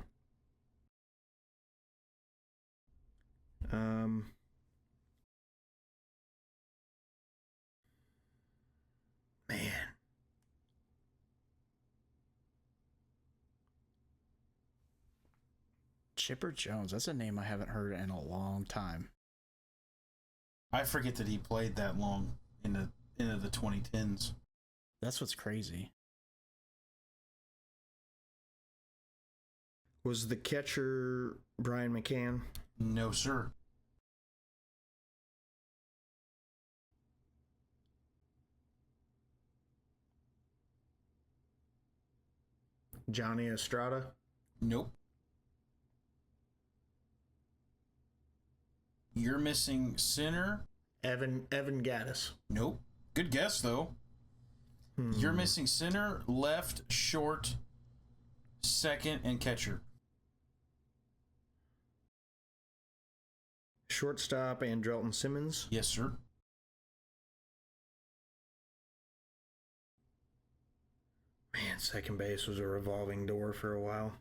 Man. Chipper Jones. That's a name I haven't heard in a long time. I forget that he played that long into the 2010s. That's what's crazy. Was the catcher Brian McCann? No, sir. Johnny Estrada? Nope. You're missing center. Evan Gaddis. Nope. Good guess, though. You're missing center, left, short, second, and catcher. Shortstop, Andrelton Simmons. Yes, sir. Man, second base was a revolving door for a while.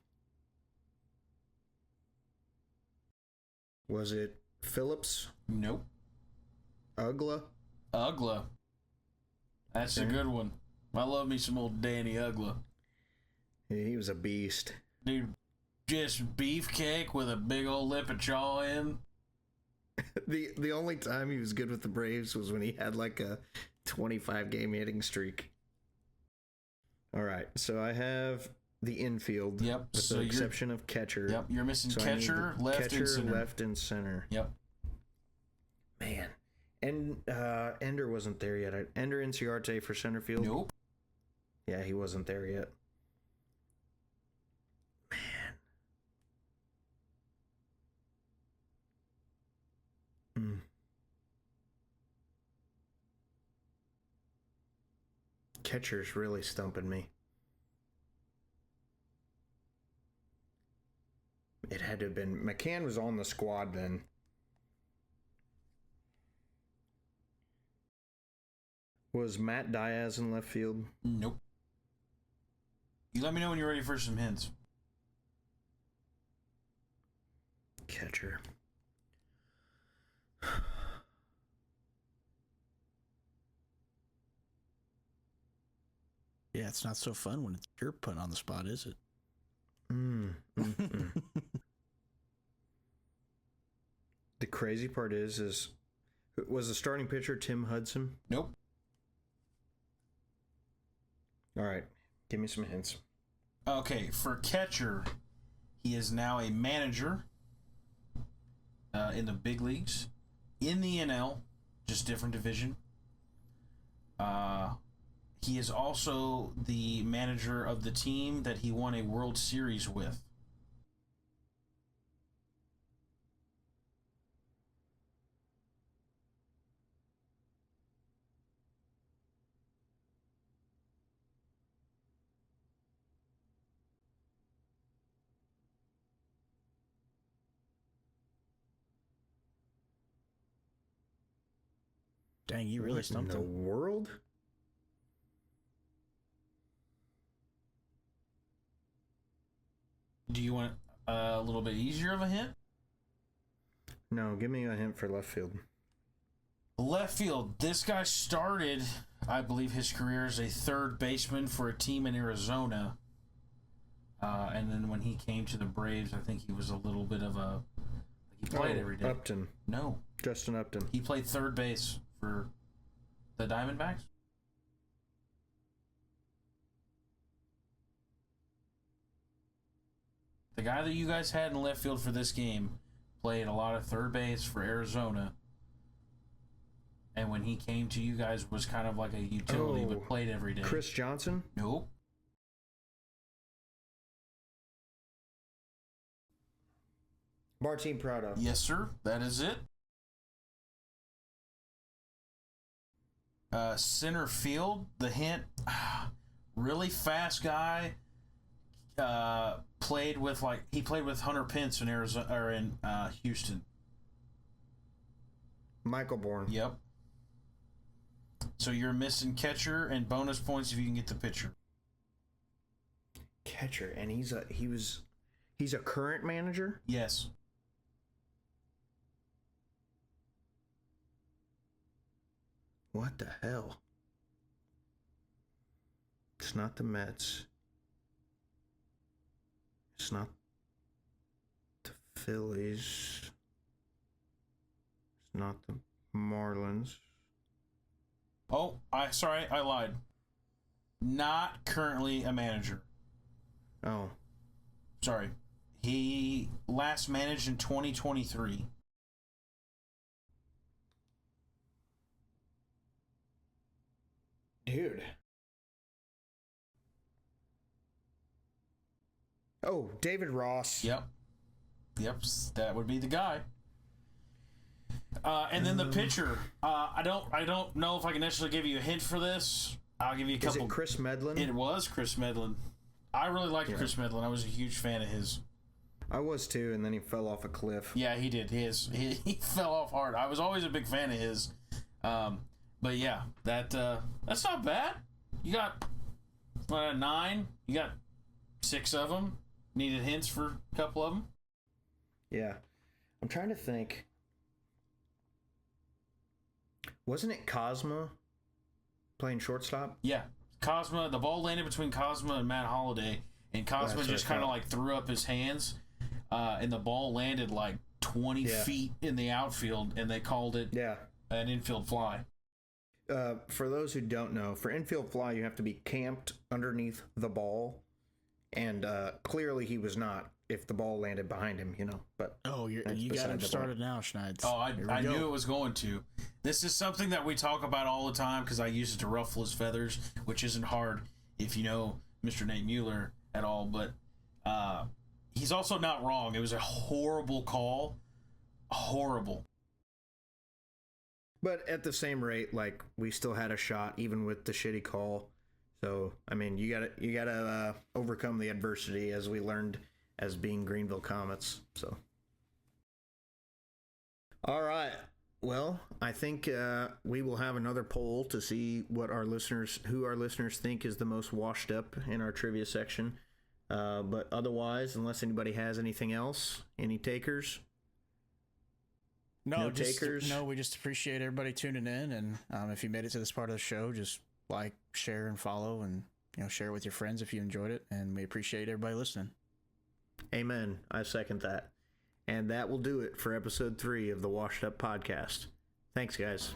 Was it Phillips? Nope. Ugla? Ugla. That's a good one. I love me some old Danny Ugla. Yeah, he was a beast. Dude, just beefcake with a big old lip of jaw in. The only time he was good with the Braves was when he had like a 25-game hitting streak. All right, so I have the infield. Yep. With So the you're- exception of catcher. Yep, you're missing So I need catcher, the left, catcher, and center. left, and center. Yep. Man. And Ender wasn't there yet. Ender Inciarte for center field. Nope. Yeah, he wasn't there yet. Man. Catcher's really stumping me. It had to have been... McCann was on the squad then. Was Matt Diaz in left field? Nope. You let me know when you're ready for some hints. Catcher. Yeah, it's not so fun when you're put on the spot, is it? The crazy part is was the starting pitcher Tim Hudson? Nope. All right, give me some hints. Okay, for catcher, he is now a manager in the big leagues, in the NL, just different division. He is also the manager of the team that he won a World Series with. Dang, you really stumped in the him. world? Do you want a little bit easier of a hint? No, give me a hint for left field. Left field. This guy started, I believe, his career as a third baseman for a team in Arizona. And then when he came to the Braves, I think he was a little bit of a... He played every day. Upton. No. Justin Upton. He played third base for the Diamondbacks. The guy that you guys had in left field for this game played a lot of third base for Arizona. And when he came to you guys was kind of like a utility, but played every day. Chris Johnson? Nope. Martin Prado. Yes, sir. That is it. Center field, the hint, really fast guy. Played with Hunter Pence in Arizona or in Houston. Michael Bourne. Yep. So you're missing catcher and bonus points if you can get the pitcher. Catcher, and he's a current manager? Yes. What the hell? It's not the Mets. It's not the Phillies. It's not the Marlins. Oh, I lied. Not currently a manager. Oh. Sorry. He last managed in 2023. Dude. Oh, David Ross. Yep, that would be the guy. And then the pitcher. I don't know if I can necessarily give you a hint for this. I'll give you a couple. Is it Chris Medlin? It was Chris Medlin. I really liked Chris Medlin. I was a huge fan of his. I was too, and then he fell off a cliff. Yeah, he did. He fell off hard. I was always a big fan of his. But yeah, that's not bad. You got 9. You got 6 of them. Needed hints for a couple of them. Yeah, I'm trying to think. Wasn't it Cosma playing shortstop? Yeah, Cosma. The ball landed between Cosma and Matt Holliday, and Cosma just kind of like threw up his hands, and the ball landed like 20 feet in the outfield, and they called it an infield fly. For those who don't know, for infield fly, you have to be camped underneath the ball, and clearly he was not. If the ball landed behind him, But you got him started now, Schneid. Oh, I knew it was going to. This is something that we talk about all the time because I use it to ruffle his feathers, which isn't hard if you know Mr. Nate Mueller at all. But he's also not wrong. It was a horrible call, horrible. But at the same rate, like we still had a shot even with the shitty call. So I mean, you gotta overcome the adversity as we learned as being Greenville Comets. So all right, Well, I think we will have another poll to see who our listeners think is the most washed up in our trivia section. But otherwise, unless anybody has anything else, any takers? No takers? No, we just appreciate everybody tuning in. And if you made it to this part of the show, just like, share, and follow, and share it with your friends if you enjoyed it. And we appreciate everybody listening. Amen. I second that. And that will do it for episode 3 of the Washed Up Podcast. Thanks, guys.